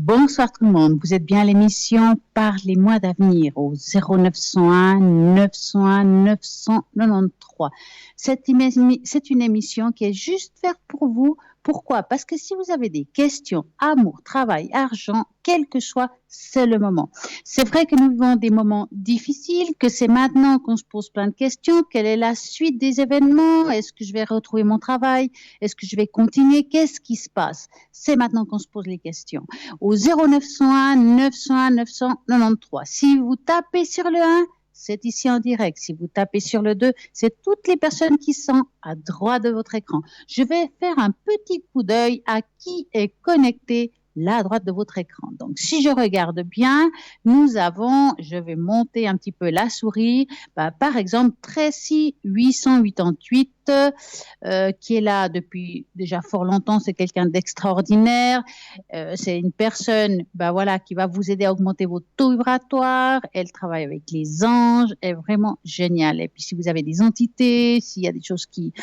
Bonsoir tout le monde, vous êtes bien à l'émission Parlez-moi d'avenir au 0901 901 993. C'est une émission qui est juste faite pour vous. Pourquoi? Parce que si vous avez des questions, amour, travail, argent, quel que soit, c'est le moment. C'est vrai que nous vivons des moments difficiles, que c'est maintenant qu'on se pose plein de questions. Quelle est la suite des événements? Est-ce que je vais retrouver mon travail? Est-ce que je vais continuer? Qu'est-ce qui se passe? C'est maintenant qu'on se pose les questions. Au 0901 901 993. Si vous tapez sur le 1, c'est ici en direct. Si vous tapez sur le 2, c'est toutes les personnes qui sont à droite de votre écran. Je vais faire un petit coup d'œil à qui est connecté là à droite de votre écran. Donc, si je regarde bien, nous avons, je vais monter un petit peu la souris, par exemple, Tracy 888, qui est là depuis déjà fort longtemps. C'est quelqu'un d'extraordinaire. C'est une personne voilà, qui va vous aider à augmenter votre taux vibratoire. Elle travaille avec les anges. Elle est vraiment géniale. Et puis, si vous avez des entités, s'il y a des choses qui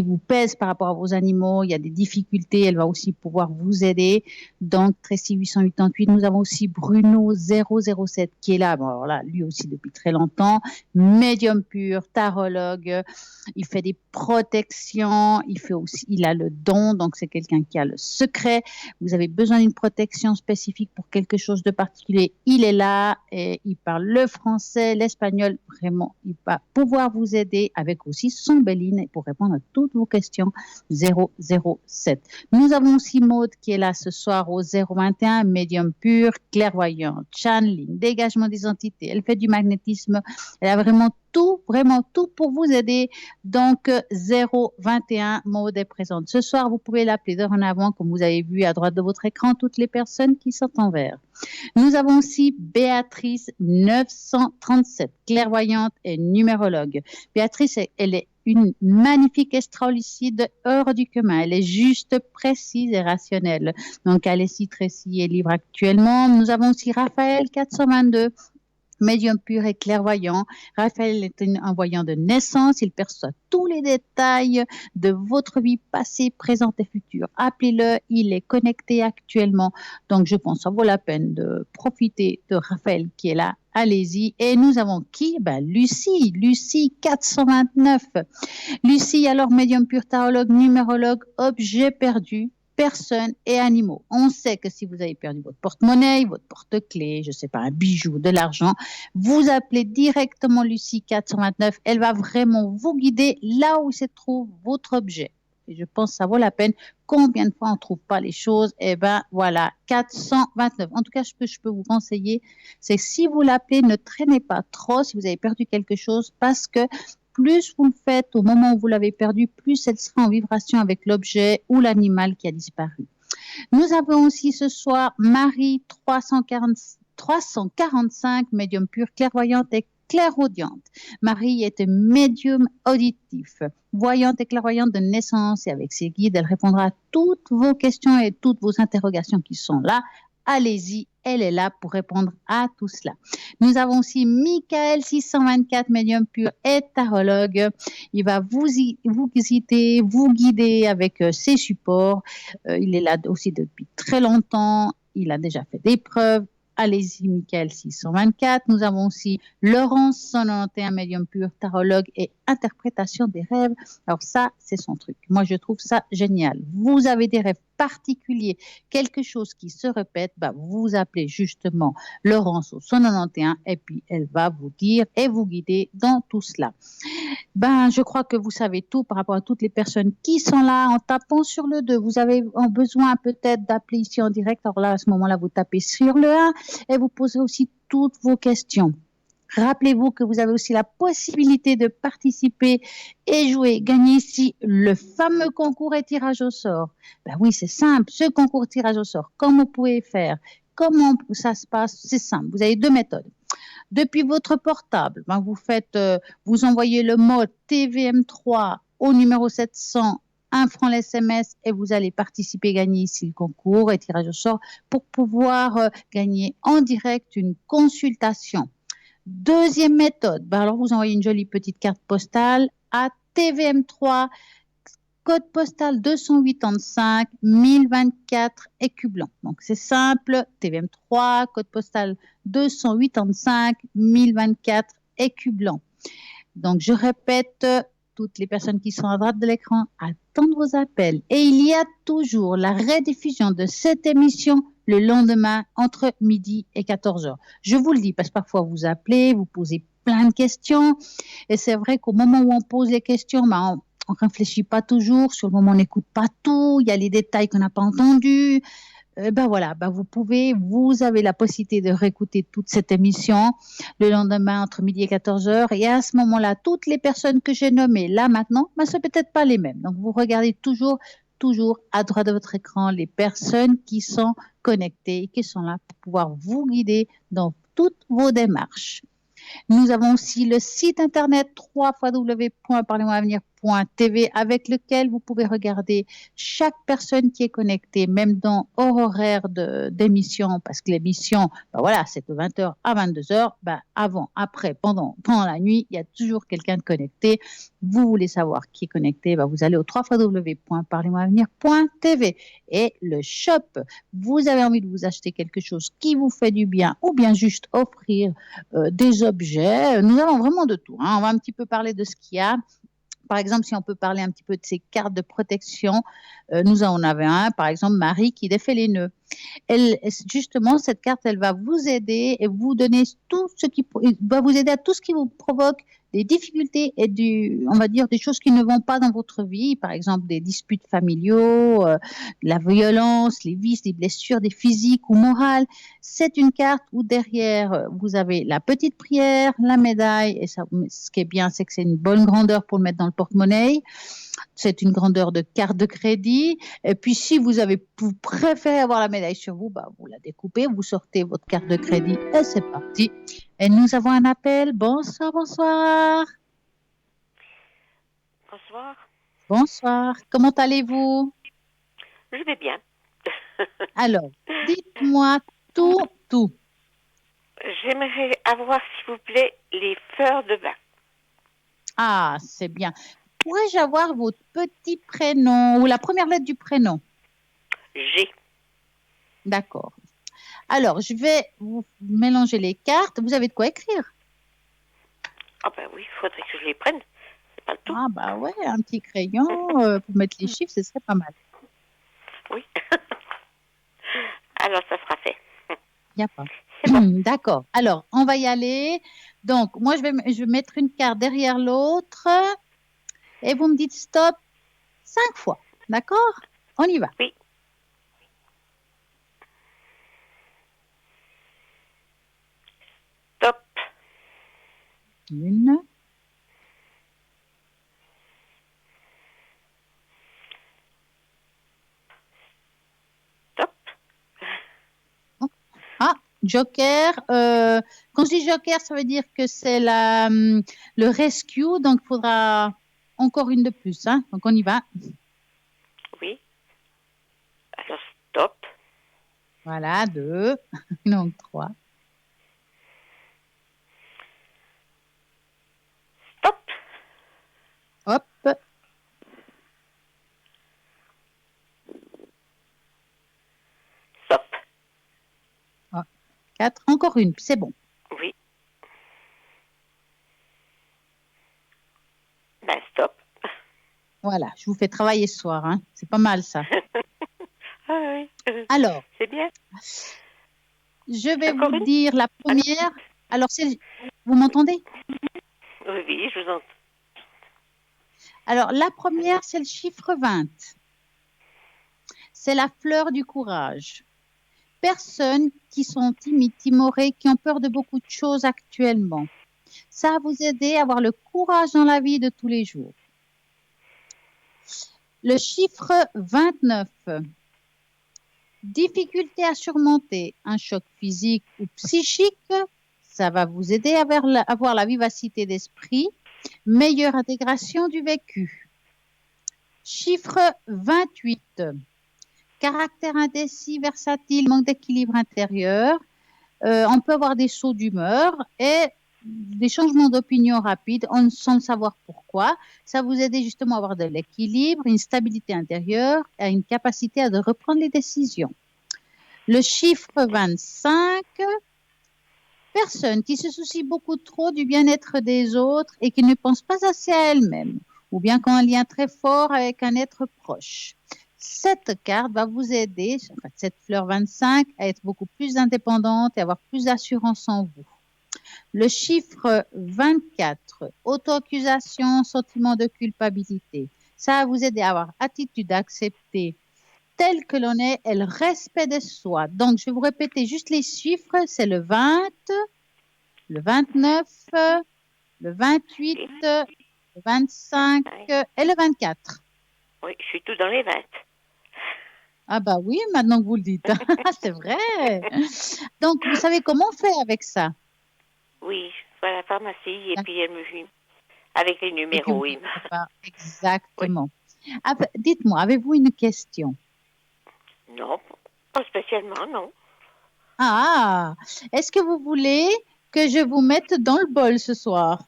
vous pèsent par rapport à vos animaux, il y a des difficultés, elle va aussi pouvoir vous aider. Donc, Tracy 888. Nous avons aussi Bruno 007 qui est là. Bon, alors là, lui aussi depuis très longtemps. Médium pur, tarologue. Il fait des protections. Il a le don. Donc, c'est quelqu'un qui a le secret. Vous avez besoin d'une protection spécifique pour quelque chose de particulier. Il est là et il parle le français, l'espagnol. Vraiment, il va pouvoir vous aider avec aussi son Béline pour répondre à toutes vos questions. 007. Nous avons aussi Maude qui est là ce soir au 021, médium pur, clairvoyante, channeling, dégagement des entités. Elle fait du magnétisme. Elle a vraiment tout pour vous aider. Donc, 021, Maude est présente. Ce soir, vous pouvez l'appeler dorénavant, comme vous avez vu à droite de votre écran, toutes les personnes qui sont en vert. Nous avons aussi Béatrice 937, clairvoyante et numérologue. Béatrice, elle est une magnifique extra-lucide hors du commun. Elle est juste, précise et rationnelle. Donc, Alessia Tracy est libre actuellement. Nous avons aussi Raphaël 422, médium pur et clairvoyant. Raphaël est un voyant de naissance. Il perçoit tous les détails de votre vie passée, présente et future. Appelez-le, il est connecté actuellement. Donc, je pense que ça vaut la peine de profiter de Raphaël qui est là. Allez-y. Et nous avons qui? Lucie 429. Lucie, alors médium pur, tarologue, numérologue, objet perdu, personnes et animaux. On sait que si vous avez perdu votre porte-monnaie, votre porte-clés, je ne sais pas, un bijou, de l'argent, vous appelez directement Lucie 429. Elle va vraiment vous guider là où se trouve votre objet. Et je pense que ça vaut la peine. Combien de fois on ne trouve pas les choses? Eh bien, voilà, 429. En tout cas, ce que je peux vous conseiller, c'est que si vous l'appelez, ne traînez pas trop si vous avez perdu quelque chose, parce que plus vous le faites au moment où vous l'avez perdu, plus elle sera en vibration avec l'objet ou l'animal qui a disparu. Nous avons aussi ce soir Marie 345, médium pur, clairvoyante et clairaudiente. Marie est un médium auditif, voyante et clairvoyante de naissance, et avec ses guides, elle répondra à toutes vos questions et toutes vos interrogations qui sont là. Allez-y, elle est là pour répondre à tout cela. Nous avons aussi Michael 624, médium pur et tarologue. Il va vous visiter, vous guider avec ses supports. Il est là aussi depuis très longtemps. Il a déjà fait des preuves. Allez-y, Michael 624. Nous avons aussi Laurence 191, médium pur, tarologue et interprétation des rêves. Alors ça, c'est son truc. Moi, je trouve ça génial. Vous avez des rêves particuliers, quelque chose qui se répète, vous appelez justement Laurence au 191 et puis elle va vous dire et vous guider dans tout cela. Je crois que vous savez tout par rapport à toutes les personnes qui sont là en tapant sur le 2. Vous avez besoin peut-être d'appeler ici en direct. Alors là, à ce moment-là, vous tapez sur le 1 et vous posez aussi toutes vos questions. Rappelez-vous que vous avez aussi la possibilité de participer et jouer, gagner ici le fameux concours et tirage au sort. Oui, c'est simple, ce concours tirage au sort, comment vous pouvez faire, comment ça se passe, c'est simple. Vous avez deux méthodes. Depuis votre portable, vous envoyez le mot TVM3 au numéro 700, 1 franc l'SMS, et vous allez participer, gagner ici le concours et tirage au sort pour pouvoir gagner en direct une consultation. Deuxième méthode, alors vous envoyez une jolie petite carte postale à TVM3 code postal 285 1024 Écublens. Donc, c'est simple, TVM3, code postal 285 1024 Écublens. Donc, je répète, toutes les personnes qui sont à droite de l'écran attendent vos appels. Et il y a toujours la rediffusion de cette émission le lendemain entre midi et 14 heures. Je vous le dis parce que parfois vous appelez, vous posez plein de questions. Et c'est vrai qu'au moment où on pose les questions, on ne réfléchit pas toujours. Sur le moment, on n'écoute pas tout. Il y a les détails qu'on n'a pas entendus. Vous avez la possibilité de réécouter toute cette émission le lendemain entre midi et 14 heures. Et à ce moment-là, toutes les personnes que j'ai nommées là maintenant, ce ne sont peut-être pas les mêmes. Donc, vous regardez toujours à droite de votre écran les personnes qui sont connectées et qui sont là pour pouvoir vous guider dans toutes vos démarches. Nous avons aussi le site internet www.parlez-moi-avenir.tv avec lequel vous pouvez regarder chaque personne qui est connectée, même dans hors horaire d'émission, parce que l'émission, c'est de 20h à 22h. Avant, après, pendant la nuit, il y a toujours quelqu'un de connecté. Vous voulez savoir qui est connecté, vous allez au www.parlez-moi-avenir.tv. Et le shop, vous avez envie de vous acheter quelque chose qui vous fait du bien ou bien juste offrir des objets. Nous avons vraiment de tout. On va un petit peu parler de ce qu'il y a. Par exemple, si on peut parler un petit peu de ces cartes de protection, nous en avons un, par exemple, Marie qui défait les nœuds. Justement, cette carte, elle va vous aider et vous donner va vous aider à tout ce qui vous provoque des difficultés et on va dire des choses qui ne vont pas dans votre vie, par exemple des disputes familiaux, la violence, les vices, les blessures, des physiques ou morales. C'est une carte où derrière, vous avez la petite prière, la médaille, et ça, ce qui est bien, c'est que c'est une bonne grandeur pour le mettre dans le porte-monnaie. C'est une grandeur de carte de crédit. Et puis, si vous préférez avoir la médaille sur vous, vous la découpez, vous sortez votre carte de crédit et c'est parti. Et nous avons un appel. Bonsoir, bonsoir. Bonsoir. Bonsoir. Comment allez-vous? Je vais bien. Alors, dites-moi tout. J'aimerais avoir, s'il vous plaît, les fleurs de bain. Ah, c'est bien. Pourrais-je avoir votre petit prénom ou la première lettre du prénom? G. D'accord. Alors, je vais vous mélanger les cartes. Vous avez de quoi écrire? Ah oui, il faudrait que je les prenne. C'est pas le tout. Ah ouais, un petit crayon pour mettre les chiffres, ce serait pas mal. Oui. Alors, ça sera fait. Il n'y a pas. Bon. D'accord. Alors, on va y aller. Donc, moi, je vais mettre une carte derrière l'autre et vous me dites stop 5 fois. D'accord? On y va. Oui. Stop. 1. Stop. Joker. Quand je dis joker, ça veut dire que c'est le rescue. Donc, il faudra encore une de plus. Hein? Donc, on y va. Oui. Alors, stop. Voilà, 2. Donc, 3. Stop. Hop. Stop. 4. Encore une. C'est bon. Oui. Stop. Voilà, je vous fais travailler ce soir. Hein. C'est pas mal, ça. Ah oui. Alors. C'est bien. Je vais vous dire la première. Alors, vous m'entendez? Oui, je vous entends. Alors, la première, c'est le chiffre 20. C'est la fleur du courage. Personnes qui sont timides, timorées, qui ont peur de beaucoup de choses actuellement. Ça va vous aider à avoir le courage dans la vie de tous les jours. Le chiffre 29. Difficulté à surmonter un choc physique ou psychique, ça va vous aider à avoir la vivacité d'esprit, meilleure intégration du vécu. Chiffre 28. Caractère indécis, versatile, manque d'équilibre intérieur. On peut avoir des sauts d'humeur et des changements d'opinion rapides sans savoir pourquoi. Ça vous aide justement à avoir de l'équilibre, une stabilité intérieure et une capacité à de reprendre les décisions. Le chiffre 25, personne qui se soucie beaucoup trop du bien-être des autres et qui ne pense pas assez à elle-même, ou bien qui a un lien très fort avec un être proche. Cette carte va vous aider, cette fleur 25, à être beaucoup plus indépendante et avoir plus d'assurance en vous. Le chiffre 24, auto-accusation, sentiment de culpabilité. Ça va vous aider à avoir attitude à accepter tel que l'on est et le respect de soi. Donc, je vais vous répéter juste les chiffres. C'est le 20, le 29, le 28, le 25 et le 24. Oui, je suis tout dans les 20. Ah bah oui, maintenant que vous le dites. C'est vrai. Donc, vous savez comment on fait avec ça? Oui, je vais à la pharmacie et puis elle me dit, avec les Et puis, vous numéros, oui. exactement. Ah, dites-moi, avez-vous une question? Non, pas spécialement, non. Ah, est-ce que vous voulez que je vous mette dans le bol ce soir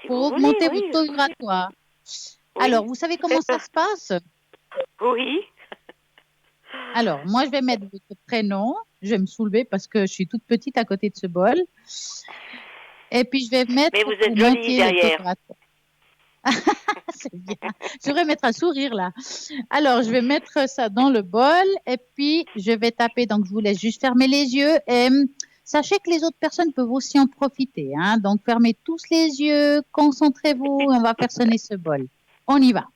Si pour vous voulez, augmenter votre oui. taux vibratoire? Oui. Alors, vous savez comment ça se passe? Oui. Alors, moi, je vais mettre votre prénom. Je vais me soulever parce que je suis toute petite à côté de ce bol. Et puis, je vais mettre Mais vous pour êtes jolie monter le taux derrière. vibratoire. C'est bien. Je devrais mettre un sourire là. Alors, je vais mettre ça dans le bol et puis je vais taper. Donc, je vous laisse juste fermer les yeux et sachez que les autres personnes peuvent aussi en profiter. Hein. Donc, fermez tous les yeux, concentrez-vous et on va faire sonner ce bol. On y va.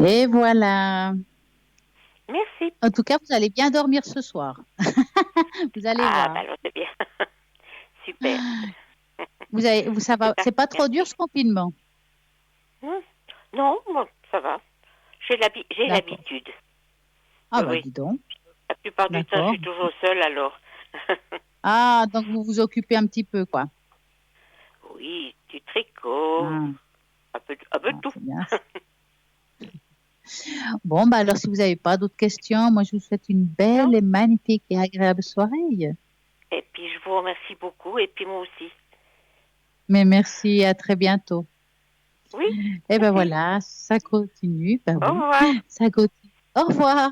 Et voilà. Merci. En tout cas, vous allez bien dormir ce soir. Vous allez Ah, voir. bah alors c'est bien. Super. Ça va. C'est pas trop dur ce confinement. Non, bon, ça va. J'ai D'accord. l'habitude. Ah bah Oui. dis donc. La plupart du temps, je D'accord. suis toujours seule alors. Ah, donc vous vous occupez un petit peu, quoi. Oui, du tricot, Ah, un peu de tout. c'est bien. Bon, bah alors si vous n'avez pas d'autres questions, moi je vous souhaite une Non. belle et magnifique et agréable soirée. Et puis je vous remercie beaucoup et puis moi aussi. Mais merci, à très bientôt. Oui. Et ben Merci. voilà, ça continue. Ben Au oui, revoir. ça continue. Au revoir.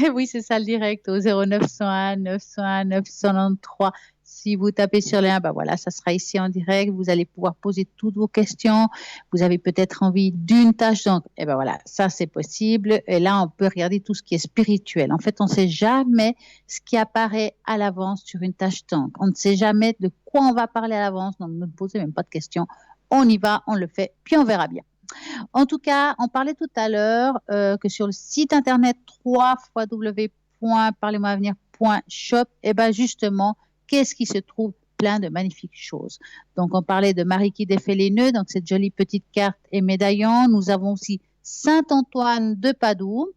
Et oui, c'est ça le direct au 0901 901 993. Si vous tapez sur les 1, ben voilà, ça sera ici en direct. Vous allez pouvoir poser toutes vos questions. Vous avez peut-être envie d'une tâche. Donc, et ben voilà, ça c'est possible. Et là, on peut regarder tout ce qui est spirituel. En fait, on ne sait jamais ce qui apparaît à l'avance sur une tâche tank. On ne sait jamais de quoi on va parler à l'avance. Donc, ne posez même pas de questions. On y va, on le fait, puis on verra bien. En tout cas, on parlait tout à l'heure que sur le site internet www.parlez-moi-avenir.shop, et ben justement, qu'est-ce qui se trouve? Plein de magnifiques choses. Donc, on parlait de Marie qui défait les nœuds, donc cette jolie petite carte et médaillon. Nous avons aussi Saint-Antoine de Padoue,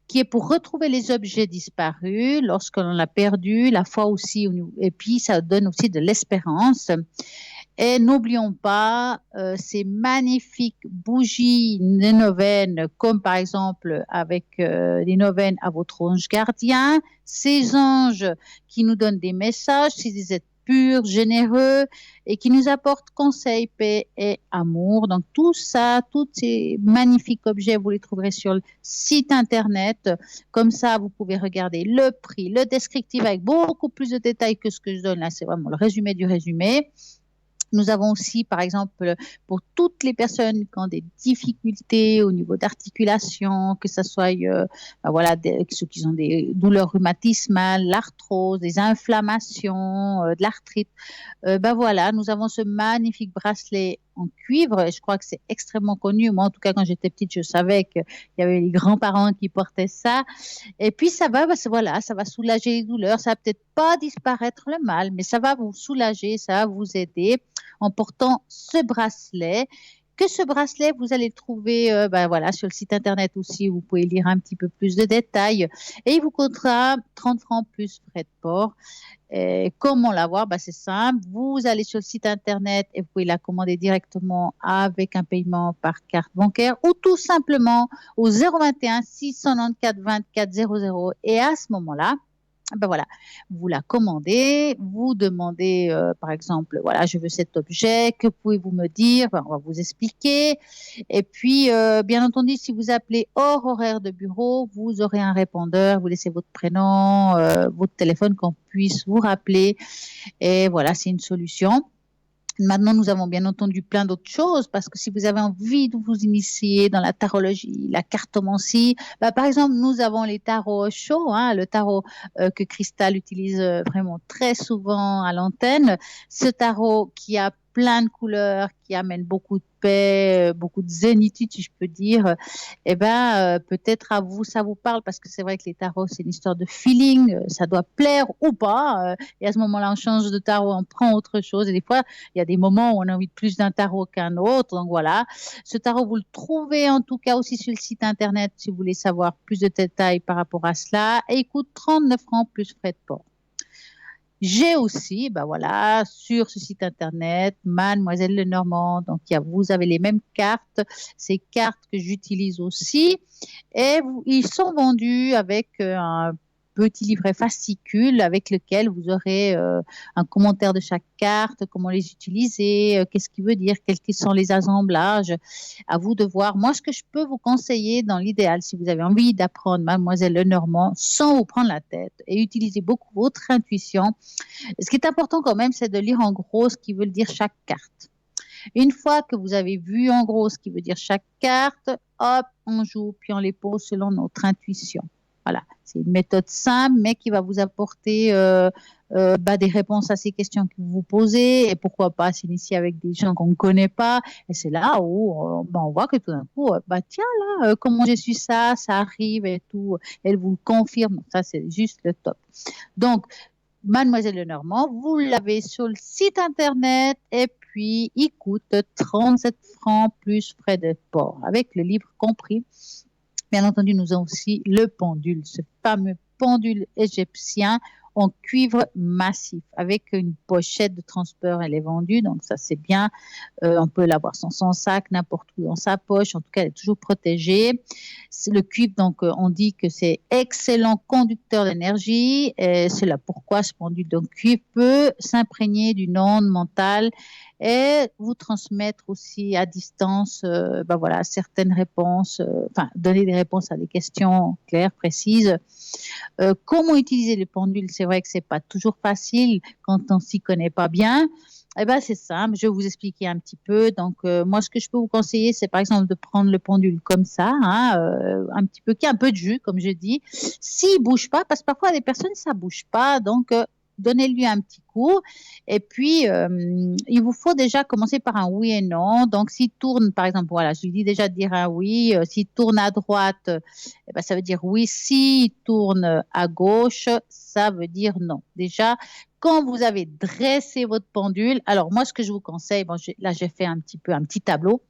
qui est pour retrouver les objets disparus lorsque l'on a perdu, la foi aussi, et puis ça donne aussi de l'espérance. Et n'oublions pas ces magnifiques bougies des neuvaines, comme par exemple avec les neuvaines à votre ange gardien, ces anges qui nous donnent des messages, ces êtres purs, généreux et qui nous apportent conseil, paix et amour. Donc tout ça, tous ces magnifiques objets, vous les trouverez sur le site internet. Comme ça, vous pouvez regarder le prix, le descriptif avec beaucoup plus de détails que ce que je donne là. C'est vraiment le résumé du résumé. Nous avons aussi, par exemple, pour toutes les personnes qui ont des difficultés au niveau d'articulation, que ce soit voilà, ceux qui ont des douleurs rhumatismales, l'arthrose, des inflammations, de l'arthrite, voilà, nous avons ce magnifique bracelet en cuivre. Et je crois que c'est extrêmement connu. Moi, en tout cas, quand j'étais petite, je savais qu'il y avait les grands-parents qui portaient ça. Et puis, voilà, ça va soulager les douleurs. Ça va peut-être pas disparaître le mal, mais ça va vous soulager, ça va vous aider en portant ce bracelet. Que ce bracelet, vous allez le trouver voilà, sur le site internet aussi. Vous pouvez lire un petit peu plus de détails. Et il vous coûtera 30 francs plus frais de port. Et comment l'avoir? C'est simple. Vous allez sur le site internet et vous pouvez la commander directement avec un paiement par carte bancaire ou tout simplement au 021 694 24 00. Et à ce moment-là, voilà, vous la commandez, vous demandez, par exemple, voilà, je veux cet objet, que pouvez-vous me dire? On va vous expliquer. Et puis, bien entendu, si vous appelez hors horaire de bureau, vous aurez un répondeur, vous laissez votre prénom, votre téléphone, qu'on puisse vous rappeler. Et voilà, c'est une solution. Maintenant, nous avons bien entendu plein d'autres choses parce que si vous avez envie de vous initier dans la tarologie, la cartomancie, par exemple, nous avons les tarots chauds, le tarot que Cristal utilise vraiment très souvent à l'antenne. Ce tarot qui a plein de couleurs, qui amène beaucoup de paix, beaucoup de zénitude, si je peux dire, peut-être à vous, ça vous parle parce que c'est vrai que les tarots, c'est une histoire de feeling, ça doit plaire ou pas. Et à ce moment-là, on change de tarot, on prend autre chose. Et des fois, il y a des moments où on a envie de plus d'un tarot qu'un autre. Donc voilà, ce tarot, vous le trouvez en tout cas aussi sur le site internet si vous voulez savoir plus de détails par rapport à cela. Et il coûte 39 francs plus frais de port. J'ai aussi, voilà, sur ce site internet, Mademoiselle Lenormand. Donc, vous avez les mêmes cartes, ces cartes que j'utilise aussi. Et ils sont vendus avec un petit livret fascicule avec lequel vous aurez un commentaire de chaque carte, comment les utiliser, qu'est-ce qui veut dire, quels sont les assemblages. À vous de voir. Moi, ce que je peux vous conseiller dans l'idéal, si vous avez envie d'apprendre Mademoiselle Lenormand sans vous prendre la tête et utiliser beaucoup votre intuition, ce qui est important quand même, c'est de lire en gros ce qui veut dire chaque carte. Une fois que vous avez vu en gros ce qui veut dire chaque carte, hop, on joue, puis on les pose selon notre intuition. Voilà, c'est une méthode simple, mais qui va vous apporter des réponses à ces questions que vous vous posez, et pourquoi pas s'initier avec des gens qu'on ne connaît pas. Et c'est là où on voit que tout d'un coup, tiens là, comment j'ai su ça, ça arrive et tout. Elle vous le confirme. Ça, c'est juste le top. Donc, Mademoiselle Lenormand, vous l'avez sur le site internet et puis il coûte 37 francs plus frais de port, avec le livre compris. Bien entendu, nous avons aussi le pendule, ce fameux pendule égyptien en cuivre massif avec une pochette de transport. Elle est vendue, donc ça c'est bien. On peut l'avoir sans son sac, n'importe où dans sa poche. En tout cas, elle est toujours protégée. Le cuivre, donc on dit que c'est excellent conducteur d'énergie. Et c'est là pourquoi ce pendule de cuivre peut s'imprégner d'une onde mentale et vous transmettre aussi à distance voilà, certaines réponses, donner des réponses à des questions claires, précises. Comment utiliser les pendules? C'est vrai que c'est pas toujours facile quand on s'y connaît pas bien. C'est simple, je vais vous expliquer un petit peu. Donc, moi, ce que je peux vous conseiller, c'est par exemple de prendre le pendule comme ça, un petit peu, qui a un peu de jus, comme je dis. S'il bouge pas, parce que parfois, les personnes, ça bouge pas, donc donnez-lui un petit coup. Et puis, il vous faut déjà commencer par un oui et non. Donc, s'il tourne, par exemple, voilà, je lui dis déjà de dire un oui. S'il tourne à droite, ça veut dire oui. S'il tourne à gauche, ça veut dire non. Déjà, quand vous avez dressé votre pendule, alors moi, ce que je vous conseille, là, j'ai fait un petit tableau,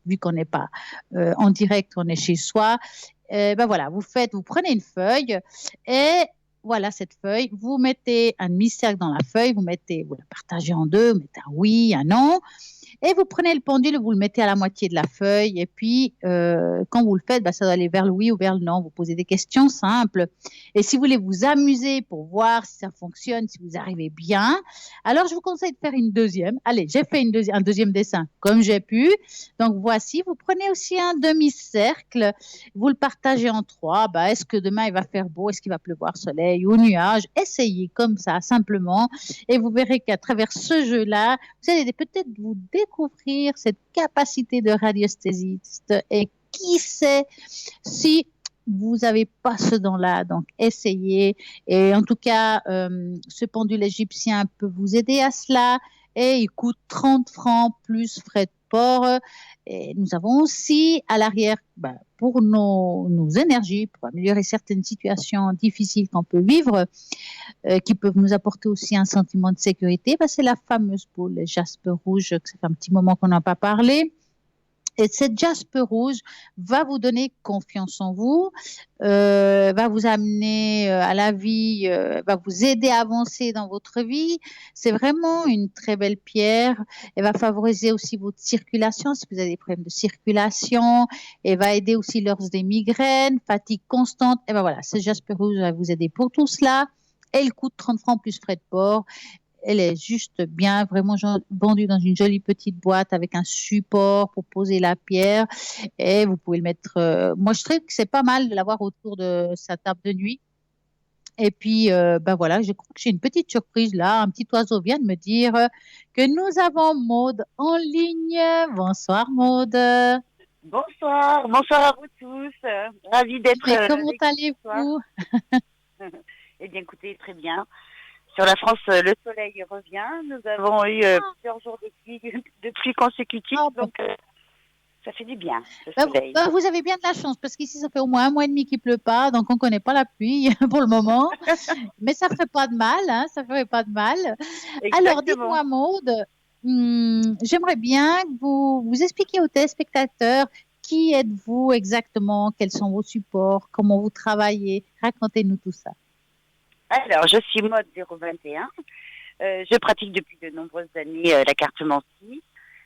vu qu'on n'est pas en direct, on est chez soi. Voilà, vous prenez une feuille et voilà cette feuille, vous mettez un demi-cercle dans la feuille, vous la partagez en deux, vous mettez un oui, un non, et vous prenez le pendule, vous le mettez à la moitié de la feuille, et puis quand vous le faites, ça doit aller vers le oui ou vers le non. Vous posez des questions simples, et si vous voulez vous amuser pour voir si ça fonctionne, si vous arrivez bien, alors je vous conseille de faire une deuxième. Allez, j'ai fait un deuxième dessin comme j'ai pu. Donc voici, vous prenez aussi un demi-cercle, vous le partagez en trois. Est-ce que demain il va faire beau, est-ce qu'il va pleuvoir, soleil, soleil, aux nuages. Essayez comme ça, simplement, et vous verrez qu'à travers ce jeu-là, vous allez peut-être vous découvrir cette capacité de radiesthésiste. Et qui sait si vous n'avez pas ce don-là, donc essayez. Et en tout cas, ce pendule égyptien peut vous aider à cela. Et il coûte 30 francs plus frais de port. Et nous avons aussi à l'arrière, pour nos énergies, pour améliorer certaines situations difficiles qu'on peut vivre, qui peuvent nous apporter aussi un sentiment de sécurité, c'est la fameuse boule jaspe rouge, que ça fait un petit moment qu'on n'a pas parlé. Et cette jaspe rouge va vous donner confiance en vous, va vous amener à la vie, va vous aider à avancer dans votre vie. C'est vraiment une très belle pierre. Elle va favoriser aussi votre circulation, si vous avez des problèmes de circulation. Elle va aider aussi lors des migraines, fatigue constante. Et voilà, cette jaspe rouge va vous aider pour tout cela. Elle coûte 30 francs plus frais de port. Elle est juste bien, vraiment vendue dans une jolie petite boîte avec un support pour poser la pierre. Et vous pouvez le mettre. Moi, je trouve que c'est pas mal de l'avoir autour de sa table de nuit. Et puis, voilà, je crois que j'ai une petite surprise là. Un petit oiseau vient de me dire que nous avons Maude en ligne. Bonsoir, Maude. Bonsoir à vous tous. Ravie d'être là. Comment allez-vous? Eh bien, écoutez, très bien. Sur la France, le soleil revient. Nous avons eu plusieurs jours de pluie consécutifs, donc ça fait du bien, le soleil. Vous avez bien de la chance, parce qu'ici, ça fait au moins 1 mois et demi qu'il ne pleut pas, donc on ne connaît pas la pluie pour le moment. Mais ça ne ferait pas de mal, ça ne ferait pas de mal. Exactement. Alors, dites-moi, Maude, j'aimerais bien que vous expliquiez aux téléspectateurs qui êtes-vous exactement, quels sont vos supports, comment vous travaillez. Racontez-nous tout ça. Alors, je suis Maude 021. Je pratique depuis de nombreuses années la cartomancie,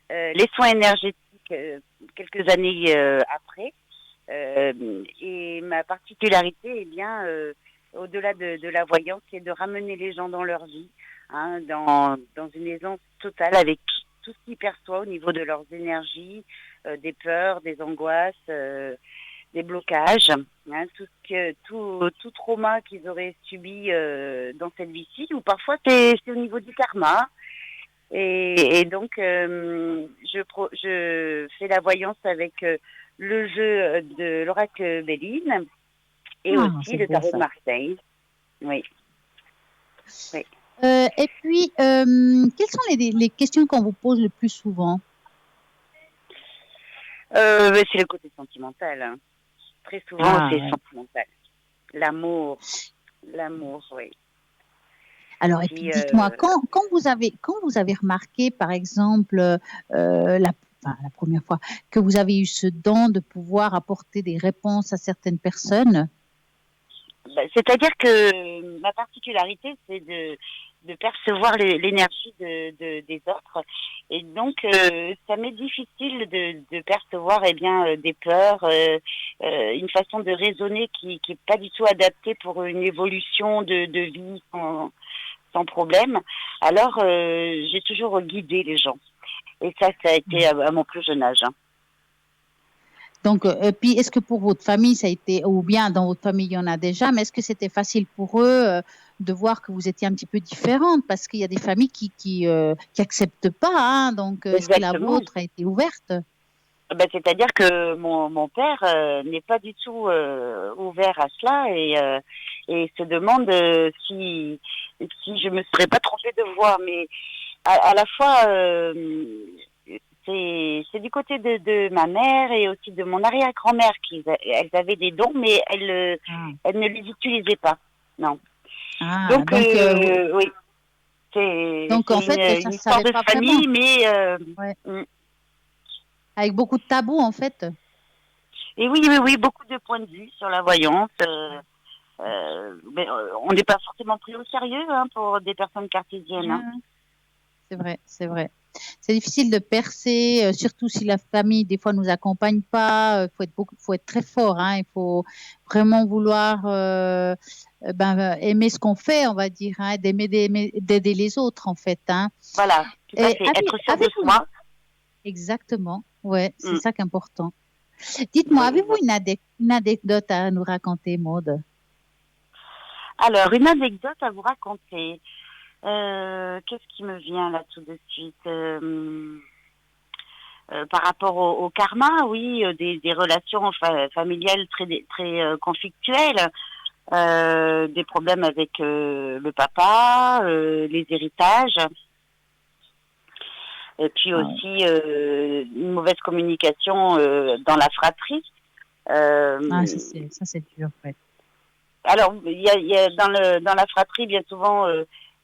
les soins énergétiques quelques années après. Et ma particularité, au-delà de la voyance, c'est de ramener les gens dans leur vie, dans une aisance totale avec tout ce qu'ils perçoivent au niveau de leurs énergies, des peurs, des angoisses, des blocages, tout trauma qu'ils auraient subi dans cette vie-ci, ou parfois c'est au niveau du karma. Et donc je fais la voyance avec le jeu de l'oracle Béline et aussi le tarot de Marseille. Oui. Et puis, quelles sont les questions qu'on vous pose le plus souvent? C'est le côté sentimental. Très souvent, c'est sentimental. L'amour, oui. Alors, et puis, dites-moi, quand vous avez remarqué, par exemple, la première fois que vous avez eu ce don de pouvoir apporter des réponses à certaines personnes? C'est-à-dire que ma particularité, c'est de percevoir l'énergie des autres. Et donc, ça m'est difficile de percevoir des peurs, une façon de raisonner qui est pas du tout adaptée pour une évolution de vie sans problème. Alors, j'ai toujours guidé les gens. Et ça a été à mon plus jeune âge. Donc, puis est-ce que pour votre famille, ça a été, ou bien dans votre famille, il y en a déjà, mais est-ce que c'était facile pour eux de voir que vous étiez un petit peu différente? Parce qu'il y a des familles qui acceptent pas, donc est-ce que la vôtre a été ouverte? C'est-à-dire que mon père n'est pas du tout ouvert à cela et se demande si je me serais pas trompée de voie, mais à la fois c'est du côté de ma mère et aussi de mon arrière-grand-mère elles avaient des dons, mais elles ne les utilisaient pas. Non. Donc oui. Donc en fait, ça une histoire de famille, mais avec beaucoup de tabous en fait. Et oui, beaucoup de points de vue sur la voyance. Mais on n'est pas forcément pris au sérieux pour des personnes cartésiennes. C'est vrai. C'est difficile de percer, surtout si la famille des fois nous accompagne pas. Faut être très fort. Il faut vraiment vouloir aimer ce qu'on fait, on va dire, d'aider les autres en fait. Voilà, tout à fait. Être sûr de soi. Exactement. Ouais, c'est ça qui est important. Dites-moi, avez-vous une anecdote à nous raconter, Maude? Alors, une anecdote à vous raconter. Qu'est-ce qui me vient là tout de suite par rapport au karma, oui, des relations familiales très conflictuelles, des problèmes avec le papa, les héritages, et puis aussi une mauvaise communication dans la fratrie. Ça c'est dur, en fait. Alors, il y a dans la fratrie, bien souvent,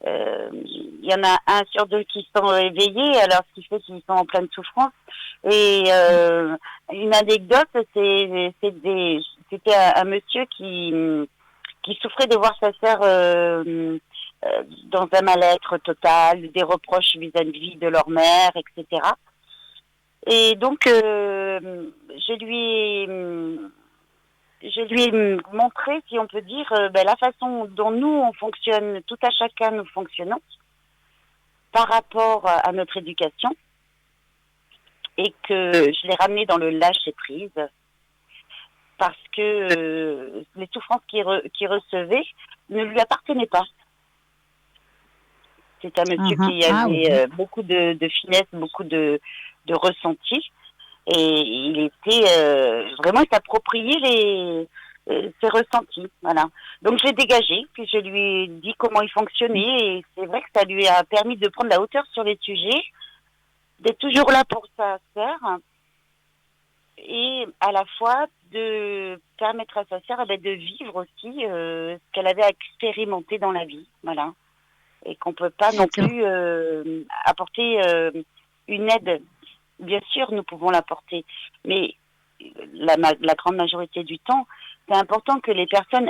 il y en a un sur deux qui sont éveillés, alors ce qui fait qu'ils sont en pleine souffrance. Et une anecdote, c'était un monsieur qui souffrait de voir sa sœur dans un mal-être total, des reproches vis-à-vis de leur mère, etc. Et donc, je lui ai montré, si on peut dire, la façon dont nous, on fonctionne, tout à chacun, nous fonctionnons par rapport à notre éducation, et que je l'ai ramené dans le lâcher-prise parce que les souffrances qu'il recevait ne lui appartenaient pas. C'est un monsieur qui avait beaucoup de finesse, beaucoup de ressenti. Et il était vraiment s'approprier ses ressentis, voilà. Donc je l'ai dégagé, puis je lui ai dit comment il fonctionnait, et c'est vrai que ça lui a permis de prendre la hauteur sur les sujets, d'être toujours là pour sa sœur, et à la fois de permettre à sa sœur de vivre aussi ce qu'elle avait expérimenté dans la vie, voilà. Et qu'on peut pas non plus apporter une aide. Bien sûr, nous pouvons l'apporter, mais la grande majorité du temps, c'est important que les personnes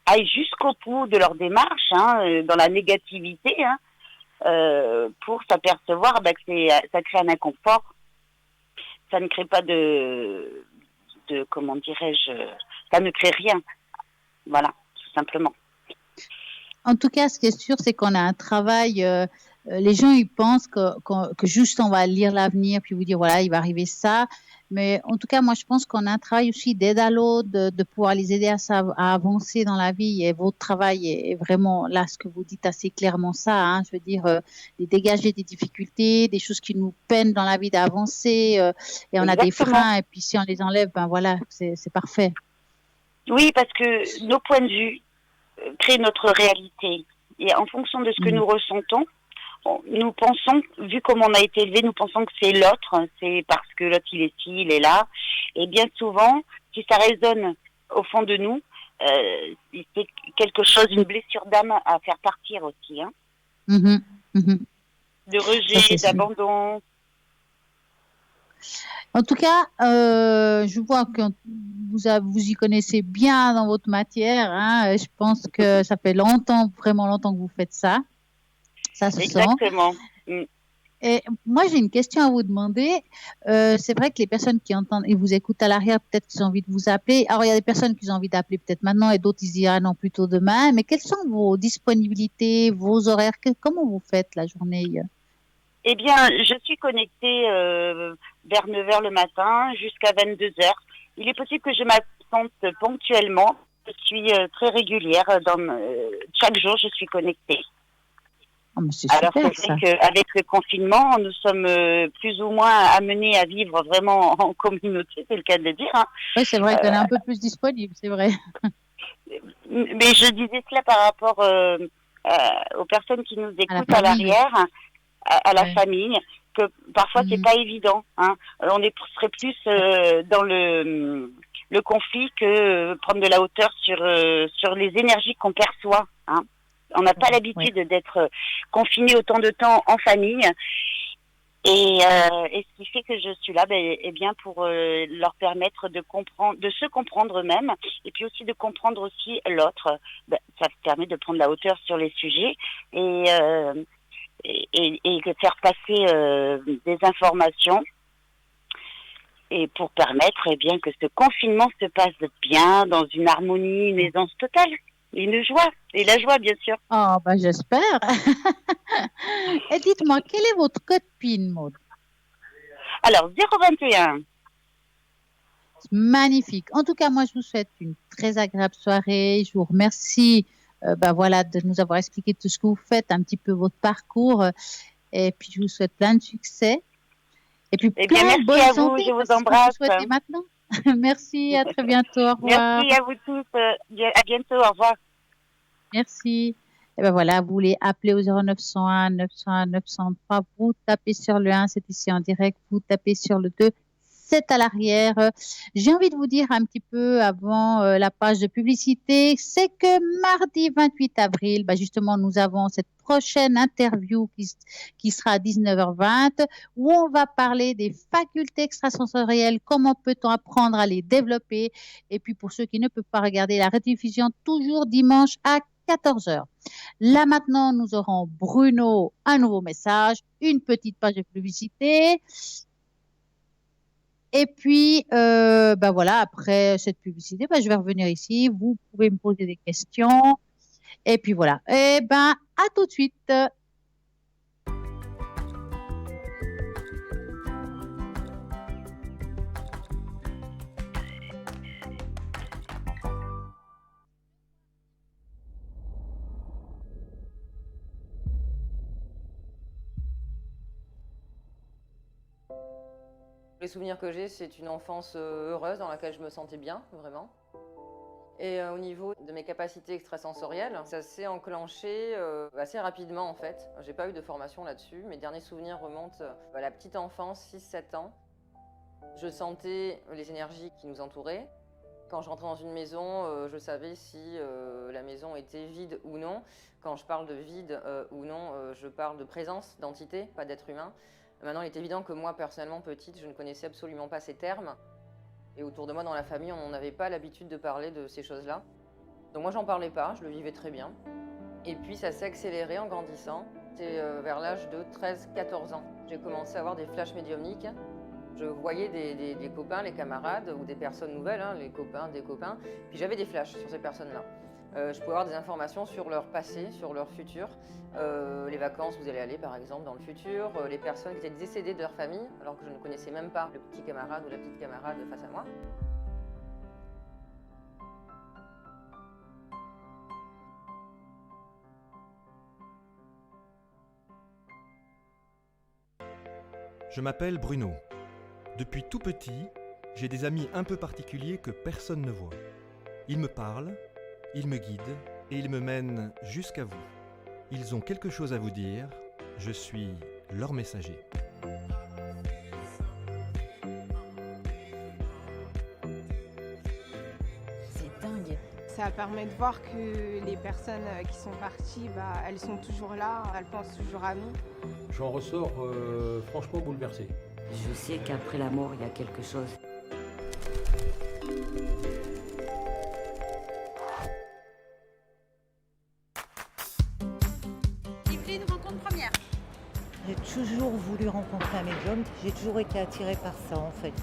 aillent jusqu'au bout de leur démarche, dans la négativité, pour s'apercevoir que ça crée un inconfort. Ça ne crée pas de comment dirais-je, ça ne crée rien. Voilà, tout simplement. En tout cas, ce qui est sûr, c'est qu'on a un travail. Les gens, ils pensent que juste on va lire l'avenir puis vous dire voilà, il va arriver ça. Mais en tout cas, moi, je pense qu'on a un travail aussi d'aide à l'autre, de pouvoir les aider à avancer dans la vie. Et votre travail est vraiment là, ce que vous dites assez clairement ça. Je veux dire, de dégager des difficultés, des choses qui nous peinent dans la vie d'avancer. Et on a des freins. Et puis si on les enlève, ben voilà, c'est parfait. Oui, parce que nos points de vue créent notre réalité. Et en fonction de ce que nous ressentons, nous pensons, vu comment on a été élevé, nous pensons que c'est l'autre, c'est parce que l'autre il est ci, il est là. Et bien souvent, si ça résonne au fond de nous, c'est quelque chose, une blessure d'âme à faire partir aussi. De rejet, d'abandon. En tout cas, je vois que vous y connaissez bien dans votre matière. Je pense que ça fait vraiment longtemps que vous faites ça. Ça se sent. Exactement. Et moi, j'ai une question à vous demander. C'est vrai que les personnes qui entendent et vous écoutent à l'arrière, peut-être qu'ils ont envie de vous appeler. Alors, il y a des personnes qui ont envie d'appeler peut-être maintenant et d'autres, ils disent ah non, plutôt demain. Mais quelles sont vos disponibilités, vos horaires? Comment vous faites la journée? Eh bien, je suis connectée vers 9h le matin jusqu'à 22h. Il est possible que je m'absente ponctuellement. Je suis très régulière. Chaque jour, je suis connectée. Oh, c'est super, alors, c'est vrai qu'avec le confinement, nous sommes plus ou moins amenés à vivre vraiment en communauté, c'est le cas de le dire. Oui, c'est vrai qu'on est un peu plus disponible, c'est vrai. Mais je disais cela par rapport aux personnes qui nous écoutent à l'arrière, à la famille, que parfois c'est pas évident. On serait plus dans le conflit que prendre de la hauteur sur les énergies qu'on perçoit. On n'a pas l'habitude d'être confiné autant de temps en famille. Et ce qui fait que je suis là, bien pour leur permettre de se comprendre eux-mêmes, et puis aussi de comprendre aussi l'autre. Ça permet de prendre la hauteur sur les sujets et de faire passer des informations, et pour permettre bien que ce confinement se passe bien, dans une harmonie, une aisance totale. Une joie, et la joie, bien sûr. Oh, j'espère. Et dites-moi, quel est votre code PIN, Maud? Alors, 021. Magnifique. En tout cas, moi, je vous souhaite une très agréable soirée. Je vous remercie voilà, de nous avoir expliqué tout ce que vous faites, un petit peu votre parcours. Et puis, je vous souhaite plein de succès. Et puis, Eh bien, plein de merci à bonne vous, santé. je vous Parce que vous embrasse. souhaitez maintenant. Merci, à très bientôt. Au revoir. Merci à vous tous. À bientôt. Au revoir. Merci. Et ben voilà, vous voulez appeler au 0901 901 903, vous tapez sur le 1, c'est ici en direct, vous tapez sur le 2, c'est à l'arrière. J'ai envie de vous dire un petit peu avant la page de publicité, c'est que mardi 28 avril, justement, nous avons cette prochaine interview qui sera à 19h20 où on va parler des facultés extrasensorielles, comment peut-on apprendre à les développer. Et puis pour ceux qui ne peuvent pas regarder la rediffusion, toujours dimanche à 14h. Là maintenant, nous aurons Bruno, un nouveau message, une petite page de publicité. Et puis, voilà, après cette publicité, je vais revenir ici. Vous pouvez me poser des questions. Et puis voilà. Et à tout de suite. Les souvenirs que j'ai, c'est une enfance heureuse dans laquelle je me sentais bien, vraiment. Et au niveau de mes capacités extrasensorielles, ça s'est enclenché assez rapidement en fait. J'ai pas eu de formation là-dessus. Mes derniers souvenirs remontent à la petite enfance, 6-7 ans. Je sentais les énergies qui nous entouraient. Quand je rentrais dans une maison, je savais si la maison était vide ou non. Quand je parle de vide ou non, je parle de présence, d'entité, pas d'être humain. Maintenant, il est évident que moi, personnellement, petite, je ne connaissais absolument pas ces termes. Et autour de moi, dans la famille, on n'avait pas l'habitude de parler de ces choses-là. Donc moi, j'en parlais pas, je le vivais très bien. Et puis, ça s'est accéléré en grandissant. C'est vers l'âge de 13-14 ans. J'ai commencé à avoir des flashs médiumniques. Je voyais des copains, les camarades, ou des personnes nouvelles, les copains, des copains. Puis j'avais des flashs sur ces personnes-là. Je pouvais avoir des informations sur leur passé, sur leur futur, les vacances où vous allez aller par exemple dans le futur, les personnes qui étaient décédées de leur famille alors que je ne connaissais même pas le petit camarade ou la petite camarade face à moi. Je m'appelle Bruno. Depuis tout petit, j'ai des amis un peu particuliers que personne ne voit. Ils me parlent, ils me guident et ils me mènent jusqu'à vous. Ils ont quelque chose à vous dire, je suis leur messager. C'est dingue. Ça permet de voir que les personnes qui sont parties, elles sont toujours là, elles pensent toujours à nous. J'en ressors franchement bouleversé. Je sais qu'après la mort, il y a quelque chose. Yveline, rencontre première. J'ai toujours voulu rencontrer un médium, j'ai toujours été attirée par ça en fait.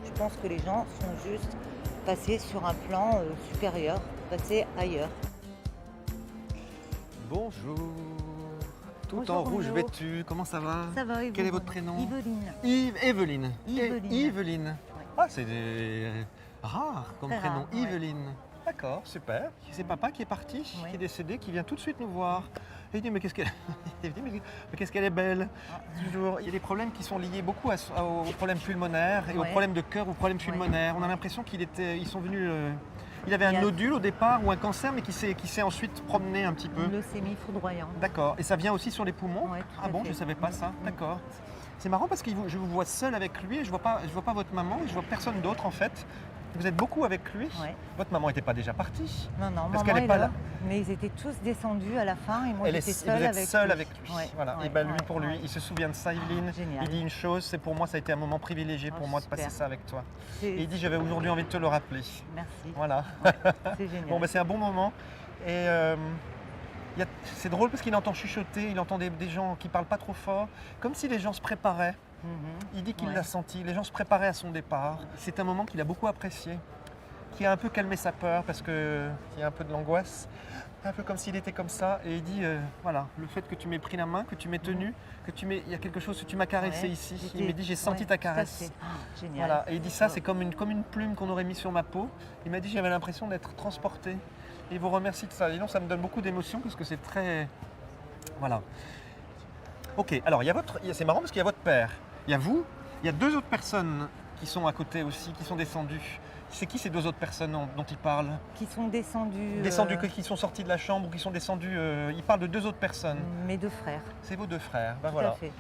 Je pense que les gens sont juste passés sur un plan supérieur, passés ailleurs. Bonjour. Tout Bonjour, en rouge Bruno. vêtu, comment ça va? Ça va, et vous? Quel est votre prénom? Yveline. Evelyne. Yveline. Yveline. Ouais. Ah, c'est rare comme Très prénom. rare, ouais. Yveline. D'accord, super. C'est papa qui est parti, Ouais. qui est décédé, qui vient tout de suite nous voir. Et il dit, mais qu'est-ce qu'elle il dit, mais qu'est-ce qu'elle est belle. Toujours. Il y a des problèmes qui sont liés beaucoup aux problèmes pulmonaires et aux Ouais. problèmes de cœur, aux problèmes Ouais. pulmonaires. On a l'impression ils sont venus... il avait un Il y a- nodule au départ ou un cancer, mais qui s'est ensuite promené un petit peu. Une leucémie foudroyante. D'accord. Et ça vient aussi sur les poumons? Ouais, tout Ah à bon, fait. je ne savais pas ça. Mm. D'accord. C'est marrant parce que je vous vois seul avec lui et je vois pas votre maman et je vois personne d'autre en fait. Vous êtes beaucoup avec lui. Ouais. Votre maman n'était pas déjà partie? Non, Parce maman qu'elle est est pas là, là. mais ils étaient tous descendus à la fin et moi Vous j'étais êtes seule seul avec avec lui. Ouais, Voilà. ouais, Et ben lui ouais, pour lui, ouais. il se souvient de ça, Yveline. Génial. Il dit une chose, c'est pour moi ça a été un moment privilégié pour Oh, moi de super. passer ça avec toi. C'est- Et il dit j'avais aujourd'hui envie de te le rappeler. Merci, Voilà. c'est génial. Bon ben c'est un bon moment. Et c'est drôle parce qu'il entend chuchoter, il entend des gens qui parlent pas trop fort, comme si les gens se préparaient. Mhm. Il dit qu'il Ouais. l'a senti, les gens se préparaient à son départ. C'est un moment qu'il a beaucoup apprécié. qui a un peu calmé sa peur parce qu'il y a un peu de l'angoisse, un peu comme s'il était comme ça. Et il dit, voilà, le fait que tu m'aies pris la main, que tu m'aies tenu, il y a quelque chose que tu m'as caressé ici. Il me dit, j'ai senti ta caresse. Génial. Voilà. Et il dit ça, c'est comme une plume qu'on aurait mis sur ma peau. Il m'a dit, j'avais l'impression d'être transporté. Et il vous remercie de ça. Et non, ça me donne beaucoup d'émotion parce que c'est très... Voilà. Ok, alors c'est marrant parce qu'il y a votre père, il y a vous, il y a 2 autres personnes qui sont à côté aussi, qui sont descendues. C'est qui ces 2 autres personnes dont il parle? Qui sont descendus... Qui sont sortis de la chambre ou qui sont descendus... il parle de 2 autres personnes. Mes 2 frères. C'est vos 2 frères, ben Tout voilà. à fait.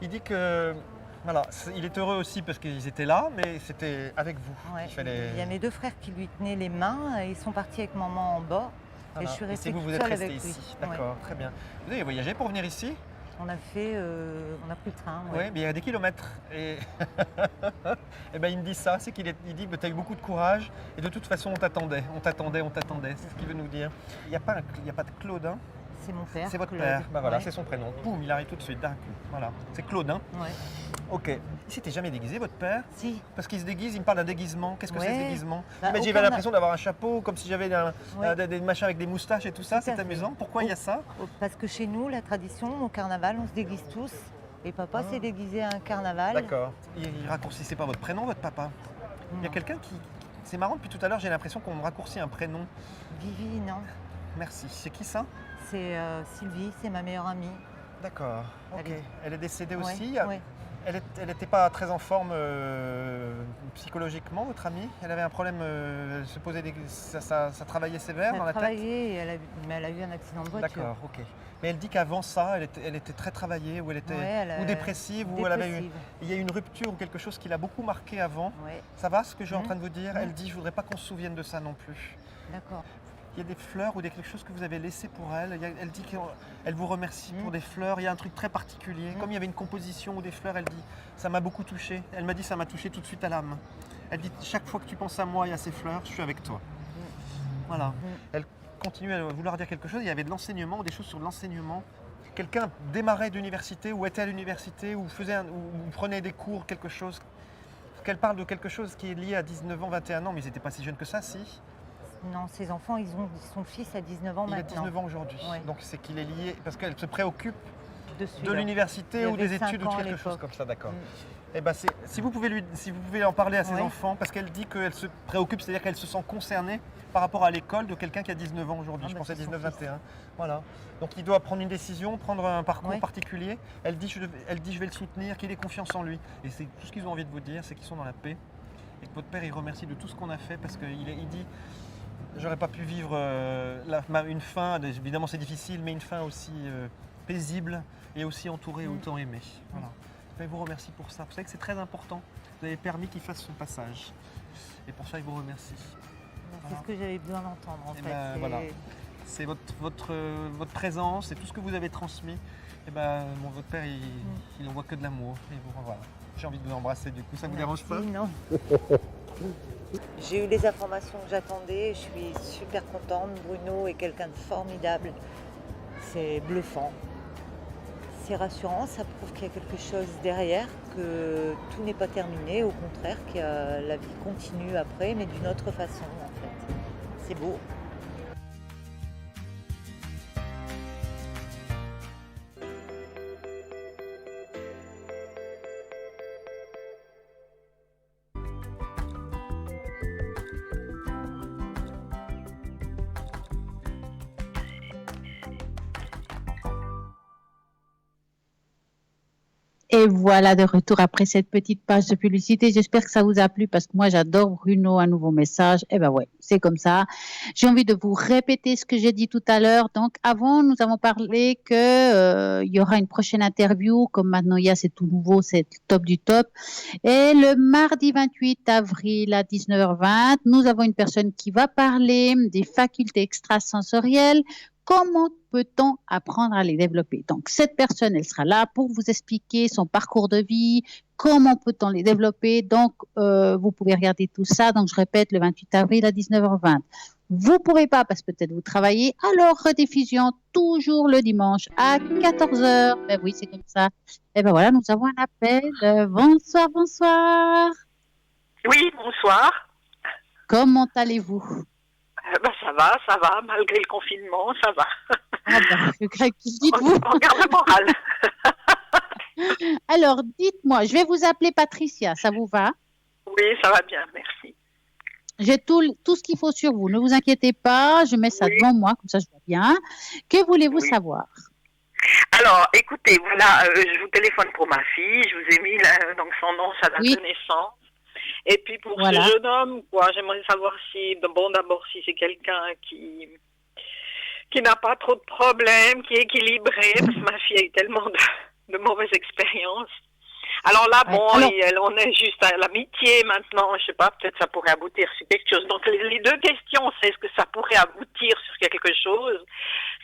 Il dit que... Voilà, il est heureux aussi parce qu'ils étaient là, mais c'était avec vous. Ouais. Il fallait... Il y a mes 2 frères qui lui tenaient les mains, ils sont partis avec maman en bas. Voilà. Et je suis restée vous toute êtes seule resté avec ici. lui. D'accord, Ouais. très bien. Vous avez voyagé pour venir ici? On a pris le train. Oui, mais il y a des kilomètres. Et, et ben, il me dit ça, c'est qu'il dit que tu as eu beaucoup de courage et de toute façon on t'attendait. C'est ce qu'il veut nous dire. Il n'y a pas de Claude, hein? C'est mon père. C'est votre Claude. père, ben voilà, Ouais. c'est son prénom. Boum, il arrive tout de suite d'un coup. Voilà, c'est Claude, hein? Ouais. Ok. Il s'était jamais déguisé, votre père? Si. Parce qu'il se déguise, il me parle d'un déguisement. Qu'est-ce que c'est ce déguisement? Bah, Il m'a dit, j'avais l'impression d'avoir un chapeau, comme si j'avais des machins avec des moustaches et tout ça. C'est amusant. Pourquoi il y a ça? Parce que chez nous, la tradition, au carnaval, on se déguise tous. Et papa s'est déguisé à un carnaval. D'accord. Il raccourcissait pas votre prénom, votre papa? Il y a quelqu'un qui... C'est marrant, depuis tout à l'heure, j'ai l'impression qu'on me raccourcit un prénom. Vivi, non. Merci. C'est qui ça? C'est Sylvie, c'est ma meilleure amie. D'accord. Ok. Elle est décédée Ouais, aussi? ouais. Elle n'était pas très en forme psychologiquement, votre amie? Elle avait un problème, elle se posait ça travaillait sévère dans la tête? Et mais elle a eu un accident de voiture. D'accord, ok. Mais elle dit qu'avant ça, elle était très travaillée, ou elle était ou dépressive, ou elle avait eu... Il y a eu une rupture ou quelque chose qui l'a beaucoup marqué avant. Ouais. Ça va, ce que je suis en train de vous dire? Elle dit, je voudrais pas qu'on se souvienne de ça non plus. D'accord. Il y a des fleurs ou quelque chose que vous avez laissé pour elle. Elle dit qu'elle vous remercie pour des fleurs. Il y a un truc très particulier. Comme il y avait une composition ou des fleurs, elle dit, ça m'a beaucoup touché. Elle m'a dit, ça m'a touché tout de suite à l'âme. Elle dit, chaque fois que tu penses à moi et à ces fleurs, je suis avec toi. Voilà. Elle continue à vouloir dire quelque chose. Il y avait de l'enseignement ou des choses sur l'enseignement. Quelqu'un démarrait d'université ou était à l'université ou prenait des cours, quelque chose. Qu'elle parle de quelque chose qui est lié à 19 ans, 21 ans, mais ils n'étaient pas si jeunes que ça, si? Non, ses enfants, ils ont son fils à 19 ans maintenant. Il a 19 ans aujourd'hui. Ouais. Donc c'est qu'il est lié, parce qu'elle se préoccupe de l'université ou des études ou quelque chose comme ça, d'accord. Et ben si vous pouvez en parler à ses enfants, parce qu'elle dit qu'elle se préoccupe, c'est-à-dire qu'elle se sent concernée par rapport à l'école de quelqu'un qui a 19 ans aujourd'hui. Je pensais 19-21. Voilà. Donc il doit prendre une décision, prendre un parcours particulier. Elle dit je vais le soutenir, qu'il ait confiance en lui. Et c'est tout ce qu'ils ont envie de vous dire, c'est qu'ils sont dans la paix. Et que votre père, il remercie de tout ce qu'on a fait, parce qu'il dit... J'aurais pas pu vivre une fin, évidemment c'est difficile, mais une fin aussi paisible et aussi entourée, autant aimée. Voilà. Je vous remercie pour ça. Vous savez que c'est très important. Vous avez permis qu'il fasse son passage. Et pour ça, il vous remercie. C'est ce que j'avais besoin d'entendre en fait. Voilà. C'est votre présence et tout ce que vous avez transmis. Et votre père, il n'envoie que de l'amour. Et voilà. J'ai envie de vous embrasser du coup. Ça ne vous dérange pas? Non. J'ai eu les informations que j'attendais, je suis super contente. Bruno est quelqu'un de formidable, c'est bluffant. C'est rassurant, ça prouve qu'il y a quelque chose derrière, que tout n'est pas terminé, au contraire, que la vie continue après, mais d'une autre façon en fait. C'est beau. Et voilà, de retour après cette petite page de publicité. J'espère que ça vous a plu parce que moi, j'adore Bruno, un nouveau message. Eh ben ouais, c'est comme ça. J'ai envie de vous répéter ce que j'ai dit tout à l'heure. Donc, avant, nous avons parlé que il y aura une prochaine interview. Comme maintenant, c'est tout nouveau, c'est le top du top. Et le mardi 28 avril à 19h20, nous avons une personne qui va parler des facultés extrasensorielles. Comment peut-on apprendre à les développer? Donc, cette personne, elle sera là pour vous expliquer son parcours de vie, comment peut-on les développer. Donc, vous pouvez regarder tout ça. Donc, je répète, le 28 avril à 19h20. Vous ne pourrez pas parce que peut-être vous travaillez. Alors, rediffusion toujours le dimanche à 14h. Ben oui, c'est comme ça. Et ben voilà, nous avons un appel. Bonsoir, bonsoir. Oui, bonsoir. Comment allez-vous? Ça va, malgré le confinement, ça va. Ah ben, je crains que dites-vous. On garde le moral. Alors, dites-moi, je vais vous appeler Patricia, ça vous va? Oui, ça va bien, merci. J'ai tout ce qu'il faut sur vous, ne vous inquiétez pas, je mets ça devant moi, comme ça je vois bien. Que voulez-vous savoir? Alors, écoutez, voilà, je vous téléphone pour ma fille, je vous ai mis donc son nom, sa date de naissance. Et puis pour ce jeune homme, j'aimerais savoir si, d'abord si c'est quelqu'un qui n'a pas trop de problèmes, qui est équilibré, parce que ma fille a eu tellement de mauvaises expériences. Alors là, on est juste à l'amitié maintenant, je sais pas, peut-être ça pourrait aboutir sur quelque chose. Donc les deux questions, c'est est-ce que ça pourrait aboutir sur quelque chose?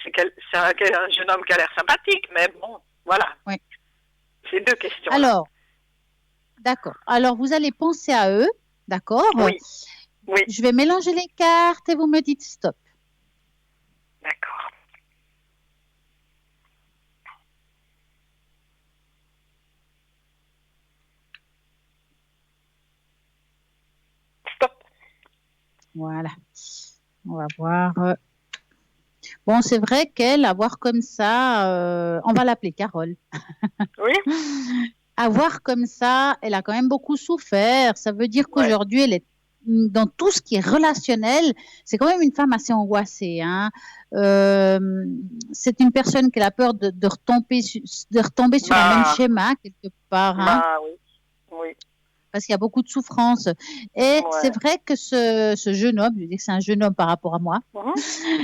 C'est un jeune homme qui a l'air sympathique, mais bon, voilà. Oui. C'est deux questions. Alors, d'accord. Alors, vous allez penser à eux, d'accord? Oui. Je vais mélanger les cartes et vous me dites stop. D'accord. Stop. Voilà. On va voir. Bon, c'est vrai qu'elle, à voir comme ça, on va l'appeler Carole. Oui. À voir comme ça, elle a quand même beaucoup souffert. Ça veut dire qu'aujourd'hui, elle est dans tout ce qui est relationnel. C'est quand même une femme assez angoissée. Hein. C'est une personne qui a peur de retomber sur le même schéma quelque part. Hein. Oui. Parce qu'il y a beaucoup de souffrance. Et c'est vrai que ce jeune homme, je dis que c'est un jeune homme par rapport à moi,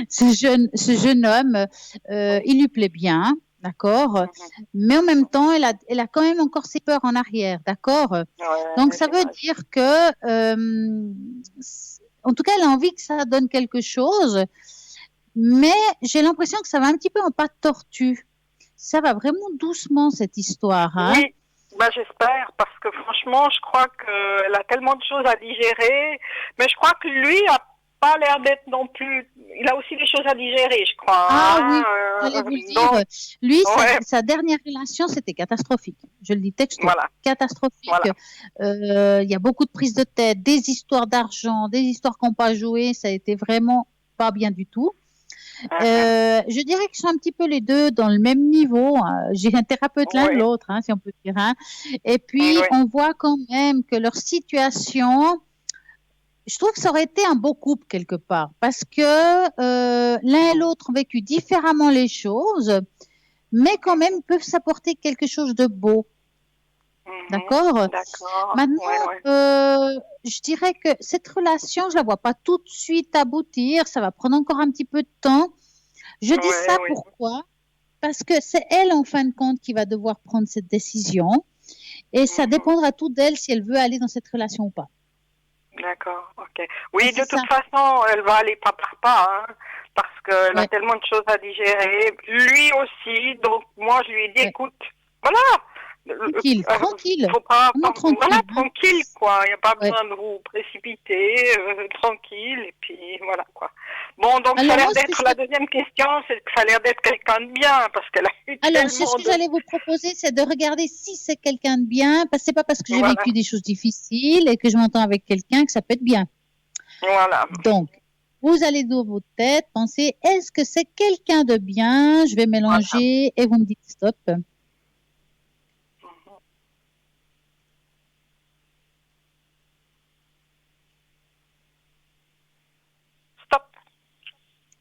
ce jeune homme, il lui plaît bien. D'accord, mais en même temps, elle a quand même encore ses peurs en arrière, d'accord. Donc ça veut dire que, en tout cas, elle a envie que ça donne quelque chose, mais j'ai l'impression que ça va un petit peu en pas de tortue. Ça va vraiment doucement cette histoire. Hein. Oui, j'espère parce que franchement, je crois qu'elle a tellement de choses à digérer, mais je crois que lui a pas l'air d'être non plus. Il a aussi des choses à digérer, je crois. Oui, j'allais vous le dire. Lui, sa dernière relation, c'était catastrophique. Je le dis texto. Catastrophique. Il y a beaucoup de prises de tête, des histoires d'argent, des histoires qu'on n'a pas jouées. Ça a été vraiment pas bien du tout. Je dirais qu'ils sont un petit peu les deux dans le même niveau. J'ai un thérapeute l'un de l'autre, hein, si on peut dire. Hein. Et puis, on voit quand même que leur situation... Je trouve que ça aurait été un beau couple quelque part parce que l'un et l'autre ont vécu différemment les choses, mais quand même peuvent s'apporter quelque chose de beau. D'accord. Maintenant, je dirais que cette relation, je la vois pas tout de suite aboutir. Ça va prendre encore un petit peu de temps. Je dis ça pourquoi? Parce que c'est elle, en fin de compte, qui va devoir prendre cette décision, et ça dépendra tout d'elle si elle veut aller dans cette relation ou pas. D'accord, ok. Oui, de toute façon, elle va aller pas par pas, hein, parce qu'elle a tellement de choses à digérer. Lui aussi, donc moi je lui ai dit, écoute, voilà. Tranquille. Faut pas, tranquille, quoi. Il n'y a pas besoin de vous précipiter, tranquille, et puis voilà, quoi. Bon, donc alors, ça a l'air d'être, la deuxième question, c'est que ça a l'air d'être quelqu'un de bien, parce qu'elle a eu alors, c'est ce que j'allais vous proposer, c'est de regarder si c'est quelqu'un de bien, parce que c'est pas parce que j'ai vécu des choses difficiles et que je m'entends avec quelqu'un que ça peut être bien. Voilà. Donc, vous allez dans votre tête, penser, est-ce que c'est quelqu'un de bien? Je vais mélanger et vous me dites stop.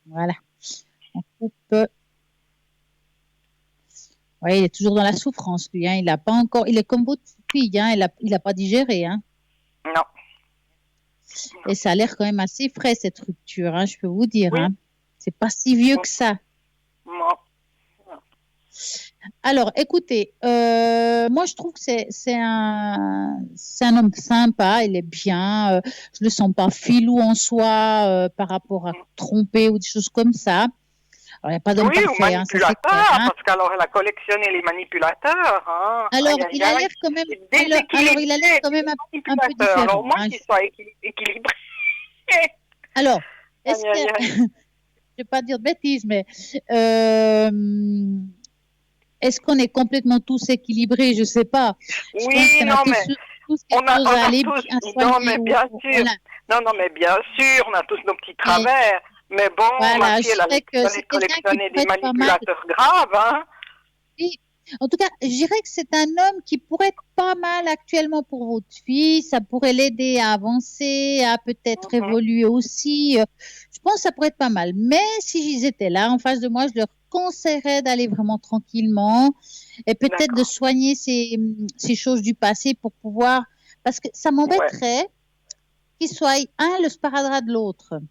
Voilà. On coupe. Oui, il est toujours dans la souffrance, lui. Hein. Il a pas encore. Il est comme votre fille. Hein. Il a pas digéré. Hein. Non. Et ça a l'air quand même assez frais cette rupture. Hein, je peux vous dire. Hein. C'est pas si vieux que ça. Non. Alors, écoutez, moi je trouve que c'est un homme sympa, il est bien, je le sens pas filou en soi par rapport à tromper ou des choses comme ça. Alors, il n'y a pas d'homme parfait. Hein, ça c'est clair, hein. Parce qu'alors elle a collectionné les manipulateurs. Hein. Alors, il a l'air quand même, il a l'air quand même un peu différent. Alors, moi qu'il soit équilibré. Alors, est-ce que, je ne vais pas dire de bêtises, mais est-ce qu'on est complètement tous équilibrés? Je ne sais pas. Oui, non, mais on a tous, non, mais bien sûr. Voilà. Non, mais bien sûr, on a tous nos petits travers. Mais bon, voilà, ma fille, elle a collectionné des manipulateurs graves, hein. Oui. En tout cas, je dirais que c'est un homme qui pourrait être pas mal actuellement pour votre fille. Ça pourrait l'aider à avancer, à peut-être évoluer aussi. Je pense que ça pourrait être pas mal. Mais si ils étaient là en face de moi, je leur conseillerais d'aller vraiment tranquillement et peut-être de soigner ces choses du passé pour pouvoir... Parce que ça m'embêterait qu'ils soient un le sparadrap de l'autre.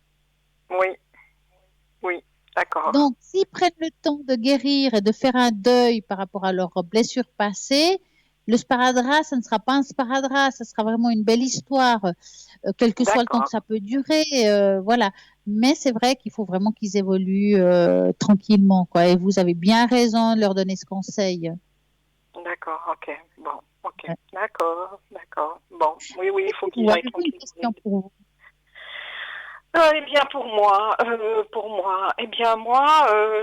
Oui, d'accord. Donc, s'ils prennent le temps de guérir et de faire un deuil par rapport à leurs blessures passées, le sparadrap, ça ne sera pas un sparadrap, ça sera vraiment une belle histoire, quel que soit le temps que ça peut durer, voilà. Mais c'est vrai qu'il faut vraiment qu'ils évoluent tranquillement, quoi. Et vous avez bien raison de leur donner ce conseil. D'accord, ok. Bon, ok. Ouais. D'accord. Bon, oui, il faut qu'ils aillent tranquillement. Une question pour vous. Eh bien, pour moi,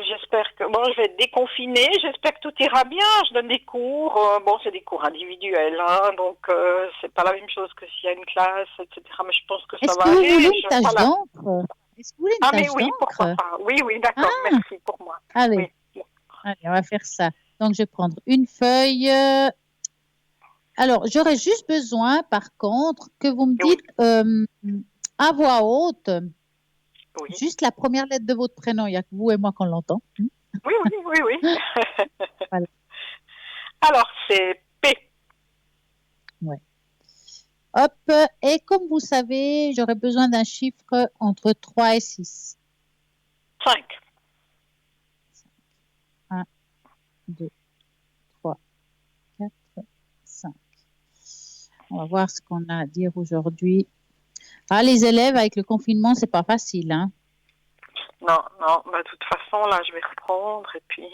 j'espère que, je vais être déconfinée, j'espère que tout ira bien, je donne des cours, c'est des cours individuels, hein, donc c'est pas la même chose que s'il y a une classe, etc., mais je pense que ça va aller. Est-ce que vous voulez une tâche d'encre? Est-ce que vous voulez une tâche oui, pourquoi pas, oui, d'accord, merci pour moi. Allez, on va faire ça. Donc, je vais prendre une feuille. Alors, j'aurais juste besoin, par contre, que vous me dites... à voix haute, juste la première lettre de votre prénom, il n'y a que vous et moi qu'on l'entend. Oui. Voilà. Alors, c'est P. Ouais. Hop, et comme vous savez, j'aurais besoin d'un chiffre entre 3 et 6. 5. 1, 2, 3, 4, 5. On va voir ce qu'on a à dire aujourd'hui. Les élèves, avec le confinement, c'est pas facile, hein? Non, de toute façon, là, je vais reprendre et puis...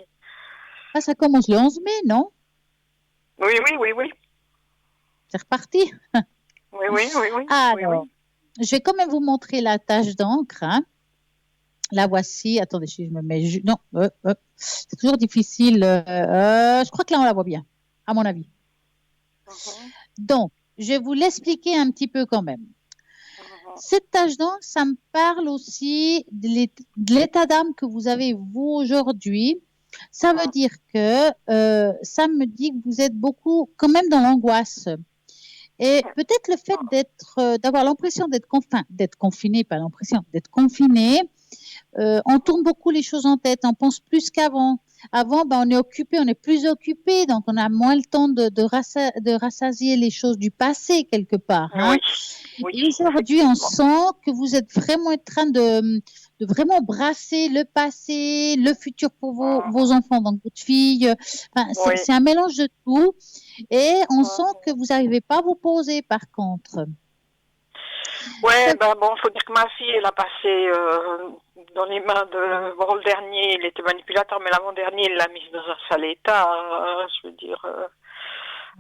ça commence le 11 mai, non? Oui. C'est reparti? Oui. Alors, je vais quand même vous montrer la tâche d'encre, hein. La voici. Attendez, je me mets... Non, c'est toujours difficile. Je crois que là, on la voit bien, à mon avis. Donc, je vais vous l'expliquer un petit peu quand même. Cette tâche d'encre, ça me parle aussi de l'état d'âme que vous avez, vous, aujourd'hui. Ça veut dire que ça me dit que vous êtes beaucoup quand même dans l'angoisse. Et peut-être le fait d'avoir l'impression d'être confiné, pas l'impression, d'être confiné, on tourne beaucoup les choses en tête, on pense plus qu'avant. Avant, on est occupé, on est plus occupé, donc on a moins le temps de rassasier les choses du passé quelque part. Hein. Oui. Et aujourd'hui, on sent que vous êtes vraiment en train de vraiment brasser le passé, le futur pour vos enfants, donc votre fille. C'est un mélange de tout. Et on sent que vous n'arrivez pas à vous poser par contre. Ouais, faut dire que ma fille, elle a passé dans les mains de... Bon, le dernier, il était manipulateur, mais l'avant-dernier, il l'a mise dans un sale état, je veux dire...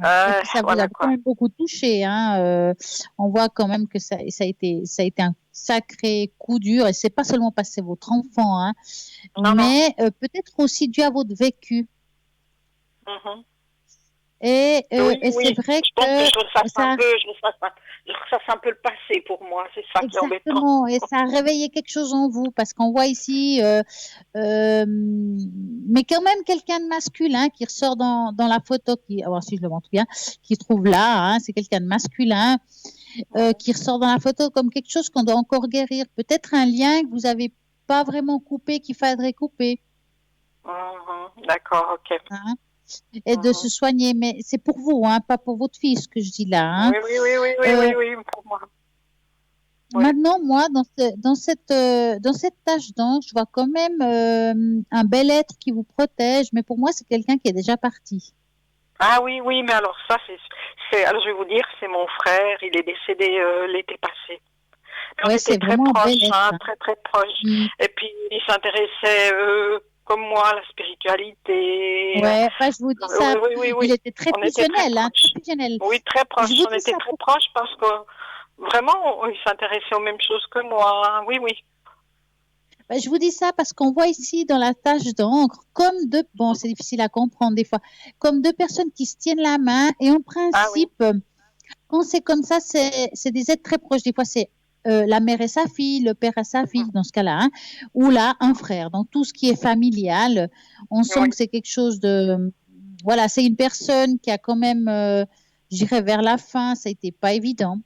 ça vous a quand même beaucoup touché, hein. On voit quand même que ça a été un sacré coup dur, et c'est pas seulement passé votre enfant, hein, mais peut-être aussi dû à votre vécu. Et c'est vrai je pense que je ressasse un peu le passé pour moi, c'est ça qui est embêtant. Exactement, et ça a réveillé quelque chose en vous, parce qu'on voit ici, mais quand même quelqu'un de masculin qui ressort dans la photo, si je le montre bien, qui se trouve là, hein, c'est quelqu'un de masculin qui ressort dans la photo comme quelque chose qu'on doit encore guérir, peut-être un lien que vous n'avez pas vraiment coupé, qu'il faudrait couper. D'accord, ok. Hein? Et de se soigner, mais c'est pour vous, hein, pas pour votre fille, ce que je dis là. Hein. Oui, pour moi. Maintenant, moi, dans cette tâche d'ange, je vois quand même un bel être qui vous protège, mais pour moi, c'est quelqu'un qui est déjà parti. Ah oui, mais alors ça, alors je vais vous dire, c'est mon frère, il est décédé l'été passé. On était très proches, très très proches. Et puis, il s'intéressait... comme moi, la spiritualité. Je vous dis ça. Oui. Il était très fusionnel, hein, très fusionnel. Oui, très proche. On était très proches parce que vraiment, il s'intéressait aux mêmes choses que moi. Oui. Je vous dis ça parce qu'on voit ici dans la tâche d'encre, c'est difficile à comprendre des fois, comme deux personnes qui se tiennent la main et en principe, quand c'est comme ça, c'est des êtres très proches. Des fois, c'est la mère et sa fille, le père et sa fille, dans ce cas-là, hein, ou là, un frère. Donc, tout ce qui est familial, on sent que c'est quelque chose de... Voilà, c'est une personne qui a quand même, je dirais, vers la fin, ça n'était pas évident.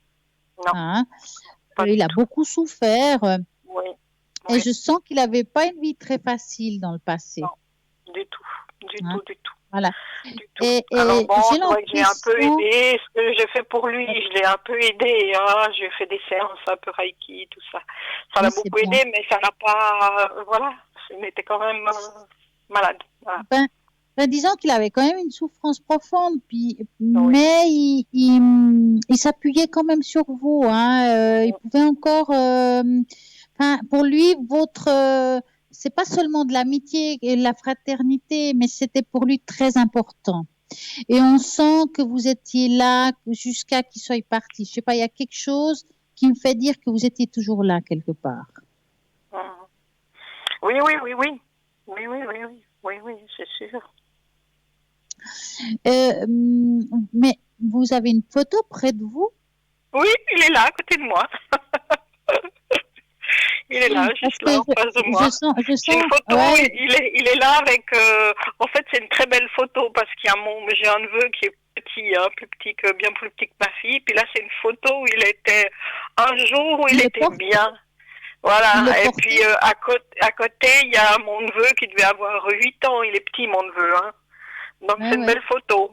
Non. Hein. Il a beaucoup souffert. Oui. Et je sens qu'il n'avait pas une vie très facile dans le passé. Non, du tout. Du tout. Voilà. Et alors bon, c'est vrai que j'ai un peu aidé. Ce que j'ai fait pour lui, je l'ai un peu aidé. Hein. J'ai fait des séances un peu Reiki, tout ça. Ça l'a beaucoup aidé, mais ça n'a pas... voilà, il était quand même malade. Voilà. Ben, disons qu'il avait quand même une souffrance profonde, mais il s'appuyait quand même sur vous. Hein. Il pouvait encore... pour lui, c'est pas seulement de l'amitié et de la fraternité, mais c'était pour lui très important. Et on sent que vous étiez là jusqu'à qu'il soit parti. Je sais pas, il y a quelque chose qui me fait dire que vous étiez toujours là quelque part. Oui, c'est sûr. Mais vous avez une photo près de vous? Oui, il est là à côté de moi. Il est là, juste là, en face de moi. C'est une photo, il est là avec... en fait, c'est une très belle photo parce qu'il y a j'ai un neveu qui est petit, hein, bien plus petit que ma fille. Puis là, c'est une photo où il était... Un jour où il était bien. Voilà, et puis à côté, il y a mon neveu qui devait avoir 8 ans. Il est petit, mon neveu. Hein. Donc, c'est une belle photo.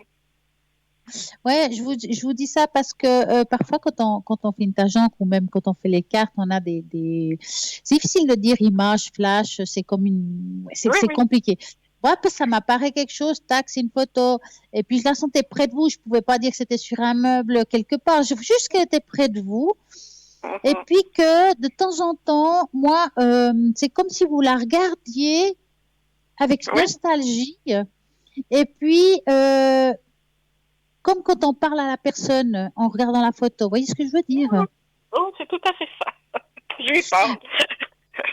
Ouais, je vous dis ça parce que parfois quand on fait une tangente ou même quand on fait les cartes, on a c'est difficile de dire image, flash, c'est comme c'est compliqué. Ouais, parce que ça m'apparaît quelque chose, tac, c'est une photo. Et puis je la sentais près de vous, je pouvais pas dire que c'était sur un meuble quelque part, juste qu'elle était près de vous. Et puis que de temps en temps, moi, c'est comme si vous la regardiez avec nostalgie. Et puis comme quand on parle à la personne en regardant la photo. Vous voyez ce que je veux dire? Oh, c'est tout à fait ça. Je lui parle.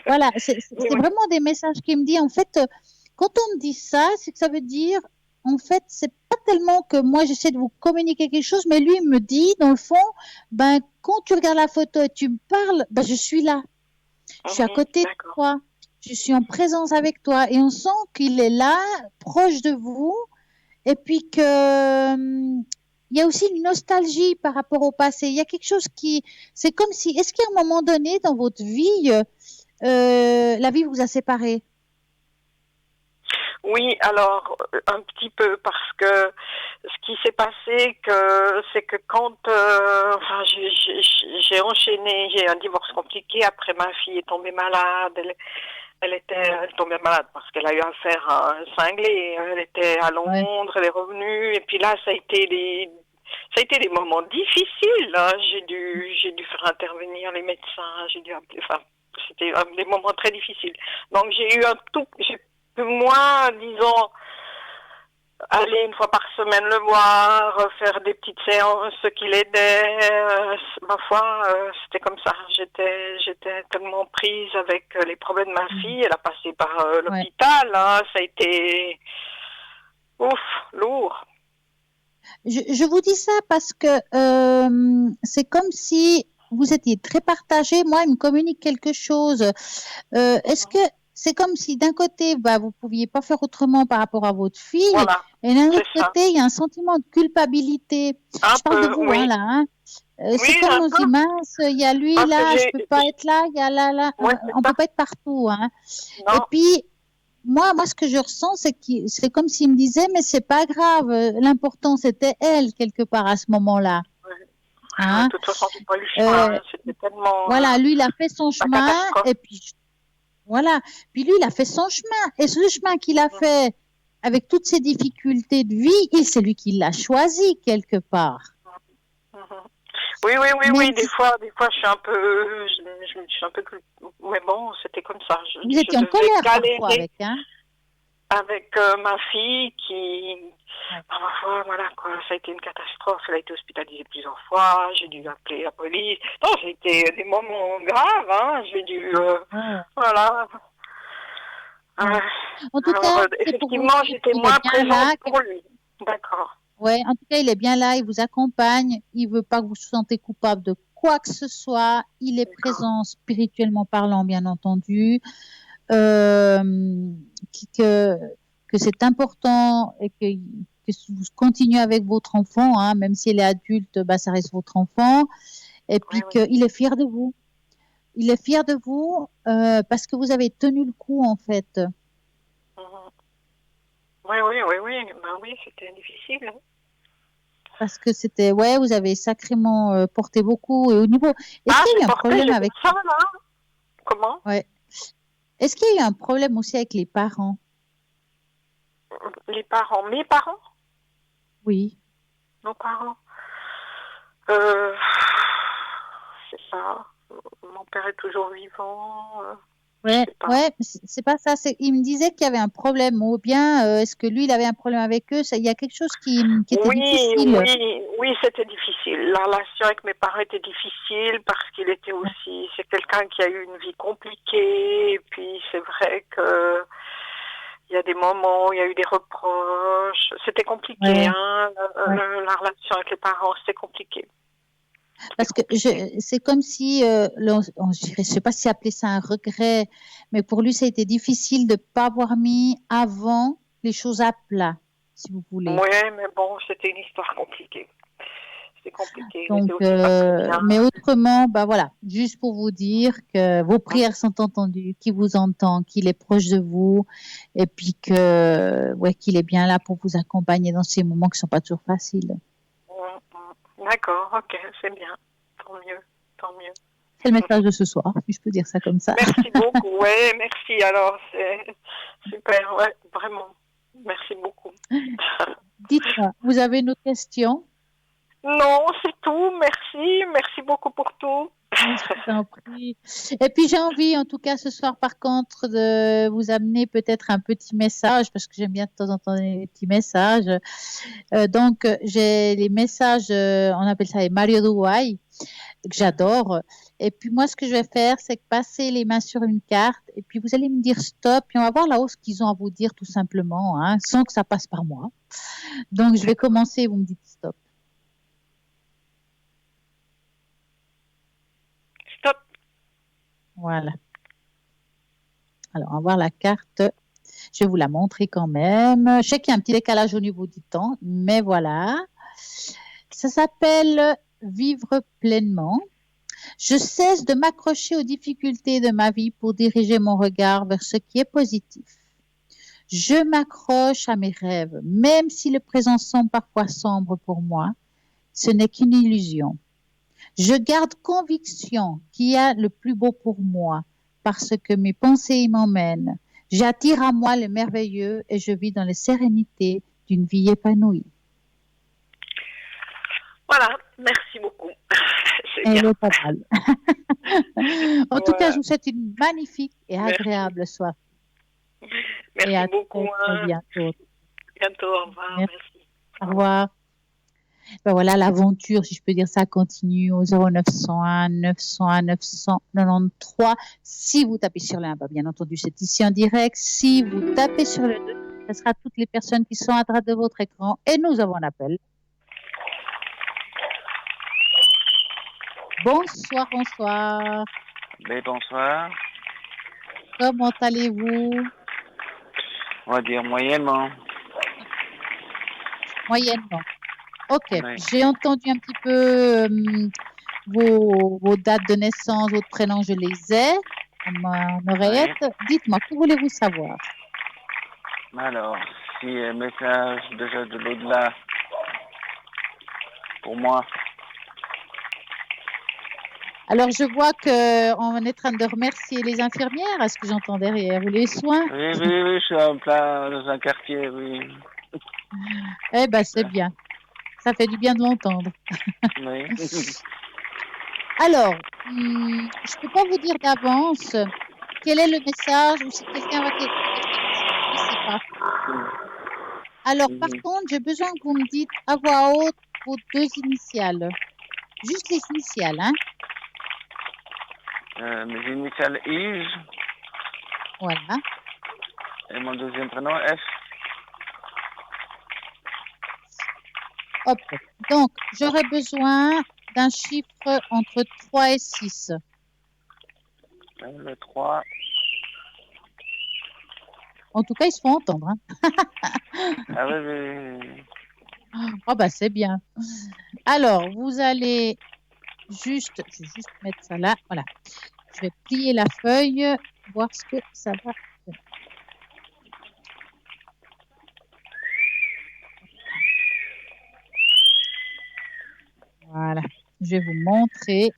Voilà, c'est vraiment des messages qui me disent, en fait, quand on me dit ça, c'est que ça veut dire, en fait, c'est pas tellement que moi j'essaie de vous communiquer quelque chose, mais lui il me dit, dans le fond, ben, quand tu regardes la photo et tu me parles, ben, je suis là. Je suis à côté de toi. Je suis en présence avec toi. Et on sent qu'il est là, proche de vous. Et puis que il y a aussi une nostalgie par rapport au passé. Il y a quelque chose c'est comme si, est-ce qu'à un moment donné dans votre vie, la vie vous a séparés? Oui, alors un petit peu parce que ce qui s'est passé, c'est que quand j'ai enchaîné, j'ai un divorce compliqué. Après, ma fille est tombée malade. Elle est tombée malade parce qu'elle a eu affaire à un cinglé. Elle était à Londres, elle est revenue. Et puis là, ça a été des moments difficiles. Hein. J'ai dû faire intervenir les médecins. C'était des moments très difficiles. Donc j'ai pu moins, disons, aller une fois par semaine le voir, faire des petites séances qui l'aidaient. Ma foi, c'était comme ça. J'étais tellement prise avec les problèmes de ma fille. Elle a passé par l'hôpital. Hein. Ça a été lourd. Je vous dis ça parce que c'est comme si vous étiez très partagés. Moi, il me communique quelque chose. Est-ce que c'est comme si d'un côté, vous pouviez pas faire autrement par rapport à votre fille, et d'un autre côté, il y a un sentiment de culpabilité. Je parle de vous, là. Hein. C'est comme on dit, mince, il y a lui là, je peux pas être là, il y a là. On peut pas être partout. Hein. Et puis, moi, ce que je ressens, c'est comme s'il me disait, mais c'est pas grave. L'important, c'était elle quelque part à ce moment-là. Hein. De toute façon, j'ai pas eu le choix. C'était tellement. Voilà, lui, il a fait son chemin, et puis. Voilà. Puis lui, il a fait son chemin. Et ce chemin qu'il a fait avec toutes ces difficultés de vie, c'est lui qui l'a choisi quelque part. Oui. Des fois, je suis un peu, mais bon, c'était comme ça. Vous étiez en colère parfois avec ma fille qui, voilà quoi, ça a été une catastrophe. Elle a été hospitalisée plusieurs fois. J'ai dû appeler la police. Non, c'était des moments graves. Hein. J'ai dû, voilà. En tout cas, effectivement, j'étais moins présente pour lui. D'accord. Ouais, en tout cas, il est bien là, il vous accompagne, il veut pas que vous vous sentez coupable de quoi que ce soit, il est présent spirituellement parlant, bien entendu, que c'est important et que vous continuez avec votre enfant, hein, même si elle est adulte, bah, ça reste votre enfant, et puis qu'il est fier de vous. Il est fier de vous parce que vous avez tenu le coup, en fait. Oui, ben oui, c'était difficile. Parce que c'était, ouais, vous avez sacrément porté beaucoup. Et au niveau, est-ce qu'il y a eu un problème avec ça, là. Comment? Ouais. Est-ce qu'il y a eu un problème aussi avec les parents? Les parents, mes parents? Oui. Nos parents. C'est ça. Mon père est toujours vivant. Ouais, c'est pas ça. Il me disait qu'il y avait un problème. Ou bien, est-ce que lui, il avait un problème avec eux? Il y a quelque chose qui était difficile. Oui, c'était difficile. La relation avec mes parents était difficile parce qu'il était aussi... C'est quelqu'un qui a eu une vie compliquée. Et puis, c'est vrai que... Il y a des moments où il y a eu des reproches. C'était compliqué, hein. La relation avec les parents, c'était compliqué. Parce que c'est comme si, je ne sais pas si appeler ça un regret, mais pour lui, ça a été difficile de ne pas avoir mis avant les choses à plat, si vous voulez. Oui, mais bon, c'était une histoire compliquée. C'était compliqué. Donc, mais autrement, bah voilà, juste pour vous dire que vos prières sont entendues, qu'il vous entend, qu'il est proche de vous, et puis qu'il est bien là pour vous accompagner dans ces moments qui ne sont pas toujours faciles. D'accord, ok, c'est bien. Tant mieux, tant mieux. C'est le message de ce soir, si je peux dire ça comme ça. Merci beaucoup, ouais, merci. Alors, c'est super, ouais, vraiment. Merci beaucoup. Dites-moi, vous avez une autre question? Non, c'est tout. Merci. Merci beaucoup pour tout. Je t'en prie. Et puis j'ai envie, en tout cas ce soir, par contre, de vous amener peut-être un petit message, parce que j'aime bien de temps en temps les petits messages. Donc j'ai les messages, on appelle ça les Mario Douai, que j'adore. Et puis moi, ce que je vais faire, c'est passer les mains sur une carte, et puis vous allez me dire stop, et on va voir là-haut ce qu'ils ont à vous dire tout simplement, hein, sans que ça passe par moi. Donc je vais commencer, et vous me dites stop. Voilà. Alors, on va voir la carte. Je vais vous la montrer quand même. Je sais qu'il y a un petit décalage au niveau du temps, mais voilà. Ça s'appelle Vivre pleinement. Je cesse de m'accrocher aux difficultés de ma vie pour diriger mon regard vers ce qui est positif. Je m'accroche à mes rêves, même si le présent semble parfois sombre pour moi. Ce n'est qu'une illusion. Je garde conviction qu'il y a le plus beau pour moi parce que mes pensées m'emmènent. J'attire à moi le merveilleux et je vis dans la sérénité d'une vie épanouie. Voilà, merci beaucoup. Elle est pas mal. En tout cas, je vous souhaite une magnifique et agréable soirée. Merci et à beaucoup. très bientôt. Bientôt, au revoir. Merci. Au revoir. Ben voilà, l'aventure, si je peux dire ça, continue au 0901 901 993. Si vous tapez sur le 1, bien entendu, c'est ici en direct. Si vous tapez sur le 2, ce sera toutes les personnes qui sont à droite de votre écran. Et nous avons un appel. Bonsoir, bonsoir. Mais bonsoir. Comment allez-vous? On va dire moyennement. Moyennement. Ok, Oui. j'ai entendu un petit peu vos dates de naissance, votre prénom, je les ai en oreillette. Oui. Dites-moi, que voulez-vous savoir? Alors, si un message déjà de l'au-delà pour moi. Alors, je vois qu'on est en train de remercier les infirmières, à ce que j'entends derrière, ou les soins. Oui, je suis en plein dans un quartier, oui. Eh bien, c'est bien. Ça fait du bien de l'entendre. Oui. Alors, je ne peux pas vous dire d'avance quel est le message ou si quelqu'un va quelque chose. Je ne sais pas. Alors, par contre, j'ai besoin que vous me dites à voix haute vos 2 initiales. Juste les initiales, hein? Mes initiales Yves. Voilà. Et mon deuxième prénom F. Hop. Donc, j'aurais besoin d'un chiffre entre 3 et 6. Le 3. En tout cas, ils se font entendre. Hein. Ah oui. Oh bah c'est bien. Alors, vous allez je vais juste mettre ça là. Voilà. Je vais plier la feuille, voir ce que ça va faire. Voilà. Je vais vous montrer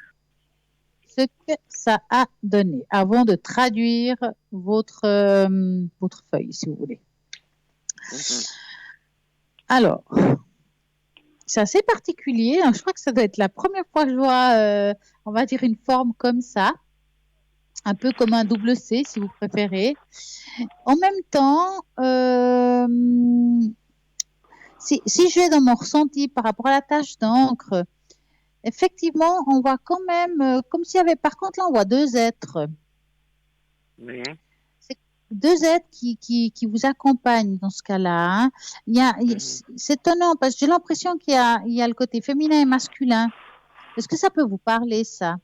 ce que ça a donné avant de traduire votre feuille, si vous voulez. Alors, c'est assez particulier. Je crois que ça doit être la première fois que je vois, on va dire, une forme comme ça. Un peu comme un double C, si vous préférez. En même temps, si je vais dans mon ressenti par rapport à la tache d'encre, effectivement, on voit quand même, comme s'il y avait, par contre, là, on voit deux êtres. Oui. C'est deux êtres qui vous accompagnent dans ce cas-là. Hein. C'est étonnant parce que j'ai l'impression qu'il y a le côté féminin et masculin. Est-ce que ça peut vous parler, ça?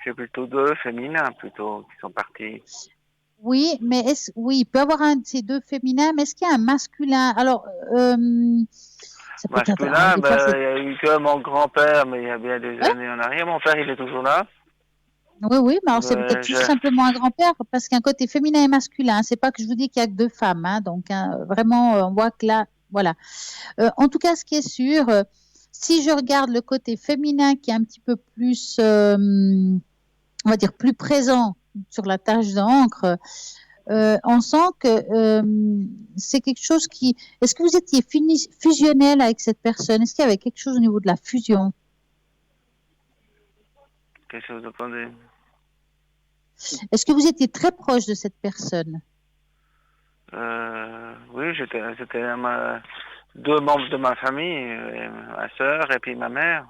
C'est plutôt deux féminins, plutôt, qui sont partis. Oui, mais il peut y avoir un de ces deux féminins, mais est-ce qu'il y a un masculin? Alors, ça peut masculin, il y a eu que mon grand-père, mais il y a bien des années en arrière. Mon père, il est toujours là. Oui, mais alors c'est peut-être juste simplement un grand-père, parce qu'il y a un côté féminin et masculin. C'est pas que je vous dis qu'il y a que deux femmes, hein, donc vraiment, on voit que là, voilà. En tout cas, ce qui est sûr, si je regarde le côté féminin qui est un petit peu plus, on va dire, plus présent sur la tache d'encre, on sent que c'est quelque chose qui... Est-ce que vous étiez fusionnel avec cette personne? Est-ce qu'il y avait quelque chose au niveau de la fusion? Quelque chose de pendé. Est-ce que vous étiez très proche de cette personne? Oui, c'était deux membres de ma famille, ma sœur et puis ma mère.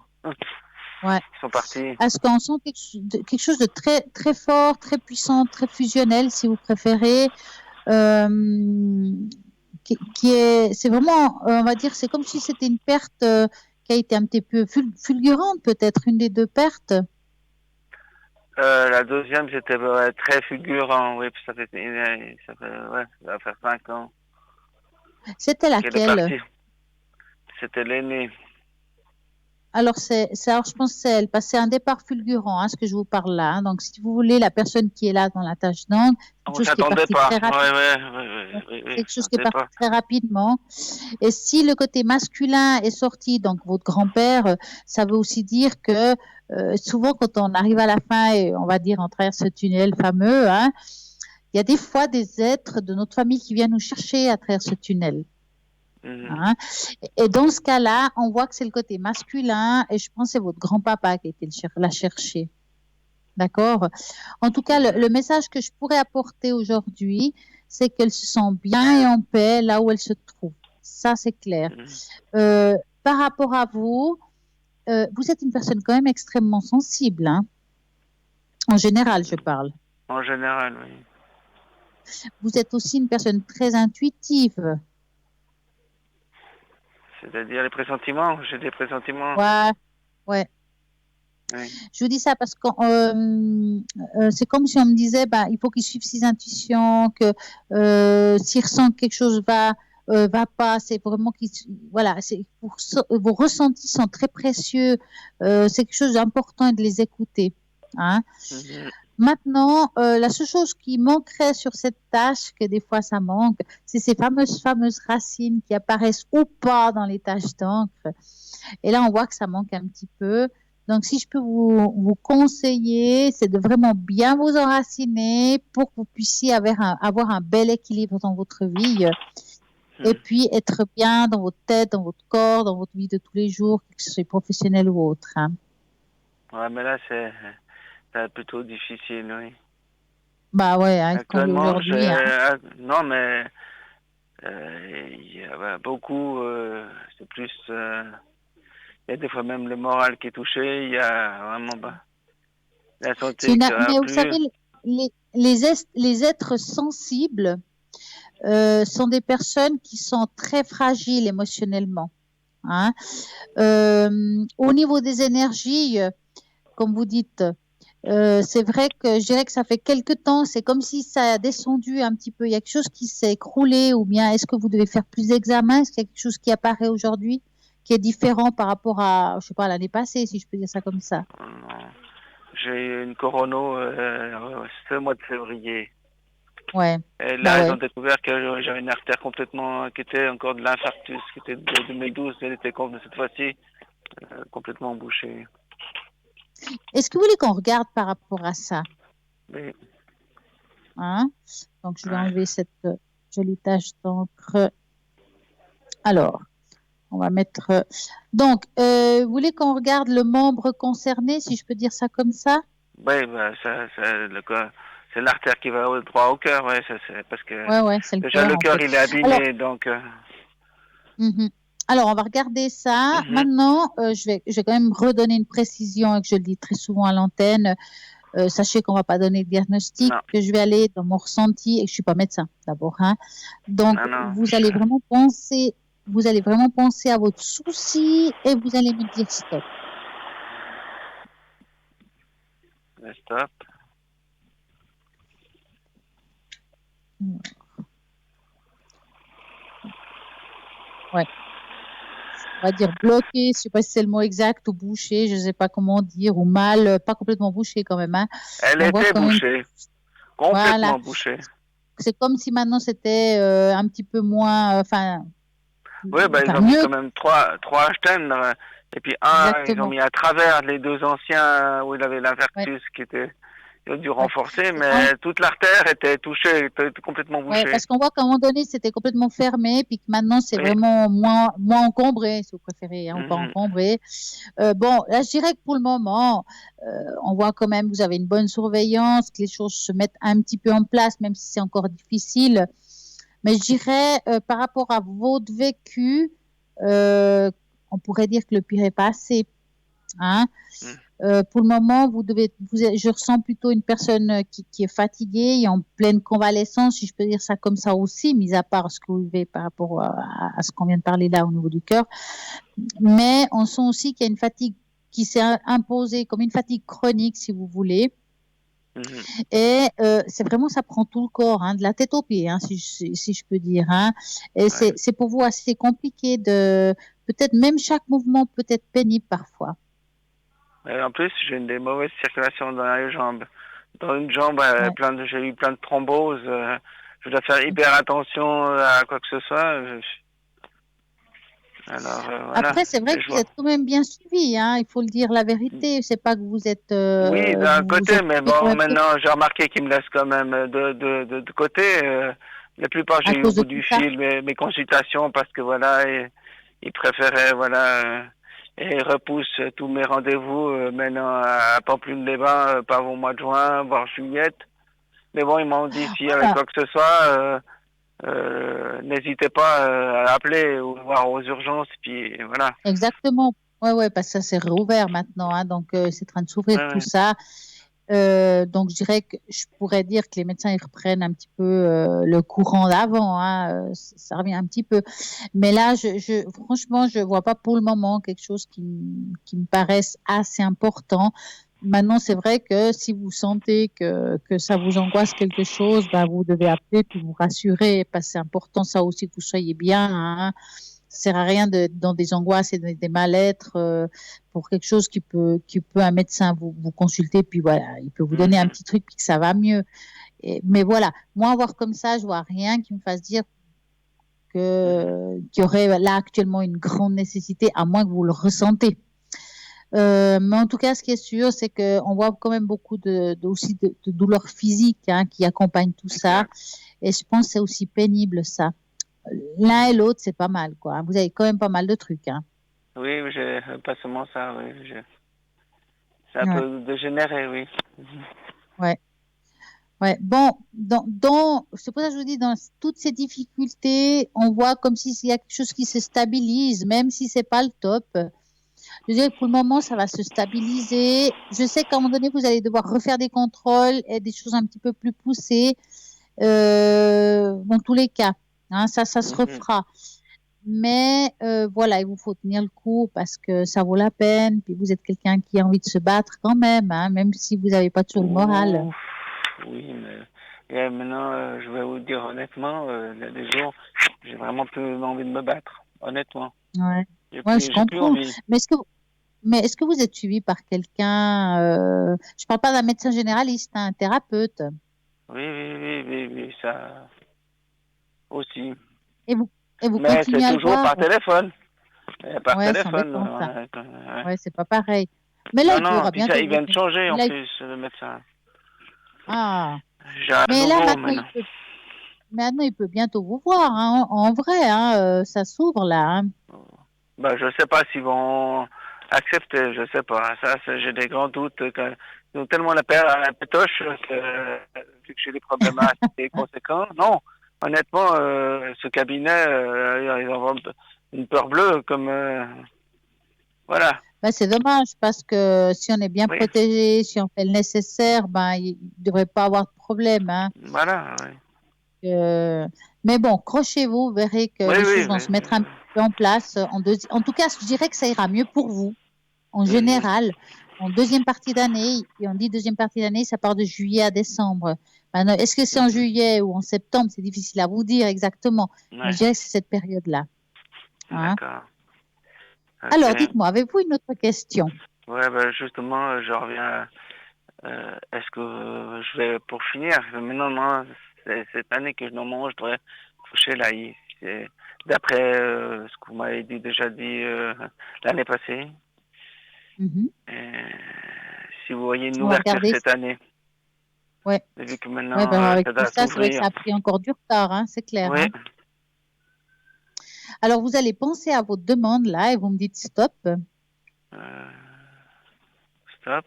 Ouais. Ils sont partis. Est-ce qu'on sent quelque chose de très, très fort, très puissant, très fusionnel, si vous préférez, c'est vraiment, on va dire, c'est comme si c'était une perte qui a été un petit peu fulgurante, peut-être, une des deux pertes. La deuxième, c'était très fulgurant, oui, puis ça va faire 5 ans. C'était laquelle? C'était l'aînée. Alors, je pense que c'est elle, parce que c'est un départ fulgurant, hein, ce que je vous parle là. Hein. Donc, si vous voulez, la personne qui est là dans la tache d'encre, on s'attendait pas. C'est quelque chose qui est parti très rapidement. Et si le côté masculin est sorti, donc votre grand-père, ça veut aussi dire que souvent, quand on arrive à la fin et on va dire on traverse ce tunnel fameux, hein, il y a des fois des êtres de notre famille qui viennent nous chercher à travers ce tunnel. Hein? Et dans ce cas-là, on voit que c'est le côté masculin et je pense que c'est votre grand-papa qui a été la chercher. D'accord? En tout cas, le message que je pourrais apporter aujourd'hui, c'est qu'elle se sent bien et en paix là où elle se trouve. Ça, c'est clair. Par rapport à vous, vous êtes une personne quand même extrêmement sensible. Hein? En général, je parle. En général, oui. Vous êtes aussi une personne très intuitive. C'est-à-dire les pressentiments, j'ai des pressentiments. Ouais. Oui. Je vous dis ça parce que c'est comme si on me disait, il faut qu'il suive ses intuitions, que s'il ressent que quelque chose va pas, c'est vraiment vos ressentis sont très précieux. C'est quelque chose d'important de les écouter. Hein. Maintenant, la seule chose qui manquerait sur cette tâche, que des fois ça manque, c'est ces fameuses racines qui apparaissent ou pas dans les taches d'encre. Et là, on voit que ça manque un petit peu. Donc, si je peux vous conseiller, c'est de vraiment bien vous enraciner pour que vous puissiez avoir un bel équilibre dans votre vie. Et puis, être bien dans votre tête, dans votre corps, dans votre vie de tous les jours, que ce soit professionnel ou autre. Hein. Ouais, mais là, c'est plutôt difficile, oui. Ouais, hein, actuellement, aujourd'hui. Hein. Non, mais il y a beaucoup, c'est plus, il y a des fois même le moral qui est touché, il y a vraiment la santé qui va mais plus. Vous savez, les êtres sensibles sont des personnes qui sont très fragiles émotionnellement. Hein. Au niveau des énergies, comme vous dites, c'est vrai que je dirais que ça fait quelque temps, c'est comme si ça a descendu un petit peu. Il y a quelque chose qui s'est écroulé, ou bien est-ce que vous devez faire plus d'examens? Est-ce qu'il y a quelque chose qui apparaît aujourd'hui qui est différent par rapport à, je sais pas, l'année passée, si je peux dire ça comme ça? Non. J'ai eu une corono ce mois de février. Ouais. Et là, Bah ils ouais. ont découvert que j'avais une artère complètement, qui était encore de l'infarctus, qui était de 2012, elle était cette fois-ci complètement bouchée. Est-ce que vous voulez qu'on regarde par rapport à ça? Oui. Hein? Donc, je vais enlever cette jolie tache d'encre. Alors, on va mettre... Donc, vous voulez qu'on regarde le membre concerné, si je peux dire ça comme ça? Oui, bah, c'est l'artère qui va droit au cœur, ouais, c'est parce que Ouais, c'est le déjà cœur, le en cœur fait. il est abîmé, Alors, donc. Alors, on va regarder ça. Maintenant, je vais quand même redonner une précision et que je le dis très souvent à l'antenne. Sachez qu'on ne va pas donner de diagnostic, que je vais aller dans mon ressenti et que je ne suis pas médecin d'abord. Hein. Donc, vous allez vraiment penser à votre souci et vous allez me dire stop. Stop. Ouais. On va dire bloqué, je ne sais pas si c'est le mot exact, ou bouché, je ne sais pas comment dire, ou mal, pas complètement bouché quand même. Hein. Elle était bouchée, complètement bouchée. C'est comme si maintenant c'était un petit peu moins, oui, bah, ils ont mis quand même trois stènes, et puis ils ont mis à travers les deux anciens où il avait l'infarctus qui était... Ils ont dû renforcer, mais toute l'artère était touchée, était complètement bouchée. Oui, parce qu'on voit qu'à un moment donné, c'était complètement fermé, puis que maintenant, c'est vraiment moins encombré, si vous préférez, hein, ou pas encombré. Bon, là, je dirais que pour le moment, on voit quand même que vous avez une bonne surveillance, que les choses se mettent un petit peu en place, même si c'est encore difficile. Mais je dirais, par rapport à votre vécu, on pourrait dire que le pire est passé. Hein? Pour le moment, je ressens plutôt une personne qui est fatiguée et en pleine convalescence, si je peux dire ça comme ça aussi, mis à part ce que vous vivez par rapport à ce qu'on vient de parler là au niveau du cœur. Mais on sent aussi qu'il y a une fatigue qui s'est imposée comme une fatigue chronique, si vous voulez. Et c'est vraiment, ça prend tout le corps, hein, de la tête aux pieds, hein, si je peux dire. Hein. Et c'est pour vous assez compliqué peut-être même chaque mouvement peut être pénible parfois. Et en plus, j'ai des mauvaises circulations dans les jambes. Dans une jambe, j'ai eu plein de thromboses. Je dois faire hyper attention à quoi que ce soit. Alors, voilà. Après, c'est vrai que vous êtes quand même bien suivi, hein, il faut le dire la vérité. C'est pas que vous êtes. Oui, d'un côté, mais bon, maintenant, j'ai remarqué qu'ils me laissent quand même de côté. La plupart, j'ai eu au bout du fil mes consultations parce que voilà, ils préféraient, voilà. Et ils repoussent tous mes rendez-vous maintenant à Pampelune-les-Bains, pas au mois de juin, voire juillet. Mais bon, ils m'ont dit si avec quoi que ce soit, n'hésitez pas à appeler ou voir aux urgences, puis voilà. Exactement. Ouais, parce que ça s'est réouvert maintenant, hein, donc c'est en train de s'ouvrir tout ça. Donc, je dirais que je pourrais dire que les médecins ils reprennent un petit peu le courant d'avant, hein, ça revient un petit peu. Mais là, franchement, je vois pas pour le moment quelque chose qui me paraisse assez important. Maintenant, c'est vrai que si vous sentez que ça vous angoisse quelque chose, ben, vous devez appeler pour vous rassurer, parce que c'est important ça aussi que vous soyez bien. Hein. Ça sert à rien dans des angoisses et des mal-être pour quelque chose qui peut un médecin vous consulter, puis voilà, il peut vous donner un petit truc puis que ça va mieux. Mais voilà, moi, voir comme ça, je vois rien qui me fasse dire qu'il y aurait là actuellement une grande nécessité, à moins que vous le ressentez. Mais en tout cas, ce qui est sûr, c'est qu'on voit quand même beaucoup aussi de douleurs physiques hein, qui accompagnent tout ça. Et je pense que c'est aussi pénible, ça. L'un et l'autre, c'est pas mal, quoi. Vous avez quand même pas mal de trucs, hein. Oui, pas seulement ça, oui. C'est un peu dégénéré, oui. Ouais. Bon, c'est pour ça que je vous dis, dans toutes ces difficultés, on voit comme s'il y a quelque chose qui se stabilise, même si c'est pas le top. Je dirais que pour le moment, ça va se stabiliser. Je sais qu'à un moment donné, vous allez devoir refaire des contrôles et des choses un petit peu plus poussées, dans tous les cas. Hein, ça se refera. Mais voilà, il vous faut tenir le coup parce que ça vaut la peine. Puis vous êtes quelqu'un qui a envie de se battre quand même, hein, même si vous n'avez pas toujours le moral. Oui, mais maintenant, je vais vous dire honnêtement, il y a des jours, j'ai vraiment plus envie de me battre, honnêtement. Ouais, je comprends. Mais est-ce que vous êtes suivi par quelqu'un, je parle pas d'un médecin généraliste, hein, un thérapeute? Oui, ça aussi. Et vous Mais continuez c'est à le toujours voir? par téléphone. Par Ouais, c'est téléphone. embêtant, ça. Ouais, c'est pas pareil. Mais là, il pourra bientôt. Il vient de changer en plus, le médecin. Ah. J'ai un Mais là, nouveau maintenant, il peut bientôt vous voir, hein, en vrai, hein, ça s'ouvre là. Hein. Ben, je sais pas s'ils vont accepter, je sais pas. Ça, j'ai des grands doutes. Ils ont tellement la pétoche que, vu que j'ai des problèmes assez conséquents. Non, honnêtement, ce cabinet, ils ont une peur bleue comme... voilà. Ben, c'est dommage parce que si on est bien protégé, si on fait le nécessaire, ben, il ne devrait pas avoir de problème. Hein. Voilà, oui. Mais bon, crochez-vous, vous verrez que les choses vont se mettre un peu en place. En tout cas, je dirais que ça ira mieux pour vous, en général. En deuxième partie d'année, et on dit deuxième partie d'année, ça part de juillet à décembre. Maintenant, est-ce que c'est en juillet ou en septembre? C'est difficile à vous dire exactement. Mais je dirais que c'est cette période-là. Hein? D'accord. Okay. Alors, dites-moi, avez-vous une autre question? Ouais, ben justement, je reviens. Est-ce que je vais, pour finir, maintenant, moi, c'est cette année que normalement je devrais toucher la I. D'après ce que vous m'avez déjà dit l'année passée. Si vous voyez une ouverture cette année. Ouais. Vu que maintenant, avec ça tout ça, c'est vrai que ça a pris encore du retard, hein, c'est clair. Oui. Hein. Alors, vous allez penser à votre demande là et vous me dites stop. Stop.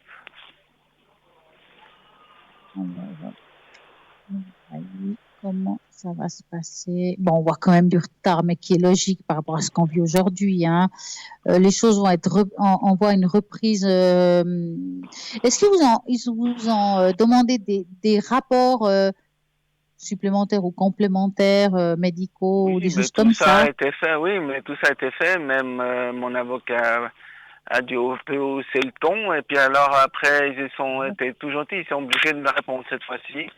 Comment ça va se passer? Bon, on voit quand même du retard, mais qui est logique par rapport à ce qu'on vit aujourd'hui. Hein. Les choses vont être, on voit une reprise. Est-ce qu'ils vous ont demandé des rapports supplémentaires ou complémentaires médicaux ou des choses comme ça? Tout ça a été fait, oui, mais tout ça a été fait. Même mon avocat a dû hausser le ton. Et puis alors après, ils ont été tout gentils. Ils sont obligés de me répondre cette fois-ci.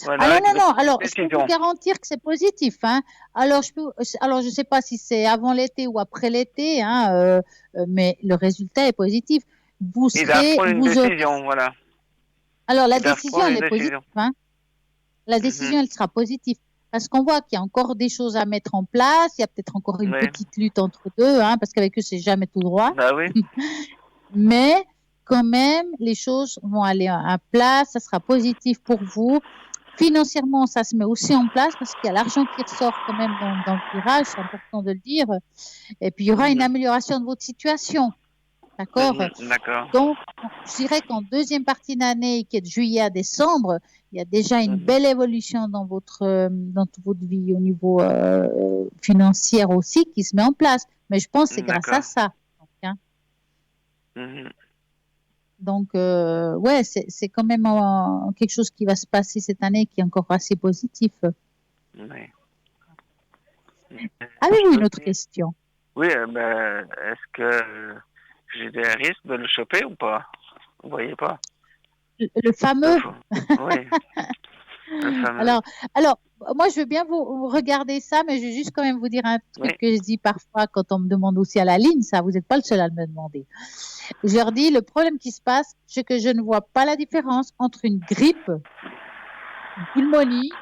Voilà, non. Alors, je peux vous garantir que c'est positif. Hein. Alors, je sais pas si c'est avant l'été ou après l'été, hein, mais le résultat est positif. Vous serez, une décision, voilà. Alors, la décision, elle est positive. Hein. La décision, elle sera positive. Parce qu'on voit qu'il y a encore des choses à mettre en place. Il y a peut-être encore une petite lutte entre deux, hein, parce qu'avec eux, c'est jamais tout droit. Bah oui. Mais quand même, les choses vont aller à place. Ça sera positif pour vous. Financièrement, ça se met aussi en place parce qu'il y a l'argent qui ressort quand même dans le tirage, c'est important de le dire. Et puis, il y aura une amélioration de votre situation. D'accord? D'accord. Donc, je dirais qu'en deuxième partie d'année, qui est de juillet à décembre, il y a déjà une belle évolution dans toute votre vie au niveau financier aussi qui se met en place. Mais je pense que c'est grâce à ça. Donc, hein. Donc, ouais, c'est quand même quelque chose qui va se passer cette année qui est encore assez positif. Oui. Avez-vous une autre question? Oui, est-ce que j'ai des risques de le choper ou pas? Vous voyez pas? Le fameux? Oui. Le fameux. Alors, moi, je veux bien vous regarder ça, mais je vais juste quand même vous dire un truc que je dis parfois quand on me demande aussi à la ligne, ça, vous n'êtes pas le seul à me demander. Je leur dis, le problème qui se passe, c'est que je ne vois pas la différence entre une grippe, une pneumonie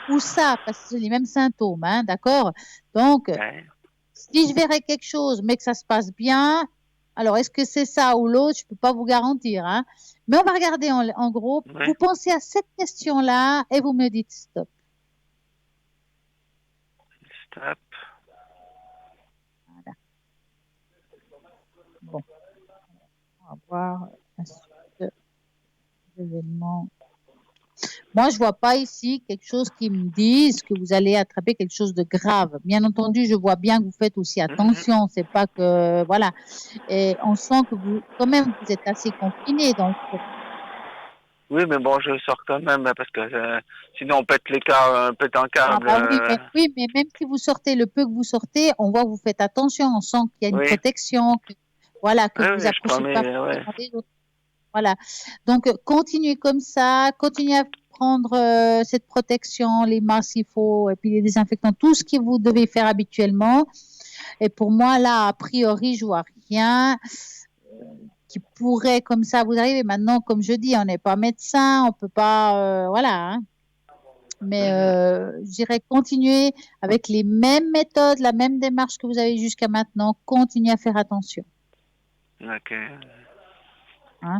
ou ça, parce que c'est les mêmes symptômes, hein, d'accord? Donc, si je verrais quelque chose, mais que ça se passe bien, alors est-ce que c'est ça ou l'autre, je ne peux pas vous garantir, hein. Mais on va regarder en gros. Vous pensez à cette question-là et vous me dites stop. Stop. Voilà. Bon. On va voir la suite d'événements. Moi, je vois pas ici quelque chose qui me dise que vous allez attraper quelque chose de grave. Bien entendu, je vois bien que vous faites aussi attention. C'est pas que, voilà. Et on sent que vous, quand même, vous êtes assez confiné. Donc, Oui, mais bon, je sors quand même parce que sinon on pète on pète un câble. Oui, mais même si vous sortez le peu que vous sortez, on voit que vous faites attention, on sent qu'il y a une protection, que vous approchez pas forcément des autres. Voilà. Donc, continuez comme ça, continuez à prendre cette protection, les masques s'il faut, et puis les désinfectants, tout ce que vous devez faire habituellement. Et pour moi, là, a priori, je vois rien qui pourrait comme ça vous arriver. Maintenant, comme je dis, on n'est pas médecin, on peut pas, voilà. Hein. Mais je dirais continuer avec les mêmes méthodes, la même démarche que vous avez jusqu'à maintenant. Continuez à faire attention. Ok. Hein?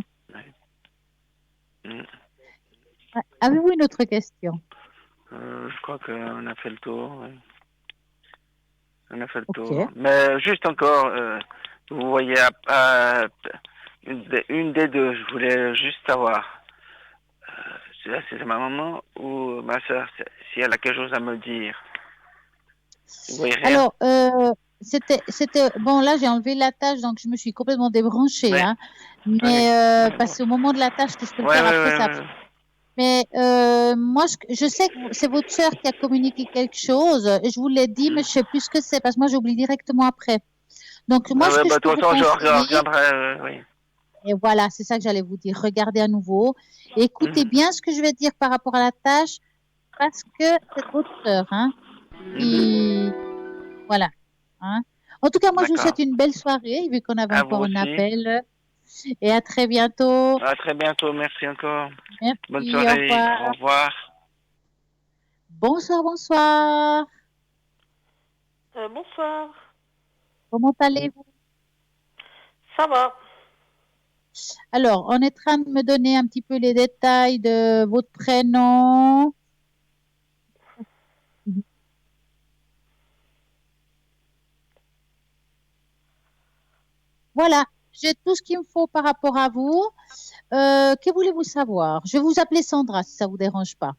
Mm. Avez-vous une autre question? Je crois qu'on a fait le tour. Oui. On a fait le tour. Mais juste encore, vous voyez, une des deux, je voulais juste savoir. C'est ma maman ou ma soeur, si elle a quelque chose à me dire. Vous voyez rien? Alors, c'était bon, là j'ai enlevé la tâche, donc je me suis complètement débranchée, hein. Mais parce qu'au moment de la tâche que je peux le faire après ça. Mais moi, je sais que c'est votre sœur qui a communiqué quelque chose. Et je vous l'ai dit, mais je sais plus ce que c'est parce que moi j'oublie directement après. Donc moi, ce que je peux vous conseiller, oui. et voilà, c'est ça que j'allais vous dire. Regardez à nouveau, écoutez bien ce que je vais dire par rapport à la tâche, parce que c'est votre sœur, hein. Voilà. Hein. En tout cas, moi, je vous souhaite une belle soirée, vu qu'on avait encore un appel. Et à très bientôt. À très bientôt, merci encore. Merci, bonne soirée, au revoir. Bonsoir, bonsoir. Bonsoir. Comment allez-vous? Ça va. Alors, on est en train de me donner un petit peu les détails de votre prénom. Voilà, j'ai tout ce qu'il me faut par rapport à vous. Que voulez-vous savoir? Je vais vous appeler Sandra si ça ne vous dérange pas.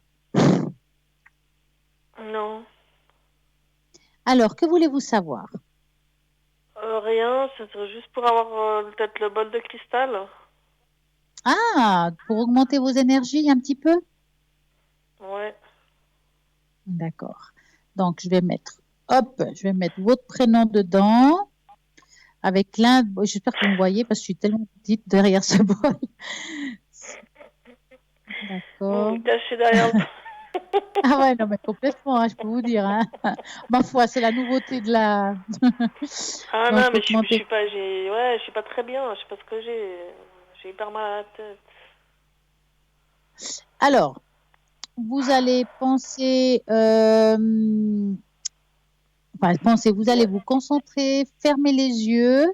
Non. Alors, que voulez-vous savoir? Rien, c'est juste pour avoir peut-être le bol de cristal. Ah, pour augmenter vos énergies un petit peu? Ouais. D'accord. Donc, je vais mettre votre prénom dedans. Avec j'espère que vous me voyez parce que je suis tellement petite derrière ce bol. D'accord. Vous cachez derrière le... Ah ouais, non, mais complètement, hein, je peux vous dire. Hein. Ma foi, c'est la nouveauté de la... Ah non, mais je suis pas très bien, je sais pas ce que j'ai. J'ai hyper mal à la tête. Alors, vous allez penser... vous allez vous concentrer, fermer les yeux,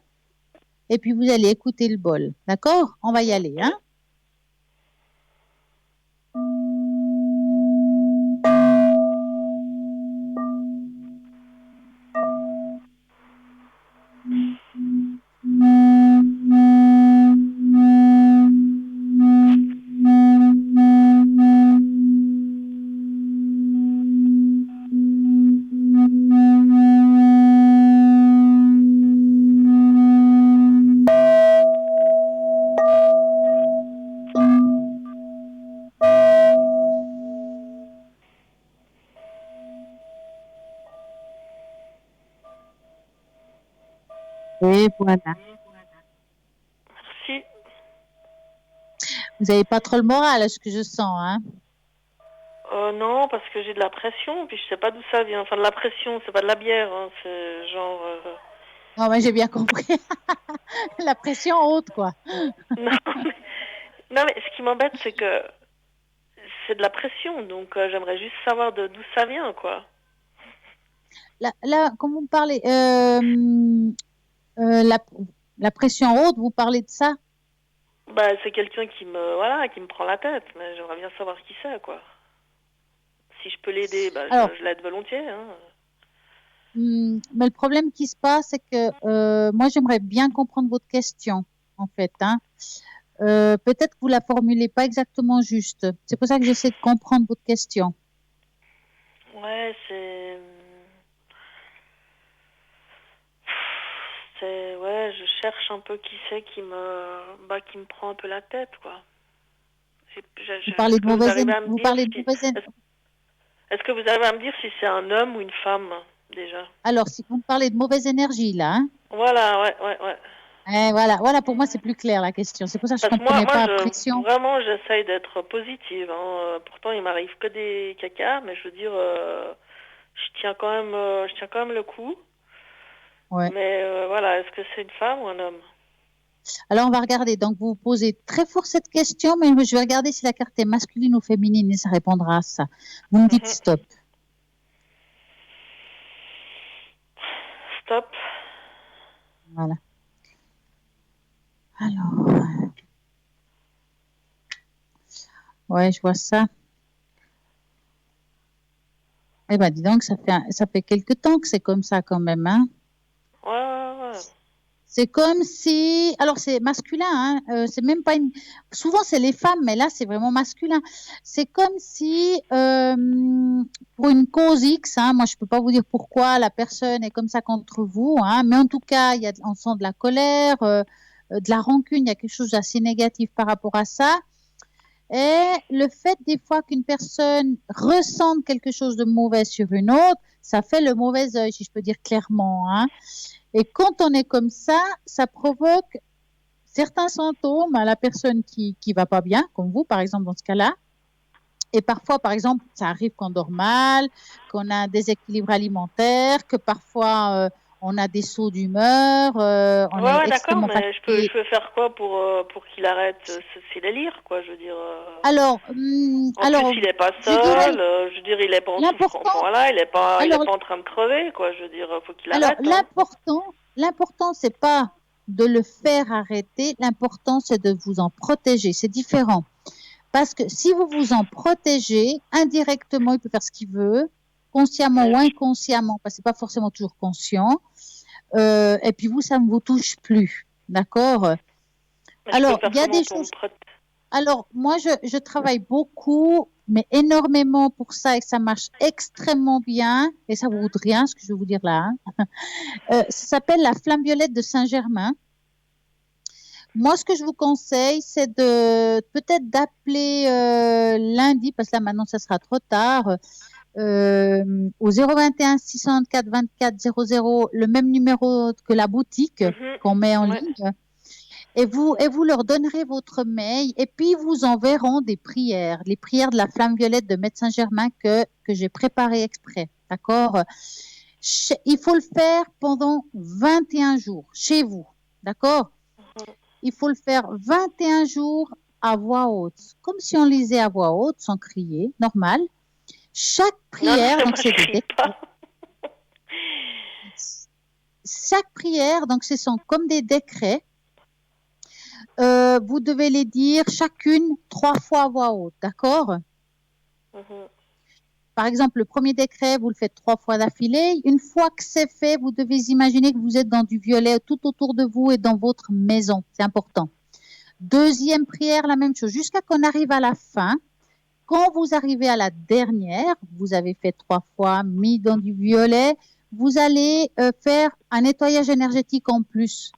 et puis vous allez écouter le bol. D'accord? On va y aller, hein? Et voilà. Merci. Vous n'avez pas trop le moral, à ce que je sens, hein? Non, parce que j'ai de la pression, puis je sais pas d'où ça vient. Enfin, de la pression, c'est pas de la bière, hein, c'est genre... Non, mais j'ai bien compris. La pression haute, quoi. Non, mais ce qui m'embête, c'est que c'est de la pression, donc j'aimerais juste savoir d'où ça vient, quoi. Là, quand vous me parlez... la pression haute, vous parlez de ça? Bah, c'est quelqu'un qui me prend la tête, mais j'aimerais bien savoir qui c'est, quoi. Si je peux l'aider, bah, je l'aide volontiers, hein. Mais le problème qui se passe, c'est que moi, j'aimerais bien comprendre votre question, en fait, hein. Peut-être que vous la formulez pas exactement juste. C'est pour ça que j'essaie de comprendre votre question. Ouais, ouais, je cherche un peu qui c'est qui me prend un peu la tête, quoi. Vous parlez de mauvaise énergie. Est-ce que vous arrivez à me dire si c'est un homme ou une femme, déjà? Alors, si vous me parlez de mauvaise énergie, là, hein? Voilà, ouais. Voilà, pour moi, c'est plus clair la question. C'est pour ça que je ne comprenais pas la pression. Vraiment, j'essaye d'être positive. Hein. Pourtant, il m'arrive que des cacas, mais je veux dire, je tiens quand même le coup. Ouais. Mais voilà, est-ce que c'est une femme ou un homme? Alors, on va regarder. Donc, vous posez très fort cette question, mais je vais regarder si la carte est masculine ou féminine et ça répondra à ça. Vous me dites stop. Stop. Voilà. Alors, ouais, je vois ça. Eh ben, dis donc, ça fait quelque temps que c'est comme ça quand même, hein. Ouais. C'est comme si, alors c'est masculin, hein, c'est même pas une. Souvent c'est les femmes, mais là c'est vraiment masculin. C'est comme si pour une cause X, hein, moi je peux pas vous dire pourquoi la personne est comme ça contre vous, hein, mais en tout cas on sent de la colère, de la rancune, il y a quelque chose d'assez négatif par rapport à ça. Et le fait des fois qu'une personne ressente quelque chose de mauvais sur une autre, ça fait le mauvais œil, si je peux dire clairement, hein. Et quand on est comme ça, ça provoque certains symptômes à la personne qui va pas bien, comme vous, par exemple, dans ce cas-là. Et parfois, par exemple, ça arrive qu'on dort mal, qu'on a un déséquilibre alimentaire, que parfois on a des sauts d'humeur, on est extrêmement mais je peux faire quoi pour qu'il arrête ses délires, quoi, je veux dire. Alors, plus, il est pas seul, je veux dire, il est pas en souffrance, voilà, il est pas en train de crever, quoi, je veux dire, faut qu'il arrête. Alors, l'important, c'est pas de le faire arrêter, l'important, c'est de vous en protéger, c'est différent. Parce que si vous vous en protégez, indirectement, il peut faire ce qu'il veut, consciemment ou inconsciemment, parce que c'est pas forcément toujours conscient. Et puis vous, ça ne vous touche plus, d'accord? Alors, il y a des choses. Alors, moi, je travaille beaucoup, mais énormément pour ça et ça marche extrêmement bien. Et ça vous coûte rien, ce que je vais vous dire là. Hein. Ça s'appelle la flamme violette de Saint-Germain. Moi, ce que je vous conseille, c'est de peut-être d'appeler lundi, parce que là maintenant, ça sera trop tard, au 021 604 24 00, le même numéro que la boutique qu'on met en ligne. Et vous leur donnerez votre mail et puis ils vous enverront des prières, les prières de la flamme violette de Médecin Germain que j'ai préparées exprès. D'accord? Il faut le faire pendant 21 jours chez vous. D'accord? Il faut le faire 21 jours à voix haute, comme si on lisait à voix haute, sans crier, normal. Chaque prière, donc c'est des décrets. Chaque prière, donc ce sont comme des décrets. Vous devez les dire chacune 3 fois à voix haute, d'accord? Par exemple, le premier décret, vous le faites 3 fois d'affilée. Une fois que c'est fait, vous devez imaginer que vous êtes dans du violet tout autour de vous et dans votre maison. C'est important. Deuxième prière, la même chose, jusqu'à qu'on arrive à la fin. Quand vous arrivez à la dernière, vous avez fait 3 fois, mis dans du violet, vous allez faire un nettoyage énergétique en plus.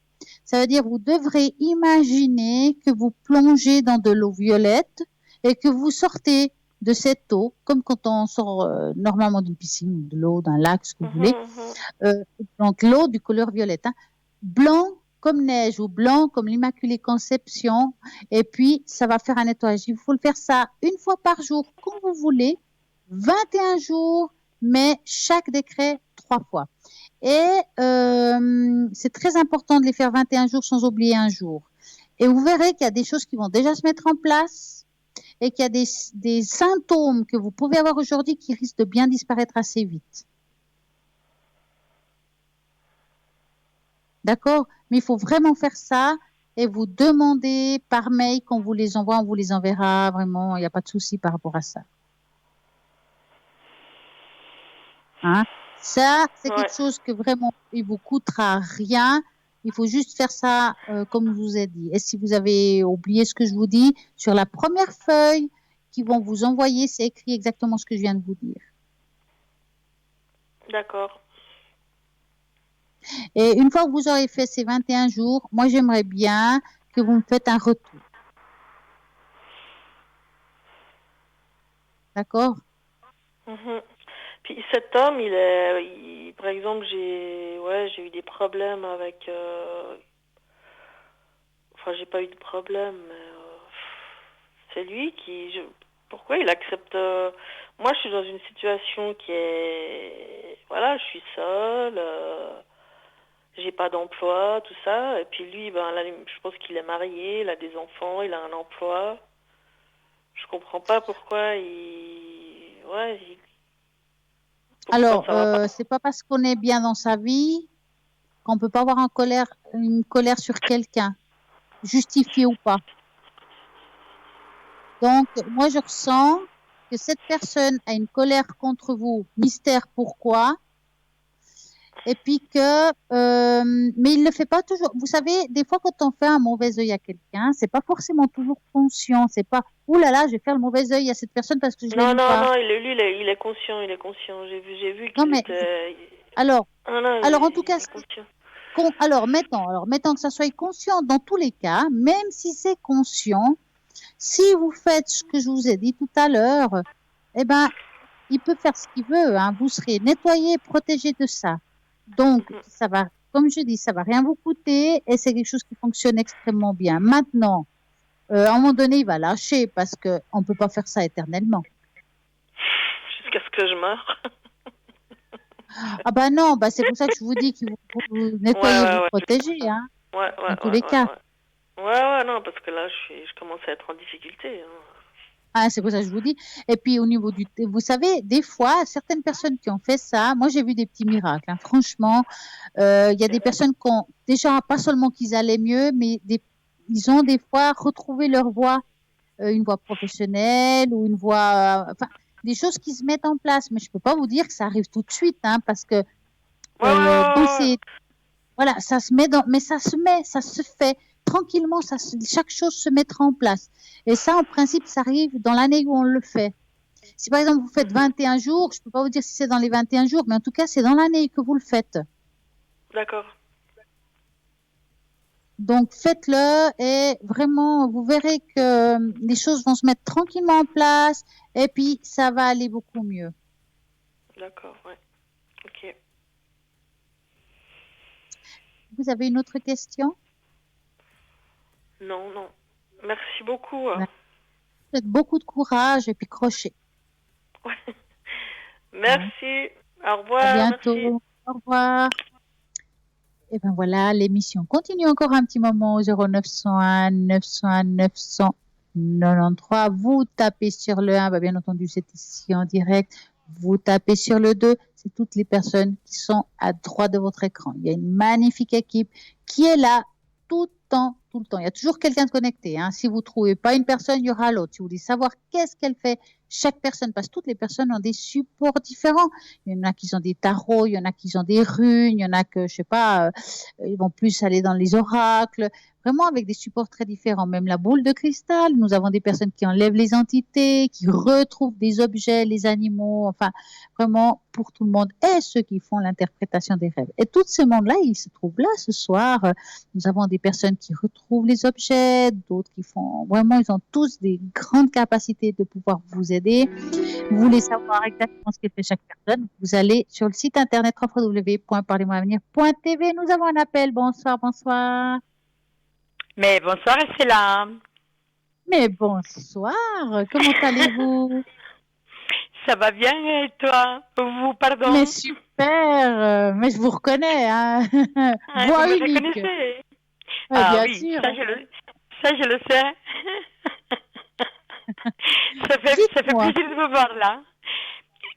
Ça veut dire vous devrez imaginer que vous plongez dans de l'eau violette et que vous sortez de cette eau, comme quand on sort normalement d'une piscine, de l'eau, d'un lac, ce que vous voulez. Donc l'eau du couleur violette, hein. Blanc comme neige ou blanc comme l'Immaculée Conception. Et puis, ça va faire un nettoyage. Il faut le faire ça une fois par jour, quand vous voulez, 21 jours, mais chaque décret 3 fois. Et c'est très important de les faire 21 jours sans oublier un jour. Et vous verrez qu'il y a des choses qui vont déjà se mettre en place et qu'il y a des symptômes que vous pouvez avoir aujourd'hui qui risquent de bien disparaître assez vite. D'accord? Mais il faut vraiment faire ça et vous demander par mail qu'on vous les envoie, on vous les enverra. Vraiment, il n'y a pas de souci par rapport à ça. Hein? Ça, c'est quelque chose que vraiment, il vous coûtera rien. Il faut juste faire ça comme je vous ai dit. Et si vous avez oublié ce que je vous dis, sur la première feuille qu'ils vont vous envoyer, c'est écrit exactement ce que je viens de vous dire. D'accord. Et une fois que vous aurez fait ces 21 jours, moi, j'aimerais bien que vous me faites un retour. D'accord? Puis cet homme, par exemple, j'ai eu des problèmes avec. Enfin, j'ai pas eu de problème, mais c'est lui qui. Pourquoi il accepte. Moi, je suis dans une situation qui est. Voilà, je suis seule. J'ai pas d'emploi, tout ça. Et puis lui, là, je pense qu'il est marié, il a des enfants, il a un emploi. Je comprends pas pourquoi Alors, c'est pas parce qu'on est bien dans sa vie qu'on peut pas avoir une colère sur quelqu'un, justifiée ou pas. Donc, moi, je ressens que cette personne a une colère contre vous, mystère pourquoi. Et puis mais il le fait pas toujours. Vous savez, des fois, quand on fait un mauvais œil à quelqu'un, c'est pas forcément toujours conscient. C'est pas, ouh là là, je vais faire le mauvais œil à cette personne parce que je l'aime pas. Non, il est conscient. J'ai vu qu'il était. Alors, en tout cas, alors mettons que ça soit conscient dans tous les cas, même si c'est conscient, si vous faites ce que je vous ai dit tout à l'heure, eh ben, il peut faire ce qu'il veut, hein. Vous serez nettoyé, protégé de ça. Donc, ça va, comme je dis, ça va rien vous coûter et c'est quelque chose qui fonctionne extrêmement bien. Maintenant, à un moment donné, il va lâcher parce qu'on ne peut pas faire ça éternellement. Jusqu'à ce que je meure. Ah bah non, c'est pour ça que je vous dis qu'il faut vous nettoyer, vous protéger, hein, dans tous les cas. Non, parce que là, je commence à être en difficulté. Hein. Ah, c'est pour ça que je vous dis. Et puis, au niveau vous savez, des fois, certaines personnes qui ont fait ça, moi, j'ai vu des petits miracles, hein. Franchement, il y a des personnes qui ont, déjà, pas seulement qu'ils allaient mieux, mais ils ont des fois retrouvé leur voix, une voix professionnelle ou une voix, des choses qui se mettent en place. Mais je peux pas vous dire que ça arrive tout de suite, hein, parce que, voilà, ça se met mais ça se fait. Tranquillement, chaque chose se mettra en place. Et ça, en principe, ça arrive dans l'année où on le fait. Si par exemple, vous faites 21 jours, je ne peux pas vous dire si c'est dans les 21 jours, mais en tout cas, c'est dans l'année que vous le faites. D'accord. Donc, faites-le et vraiment, vous verrez que les choses vont se mettre tranquillement en place et puis ça va aller beaucoup mieux. D'accord, ouais. Ok. Vous avez une autre question ? Non. Merci beaucoup. Faites beaucoup de courage et puis crochet. Ouais. Merci. Au revoir. À bientôt. Merci. Au revoir. Et ben voilà, l'émission continue encore un petit moment au 0901 901 993. Vous tapez sur le 1, bien entendu, c'est ici en direct. Vous tapez sur le 2, c'est toutes les personnes qui sont à droite de votre écran. Il y a une magnifique équipe qui est là tout le temps. Il y a toujours quelqu'un de connecté, hein. Si vous ne trouvez pas une personne, il y aura l'autre. Si vous voulez savoir qu'est-ce qu'elle fait, chaque personne, parce que toutes les personnes ont des supports différents. Il y en a qui ont des tarots, il y en a qui ont des runes, il y en a que, je sais pas, ils vont plus aller dans les oracles. Vraiment avec des supports très différents. Même la boule de cristal, nous avons des personnes qui enlèvent les entités, qui retrouvent des objets, les animaux, enfin, vraiment pour tout le monde et ceux qui font l'interprétation des rêves. Et tout ce monde-là, il se trouve là ce soir. Nous avons des personnes qui retrouvent les objets, d'autres qui font, vraiment, ils ont tous des grandes capacités de pouvoir vous aider. Vous voulez savoir exactement ce que fait chaque personne, vous allez sur le site internet www.parlez-moi-avenir.tv. Nous avons un appel. Bonsoir. Mais bonsoir, c'est là. Mais bonsoir, comment allez-vous? Ça va bien et toi? Vous, pardon? Mais super, mais je vous reconnais, hein. Voix vous unique. Me reconnaissez? Bien oui, sûr. Ça je le sais. ça fait plaisir de vous voir là.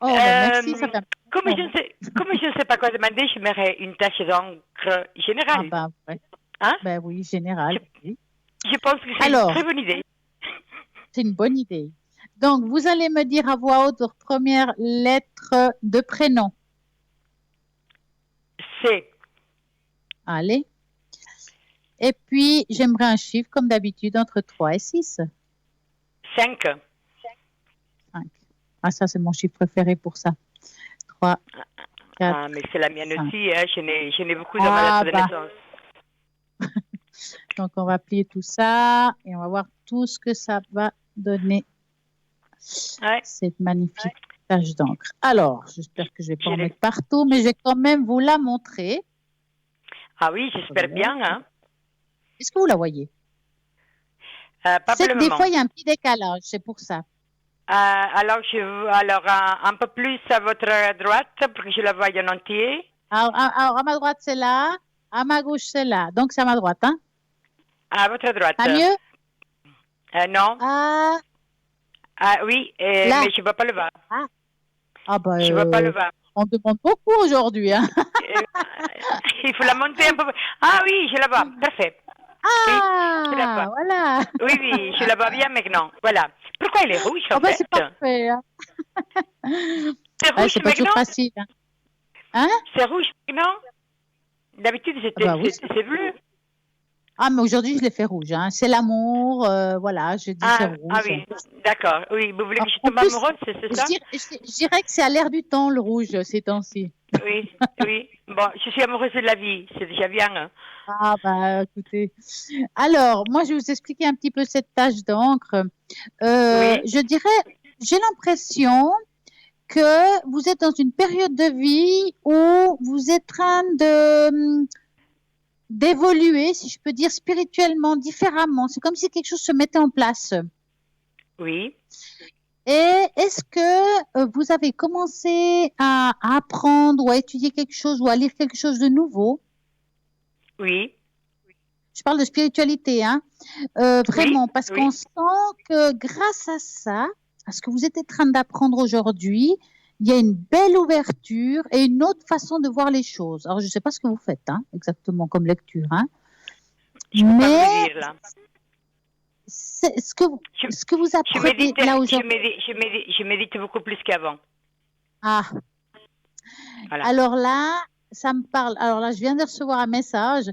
Oh, merci, ça fait... Comme je ne sais pas quoi demander, j'aimerais une tache d'encre générale. Ah ouais. Hein? Ben oui, général. Je pense que c'est une très bonne idée. C'est une bonne idée. Donc, vous allez me dire à voix haute votre première lettre de prénom. C. Allez. Et puis, j'aimerais un chiffre, comme d'habitude, entre 3 et 6. 5. 5. Ah, ça, c'est mon chiffre préféré pour ça. 3, 4, Ah, mais c'est la mienne 5. Aussi. Hein. Je n'ai beaucoup dans ma lettre de naissance. Donc, on va plier tout ça et on va voir tout ce que ça va donner. Ouais. Cette magnifique tache d'encre. Alors, j'espère que je vais pas en mettre partout, mais je vais quand même vous la montrer. Ah oui, j'espère bien. Hein. Est-ce que vous la voyez? Pas pour le Des moment. fois, il y a un petit décalage, c'est pour ça. Alors, un peu plus à votre droite pour que je la voie en entier. Alors, à ma droite, c'est là. À ma gauche, c'est là. Donc, c'est à ma droite, hein? À votre droite. Pas mieux? Non. Ah, Oui, là. mais je ne vois pas le bas. Ah bah, Je ne vois pas le bas. on demande beaucoup aujourd'hui, hein? Il faut la monter un peu. Ah oui, je la vois. Parfait. Ah, je la vois. voilà. Oui, oui, je la vois bien maintenant. Voilà. Pourquoi elle est rouge en bah, fait? c'est parfait. Hein? C'est rouge c'est pas toujours maintenant? facile. Hein? C'est rouge maintenant? D'habitude, c'est bleu. Ah, mais aujourd'hui, je l'ai fait rouge. Hein. C'est l'amour, voilà, je dis c'est rouge. Ah oui, d'accord. Oui, vous voulez que je tombe amoureuse, c'est ça? Je dirais que c'est à l'air du temps, le rouge, ces temps-ci. Oui, oui. Bon, je suis amoureuse de la vie, c'est déjà bien. Hein. Ah, bah, écoutez. Alors, moi, je vais vous expliquer un petit peu cette tache d'encre. Je dirais, j'ai l'impression que vous êtes dans une période de vie où vous êtes en train d'évoluer, si je peux dire, spirituellement, différemment. C'est comme si quelque chose se mettait en place. Oui. Et est-ce que vous avez commencé à apprendre ou à étudier quelque chose ou à lire quelque chose de nouveau? Oui. Je parle de spiritualité, hein. Vraiment, parce qu'on sent que grâce à ça, à ce que vous êtes en train d'apprendre aujourd'hui, il y a une belle ouverture et une autre façon de voir les choses. Alors, je ne sais pas ce que vous faites, hein, exactement comme lecture, hein. Mais c'est ce que vous apprenez là aujourd'hui. Je médite beaucoup plus qu'avant. Ah. Voilà. Alors là, ça me parle. Alors là, je viens de recevoir un message.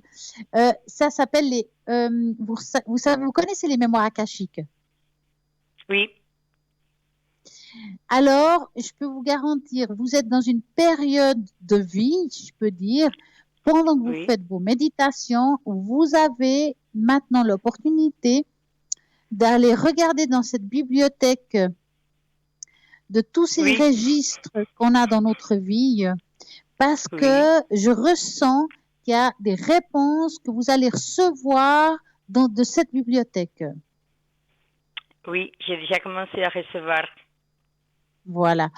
Ça s'appelle les. Vous connaissez les mémoires akashiques? Oui. Alors, je peux vous garantir, vous êtes dans une période de vie, si je peux dire, pendant que vous faites vos méditations, vous avez maintenant l'opportunité d'aller regarder dans cette bibliothèque de tous ces registres qu'on a dans notre vie, parce que je ressens qu'il y a des réponses que vous allez recevoir de cette bibliothèque. Oui, j'ai déjà commencé à recevoir. Voilà.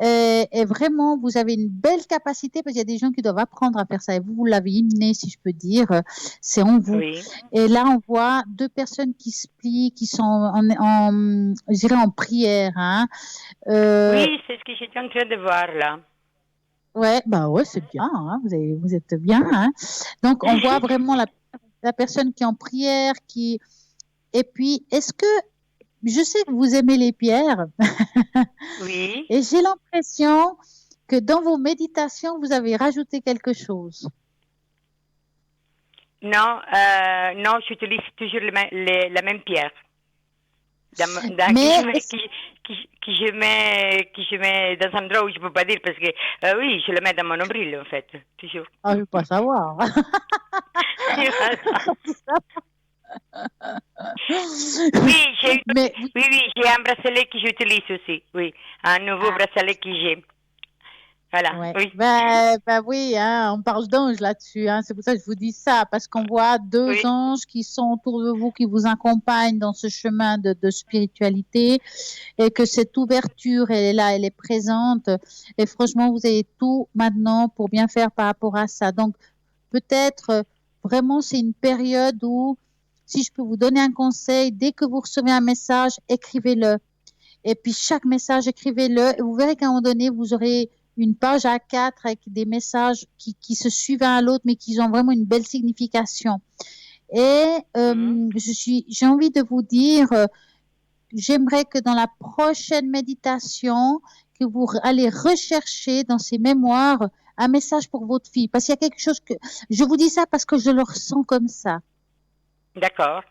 Et vraiment, vous avez une belle capacité parce qu'il y a des gens qui doivent apprendre à faire ça. Et vous l'avez inné, si je peux dire. C'est en vous. Oui. Et là, on voit deux personnes qui se plient, qui sont je dirais en prière. Hein. Oui, c'est ce que j'étais en train de voir là. Ouais, bah ouais, c'est bien. Hein. Vous êtes bien. Hein. Donc, on voit vraiment la personne qui est en prière, Et puis, est-ce que je sais que vous aimez les pierres. Oui. Et j'ai l'impression que dans vos méditations, vous avez rajouté quelque chose. Non, non, j'utilise toujours la même pierre. Que je mets dans un endroit où je ne peux pas dire parce que oui, je le mets dans mon nombril en fait, toujours. Ah, je ne veux pas savoir. Oui, j'ai un bracelet que j'utilise aussi. Oui, un nouveau bracelet que j'ai. Voilà. Ouais. Oui. Oui, hein, on parle d'anges là-dessus. Hein, c'est pour ça que je vous dis ça, parce qu'on voit deux anges qui sont autour de vous, qui vous accompagnent dans ce chemin de spiritualité, et que cette ouverture, elle est là, elle est présente. Et franchement, vous avez tout maintenant pour bien faire par rapport à ça. Donc, peut-être vraiment, c'est une période où, si je peux vous donner un conseil, dès que vous recevez un message, écrivez-le. Et puis, chaque message, écrivez-le. Et vous verrez qu'à un moment donné, vous aurez une page A4 avec des messages qui se suivent l'un à l'autre, mais qui ont vraiment une belle signification. Et j'ai envie de vous dire, j'aimerais que dans la prochaine méditation, que vous allez rechercher dans ces mémoires un message pour votre fille. Parce qu'il y a quelque chose que... Je vous dis ça parce que je le ressens comme ça. D'accord.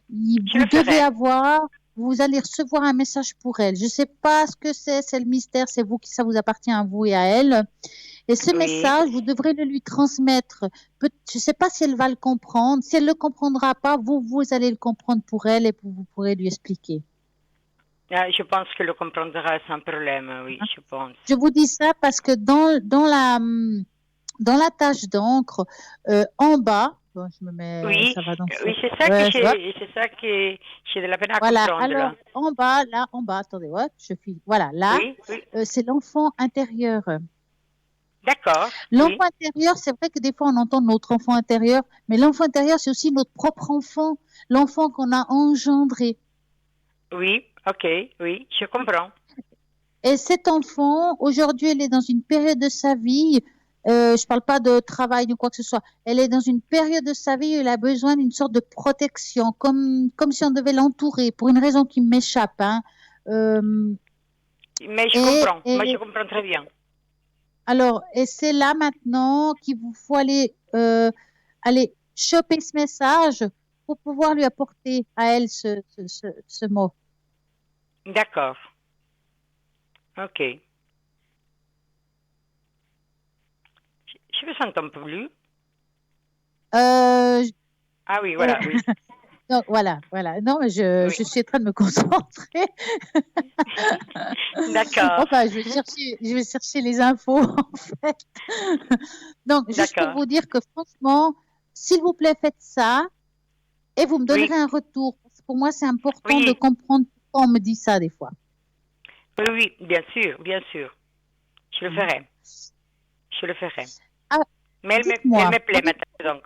Vous devez avoir... Vous allez recevoir un message pour elle. Je ne sais pas ce que c'est le mystère, c'est vous ça vous appartient à vous et à elle. Et ce message, vous devrez le lui transmettre. Je ne sais pas si elle va le comprendre. Si elle ne le comprendra pas, vous allez le comprendre pour elle et vous pourrez lui expliquer. Je pense qu'elle le comprendra sans problème, oui, je pense. Je vous dis ça parce que dans la tâche d'encre, en bas, bon, je me mets, Oui, ça va dans oui, ce- c'est ça que j'ai de la peine à Voilà, comprendre. alors en bas, attendez, voilà, là, Oui. c'est l'enfant intérieur. D'accord. L'enfant intérieur, c'est vrai que des fois on entend notre enfant intérieur, mais l'enfant intérieur, c'est aussi notre propre enfant, l'enfant qu'on a engendré. Oui, ok, oui, je comprends. Et cet enfant, aujourd'hui, elle est dans une période de sa vie, je ne parle pas de travail ou quoi que ce soit, elle est dans une période de sa vie où elle a besoin d'une sorte de protection, comme si on devait l'entourer, pour une raison qui m'échappe. Hein. Mais je comprends, moi je comprends très bien. Alors, et c'est là maintenant qu'il vous faut aller choper ce message pour pouvoir lui apporter à elle ce mot. D'accord. Ok. Je me sens un peu plus. Ah oui, voilà. Oui. Donc, voilà. Non, mais je suis en train de me concentrer. D'accord. Enfin, je vais chercher les infos, en fait. Donc, juste pour vous dire que franchement, s'il vous plaît, faites ça et vous me donnerez un retour. Pour moi, c'est important de comprendre pourquoi on me dit ça des fois. Oui, bien sûr. Je le ferai. Mais elle me plaît maintenant, donc.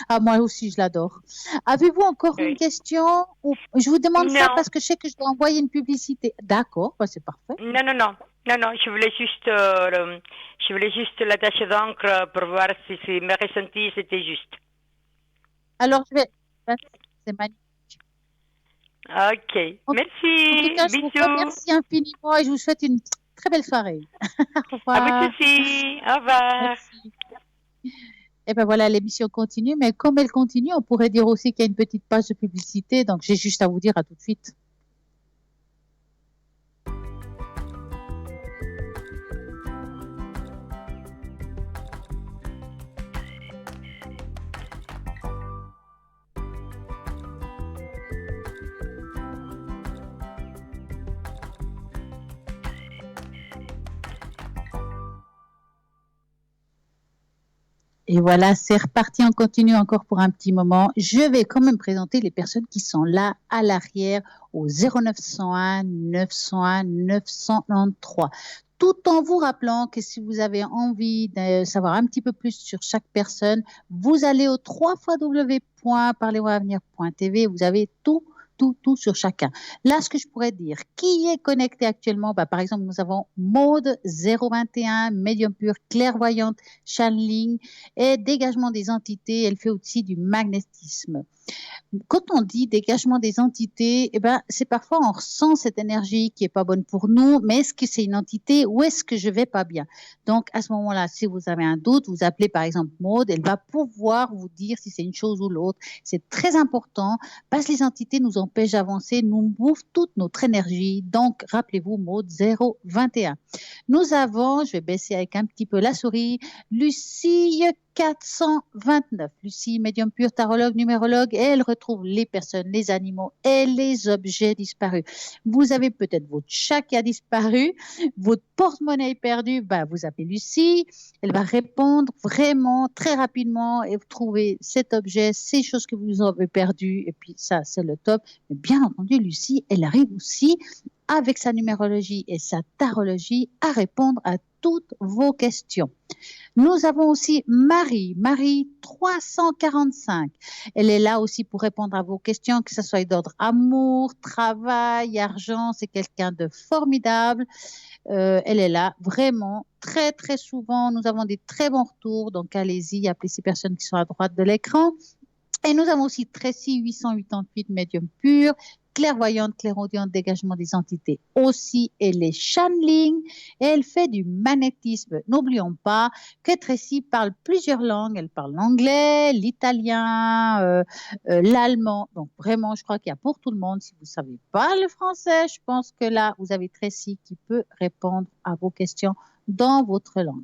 Ah, moi aussi, je l'adore. Avez-vous encore une question? Je vous demande ça parce que je sais que je dois envoyer une publicité. D'accord, c'est parfait. Non, je voulais juste la tache d'encre pour voir si mes ressentis c'était juste. Alors, c'est magnifique. Ok, merci. En tout cas, je vous remercie infiniment et je vous souhaite une très belle soirée. Au revoir. À vous aussi. Au revoir. Merci. Et bien voilà, l'émission continue, mais comme elle continue, on pourrait dire aussi qu'il y a une petite page de publicité, donc j'ai juste à vous dire à tout de suite. Et voilà, c'est reparti, on continue encore pour un petit moment. Je vais quand même présenter les personnes qui sont là à l'arrière au 0901 901 993. Tout en vous rappelant que si vous avez envie de savoir un petit peu plus sur chaque personne, vous allez au www.parlesavenir.tv, vous avez tout sur chacun. Là, ce que je pourrais dire, qui est connecté actuellement? Par exemple, nous avons Maude 021, médium pur, clairvoyante, channeling et dégagement des entités. Elle fait aussi du magnétisme. Quand on dit dégagement des entités, c'est parfois on ressent cette énergie qui est pas bonne pour nous, mais est-ce que c'est une entité ou est-ce que je vais pas bien? Donc, à ce moment-là, si vous avez un doute, vous appelez par exemple Maude, elle va pouvoir vous dire si c'est une chose ou l'autre. C'est très important parce que les entités nous empêchent d'avancer, nous bouffent toute notre énergie. Donc, rappelez-vous Maude 021. Nous avons, je vais baisser avec un petit peu la souris, Lucie 429. Lucie, médium pur, tarologue, numérologue, et elle retrouve les personnes, les animaux et les objets disparus. Vous avez peut-être votre chat qui a disparu, votre porte-monnaie est perdu, vous appelez Lucie, elle va répondre vraiment très rapidement et vous trouvez cet objet, ces choses que vous avez perdues, et puis ça, c'est le top. Mais bien entendu, Lucie, elle arrive aussi avec sa numérologie et sa tarologie à répondre à toutes vos questions. Nous avons aussi Marie 345. Elle est là aussi pour répondre à vos questions, que ce soit d'ordre amour, travail, argent. C'est quelqu'un de formidable. Elle est là vraiment très, très souvent. Nous avons des très bons retours. Donc, allez-y, appelez ces personnes qui sont à droite de l'écran. Et nous avons aussi Tracy 888, médium pur, clairvoyante, clairaudiente, dégagement des entités aussi, elle est channeling et elle fait du magnétisme. N'oublions pas que Tracy parle plusieurs langues, elle parle l'anglais, l'italien, l'allemand, donc vraiment je crois qu'il y a pour tout le monde. Si vous ne savez pas le français, je pense que là vous avez Tracy qui peut répondre à vos questions dans votre langue.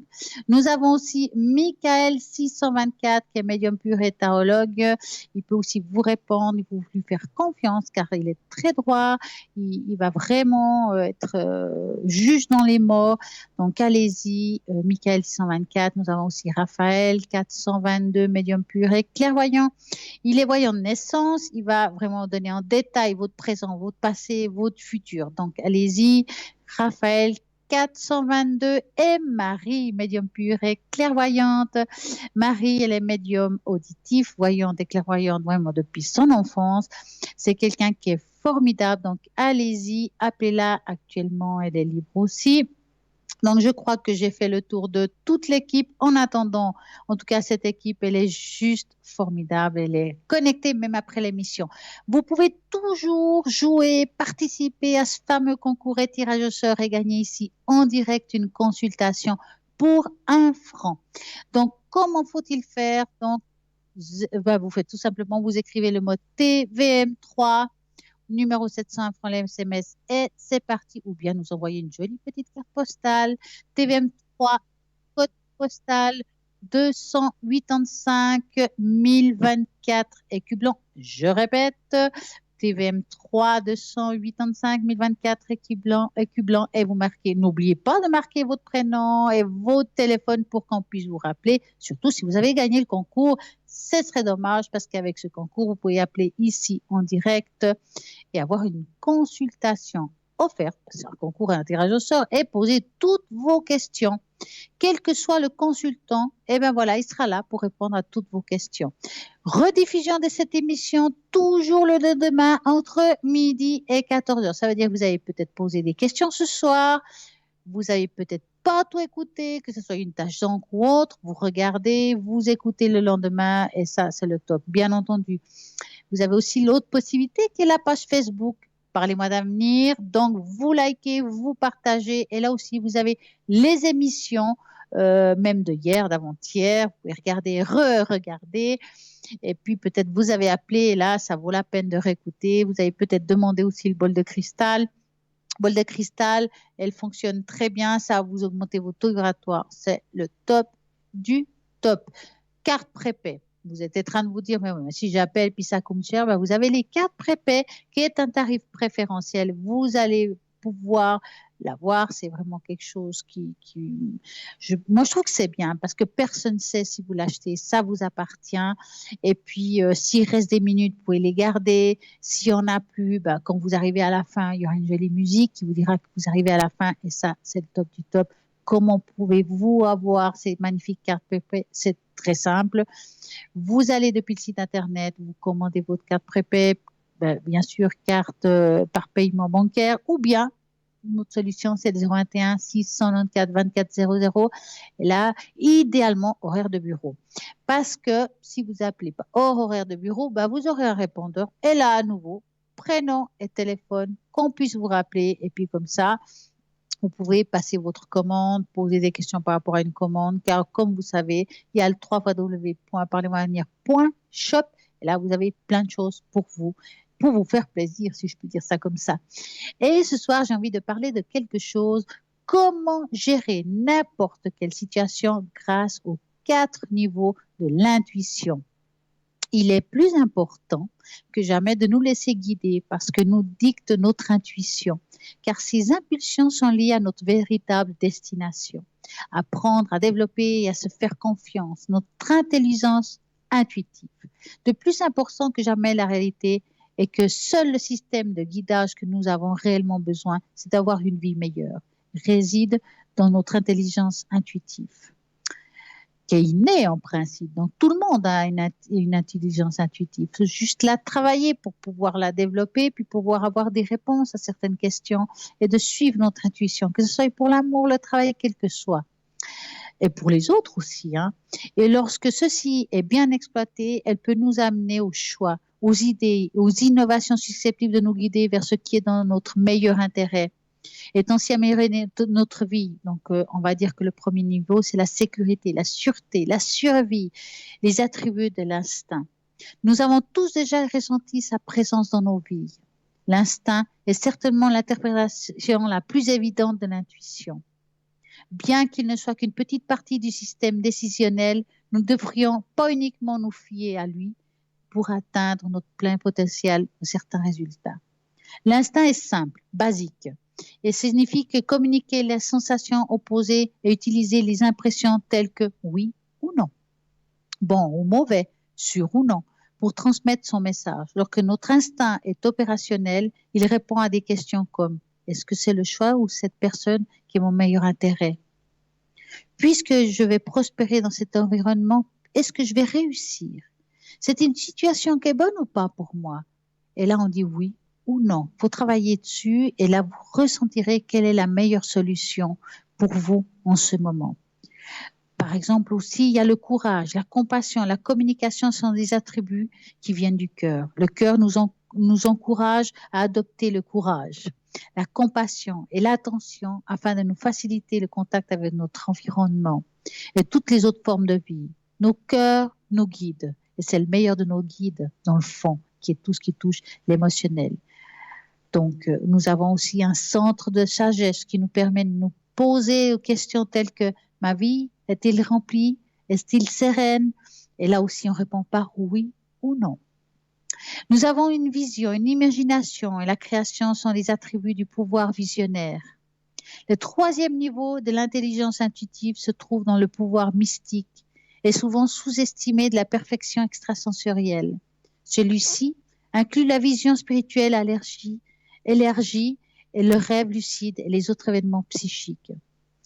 Nous avons aussi Michael 624 qui est médium pur et tarologue. Il peut aussi vous répondre, il faut lui faire confiance car il est très droit, il va vraiment être juge dans les mots. Donc allez-y, Michael 624. Nous avons aussi Raphaël 422, médium pur et clairvoyant. Il est voyant de naissance, il va vraiment donner en détail votre présent, votre passé, votre futur. Donc allez-y, Raphaël 422 et Marie, médium pure et clairvoyante. Marie, elle est médium auditif, voyante et clairvoyante vraiment depuis son enfance. C'est quelqu'un qui est formidable, donc allez-y, appelez-la actuellement, elle est libre aussi. Donc, je crois que j'ai fait le tour de toute l'équipe. En attendant, en tout cas, cette équipe, elle est juste formidable. Elle est connectée même après l'émission. Vous pouvez toujours jouer, participer à ce fameux concours et tirage au sort et gagner ici en direct une consultation pour 1 franc. Donc, comment faut-il faire? Donc, vous faites tout simplement, vous écrivez le mot TVM3, numéro 700, francs les SMS, et c'est parti. Ou bien nous envoyer une jolie petite carte postale, TVM3, code postal 285 1024 écus blancs. Je répète, TVM3 285 1024 écus blancs, et vous marquez. N'oubliez pas de marquer votre prénom et votre téléphone pour qu'on puisse vous rappeler, surtout si vous avez gagné le concours. Ce serait dommage parce qu'avec ce concours, vous pouvez appeler ici en direct et avoir une consultation offerte. C'est un concours et un tirage au sort et poser toutes vos questions. Quel que soit le consultant, eh ben voilà, il sera là pour répondre à toutes vos questions. Rediffusion de cette émission toujours le lendemain entre midi et 14h. Ça veut dire que vous avez peut-être posé des questions ce soir. Vous avez peut-être pas tout écouté, que ce soit une tâche d'encre ou autre. Vous regardez, vous écoutez le lendemain et ça, c'est le top. Bien entendu, vous avez aussi l'autre possibilité qui est la page Facebook. Parlez-moi d'avenir. Donc, vous likez, vous partagez. Et là aussi, vous avez les émissions, même de hier, d'avant-hier. Vous pouvez regarder, re-regarder. Et puis, peut-être vous avez appelé. Et là, ça vaut la peine de réécouter. Vous avez peut-être demandé aussi le bol de cristal. Bol de cristal, elle fonctionne très bien. Ça va vous augmenter vos taux vibratoires. C'est le top du top. Carte prépay. Vous êtes en train de vous dire, mais si j'appelle puis ça coûte cher, ben vous avez les cartes prépay qui est un tarif préférentiel. Vous allez pouvoir l'avoir. C'est vraiment quelque chose moi, je trouve que c'est bien parce que personne ne sait si vous l'achetez. Ça vous appartient. Et puis, s'il reste des minutes, vous pouvez les garder. S'il n'y en a plus, ben, quand vous arrivez à la fin, il y aura une jolie musique qui vous dira que vous arrivez à la fin. Et ça, c'est le top du top. Comment pouvez-vous avoir ces magnifiques cartes prépay? C'est très simple. Vous allez depuis le site internet, vous commandez votre carte prépay, bien sûr carte par paiement bancaire, ou bien notre solution c'est le 021 694 2400. Et là, idéalement horaire de bureau, parce que si vous appelez pas hors horaire de bureau, vous aurez un répondeur. Et là à nouveau, prénom et téléphone, qu'on puisse vous rappeler. Et puis comme ça, vous pouvez passer votre commande, poser des questions par rapport à une commande, car comme vous savez, il y a le www.parlez-moi-d'avenir.shop. Et là, vous avez plein de choses pour vous faire plaisir, si je peux dire ça comme ça. Et ce soir, j'ai envie de parler de quelque chose, comment gérer n'importe quelle situation grâce aux 4 niveaux de l'intuition. Il est plus important que jamais de nous laisser guider parce que nous dicte notre intuition, car ces impulsions sont liées à notre véritable destination. Apprendre à développer et à se faire confiance, notre intelligence intuitive. De plus important que jamais, la réalité est que seul le système de guidage que nous avons réellement besoin, c'est d'avoir une vie meilleure, réside dans notre intelligence intuitive, qui est innée en principe. Donc, tout le monde a une intelligence intuitive. Il faut juste la travailler pour pouvoir la développer, puis pouvoir avoir des réponses à certaines questions et de suivre notre intuition, que ce soit pour l'amour, le travail, quel que soit. Et pour les autres aussi. Et lorsque ceci est bien exploité, elle peut nous amener au choix, aux idées, aux innovations susceptibles de nous guider vers ce qui est dans notre meilleur intérêt. Et ainsi améliorer notre vie. Donc, on va dire que le premier niveau, c'est la sécurité, la sûreté, la survie, les attributs de l'instinct. Nous avons tous déjà ressenti sa présence dans nos vies. L'instinct est certainement l'interprétation la plus évidente de l'intuition. Bien qu'il ne soit qu'une petite partie du système décisionnel, nous ne devrions pas uniquement nous fier à lui pour atteindre notre plein potentiel ou certains résultats. L'instinct est simple, basique, et signifie que communiquer les sensations opposées et utiliser les impressions telles que oui ou non, bon ou mauvais, sûr ou non, pour transmettre son message. Lorsque notre instinct est opérationnel, il répond à des questions comme « Est-ce que c'est le choix ou cette personne qui est mon meilleur intérêt? Puisque je vais prospérer dans cet environnement, est-ce que je vais réussir? C'est une situation qui est bonne ou pas pour moi? » Et là, on dit oui ou non. Il faut travailler dessus et là, vous ressentirez quelle est la meilleure solution pour vous en ce moment. Par exemple aussi, il y a le courage, la compassion, la communication sont des attributs qui viennent du cœur. Le cœur nous encourage à adopter le courage, la compassion et l'attention afin de nous faciliter le contact avec notre environnement et toutes les autres formes de vie. Nos cœurs nous guident et c'est le meilleur de nos guides dans le fond, qui est tout ce qui touche l'émotionnel. Donc, nous avons aussi un centre de sagesse qui nous permet de nous poser des questions telles que ma vie est-elle remplie? Est-elle sereine? Et là aussi, on répond par oui ou non. Nous avons une vision, une imagination et la création sont les attributs du pouvoir visionnaire. Le troisième niveau de l'intelligence intuitive se trouve dans le pouvoir mystique et souvent sous-estimé de la perfection extrasensorielle. Celui-ci inclut la vision spirituelle élargie et le rêve lucide et les autres événements psychiques.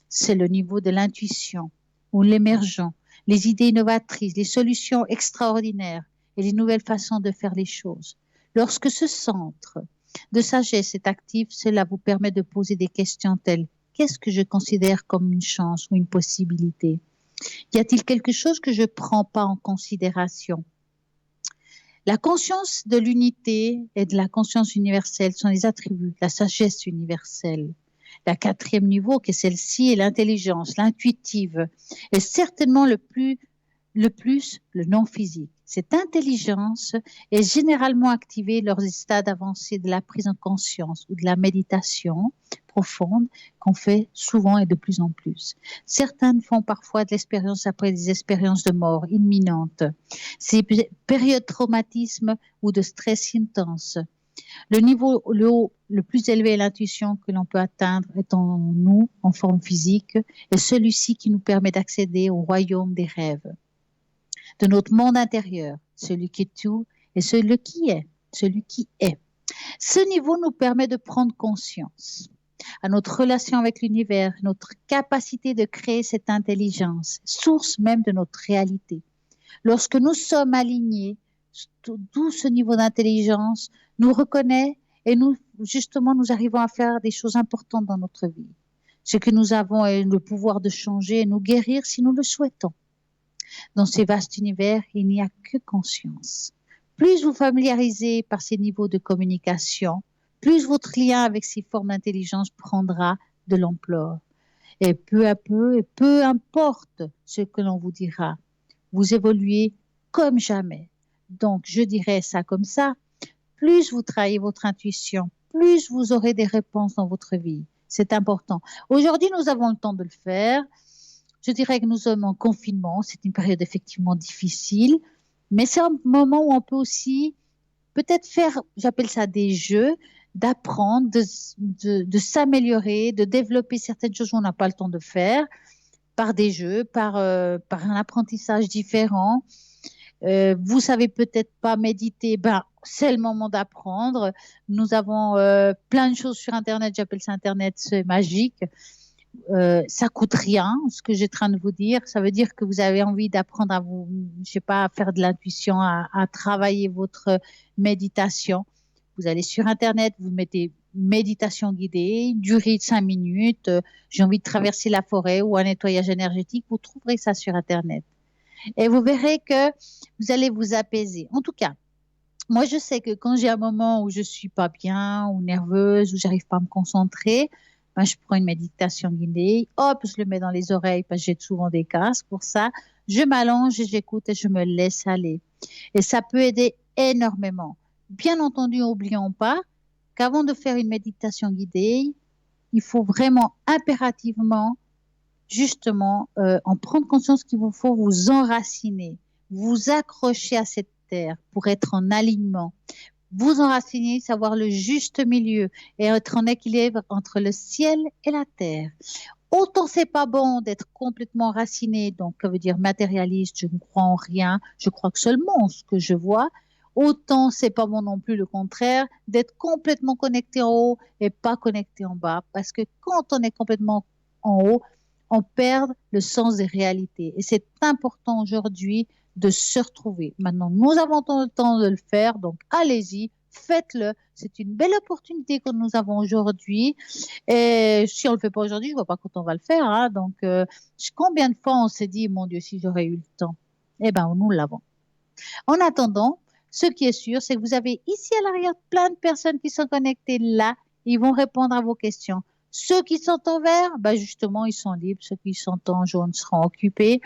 C'est le niveau de l'intuition ou l'émergent, les idées innovatrices, les solutions extraordinaires et les nouvelles façons de faire les choses. Lorsque ce centre de sagesse est actif, cela vous permet de poser des questions telles « Qu'est-ce que je considère comme une chance ou une possibilité? Y a-t-il quelque chose que je ne prends pas en considération ?» La conscience de l'unité et de la conscience universelle sont les attributs de la sagesse universelle. La quatrième niveau, qui est celle-ci, est l'intelligence, l'intuitive, et certainement le plus le non-physique. Cette intelligence est généralement activée lors des stades avancés de la prise en conscience ou de la méditation profonde qu'on fait souvent et de plus en plus. Certains font parfois de l'expérience après des expériences de mort imminente, ces périodes de traumatisme ou de stress intense. Le niveau le plus élevé est l'intuition que l'on peut atteindre est en nous, en forme physique, et celui-ci qui nous permet d'accéder au royaume des rêves, de notre monde intérieur, celui qui est tout et celui qui est. Ce niveau nous permet de prendre conscience à notre relation avec l'univers, notre capacité de créer cette intelligence, source même de notre réalité. Lorsque nous sommes alignés, d'où ce niveau d'intelligence nous reconnaît et nous arrivons à faire des choses importantes dans notre vie. Ce que nous avons est le pouvoir de changer et nous guérir si nous le souhaitons. Dans ces vastes univers, il n'y a que conscience. Plus vous familiarisez par ces niveaux de communication, plus votre lien avec ces formes d'intelligence prendra de l'ampleur. Et peu à peu, et peu importe ce que l'on vous dira, vous évoluez comme jamais. Donc, je dirais ça comme ça, plus vous travaillez votre intuition, plus vous aurez des réponses dans votre vie. C'est important. Aujourd'hui, nous avons le temps de le faire. Je dirais que nous sommes en confinement. C'est une période effectivement difficile, mais c'est un moment où on peut aussi peut-être faire, j'appelle ça des jeux, d'apprendre, de s'améliorer, de développer certaines choses où on n'a pas le temps de faire, par des jeux, par un apprentissage différent. Vous savez peut-être pas méditer, c'est le moment d'apprendre. Nous avons plein de choses sur Internet, j'appelle ça Internet, c'est magique. Ça coûte rien, ce que j'ai en train de vous dire. Ça veut dire que vous avez envie d'apprendre à vous, à faire de l'intuition, à travailler votre méditation. Vous allez sur Internet, vous mettez méditation guidée, durée de 5 minutes, j'ai envie de traverser la forêt ou un nettoyage énergétique, vous trouverez ça sur Internet. Et vous verrez que vous allez vous apaiser. En tout cas, moi, je sais que quand j'ai un moment où je suis pas bien ou nerveuse ou j'arrive pas à me concentrer, je prends une méditation guidée, hop, je le mets dans les oreilles parce que j'ai souvent des casques pour ça. Je m'allonge et j'écoute et je me laisse aller. Et ça peut aider énormément. Bien entendu, n'oublions pas qu'avant de faire une méditation guidée, il faut vraiment impérativement justement en prendre conscience qu'il vous faut vous enraciner, vous accrocher à cette terre pour être en alignement, vous enraciner, savoir le juste milieu et être en équilibre entre le ciel et la terre. Autant c'est pas bon d'être complètement raciné, donc ça veut dire matérialiste, je ne crois en rien, je crois que seulement ce que je vois. Autant c'est pas bon non plus le contraire, d'être complètement connecté en haut et pas connecté en bas. Parce que quand on est complètement en haut, on perd le sens des réalités. Et c'est important aujourd'hui de se retrouver. Maintenant, nous avons le temps de le faire, donc allez-y, faites-le. C'est une belle opportunité que nous avons aujourd'hui. Et si on ne le fait pas aujourd'hui, je ne vois pas quand on va le faire. Hein. Donc, combien de fois on s'est dit, mon Dieu, si j'aurais eu le temps? Eh bien, nous l'avons. En attendant, ce qui est sûr, c'est que vous avez ici à l'arrière plein de personnes qui sont connectées là. Ils vont répondre à vos questions. Ceux qui sont en vert, ben justement, ils sont libres. Ceux qui sont en jaune seront occupés.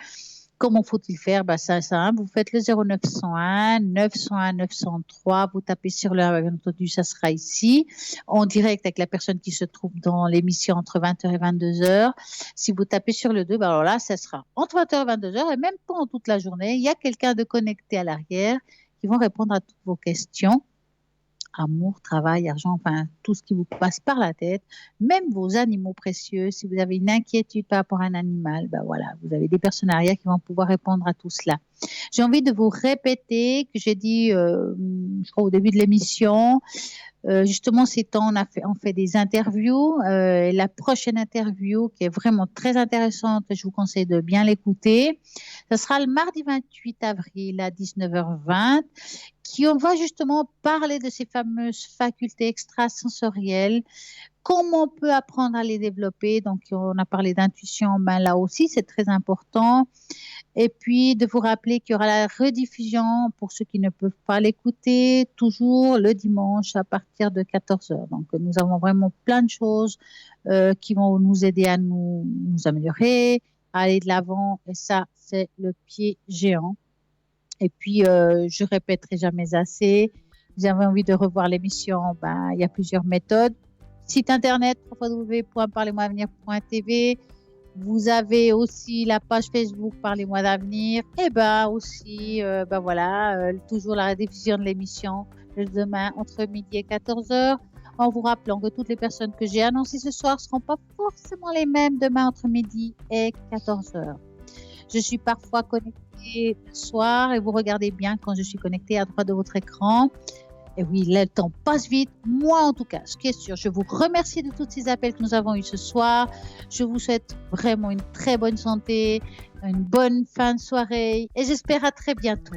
Comment faut-il faire? Ben, c'est simple. Vous faites le 0901, 901, 903. Vous tapez sur le 1, bien entendu, ça sera ici, en direct avec la personne qui se trouve dans l'émission entre 20h et 22h. Si vous tapez sur le 2, ben alors là, ça sera entre 20h et 22h et même pendant toute la journée. Il y a quelqu'un de connecté à l'arrière qui vont répondre à toutes vos questions. Amour, travail, argent, enfin, tout ce qui vous passe par la tête, même vos animaux précieux. Si vous avez une inquiétude par rapport à un animal, ben voilà, vous avez des personnes arrière qui vont pouvoir répondre à tout cela. J'ai envie de vous répéter que j'ai dit, je crois au début de l'émission, justement, ces temps, on fait des interviews. La prochaine interview, qui est vraiment très intéressante, je vous conseille de bien l'écouter. Ce sera le mardi 28 avril à 19h20, on va justement parler de ces fameuses facultés extrasensorielles, comment on peut apprendre à les développer. Donc, on a parlé d'intuition, ben là aussi, c'est très important. Et puis, de vous rappeler qu'il y aura la rediffusion pour ceux qui ne peuvent pas l'écouter, toujours le dimanche à partir de 14h. Donc, nous avons vraiment plein de choses qui vont nous aider à nous améliorer, à aller de l'avant. Et ça, c'est le pied géant. Et puis, je répéterai jamais assez. Vous avez envie de revoir l'émission, ben, il y a plusieurs méthodes. Site internet, www.parlez-moi-avenir.tv. Vous avez aussi la page Facebook Parlez-moi d'avenir. Et ben aussi, ben voilà, toujours la rediffusion de l'émission le demain entre midi et 14h. En vous rappelant que toutes les personnes que j'ai annoncées ce soir ne seront pas forcément les mêmes demain entre midi et 14h. Je suis parfois connectée le soir et vous regardez bien quand je suis connectée à droite de votre écran. Et oui, le temps passe vite. Moi, en tout cas, ce qui est sûr, je vous remercie de tous ces appels que nous avons eus ce soir. Je vous souhaite vraiment une très bonne santé, une bonne fin de soirée et j'espère à très bientôt.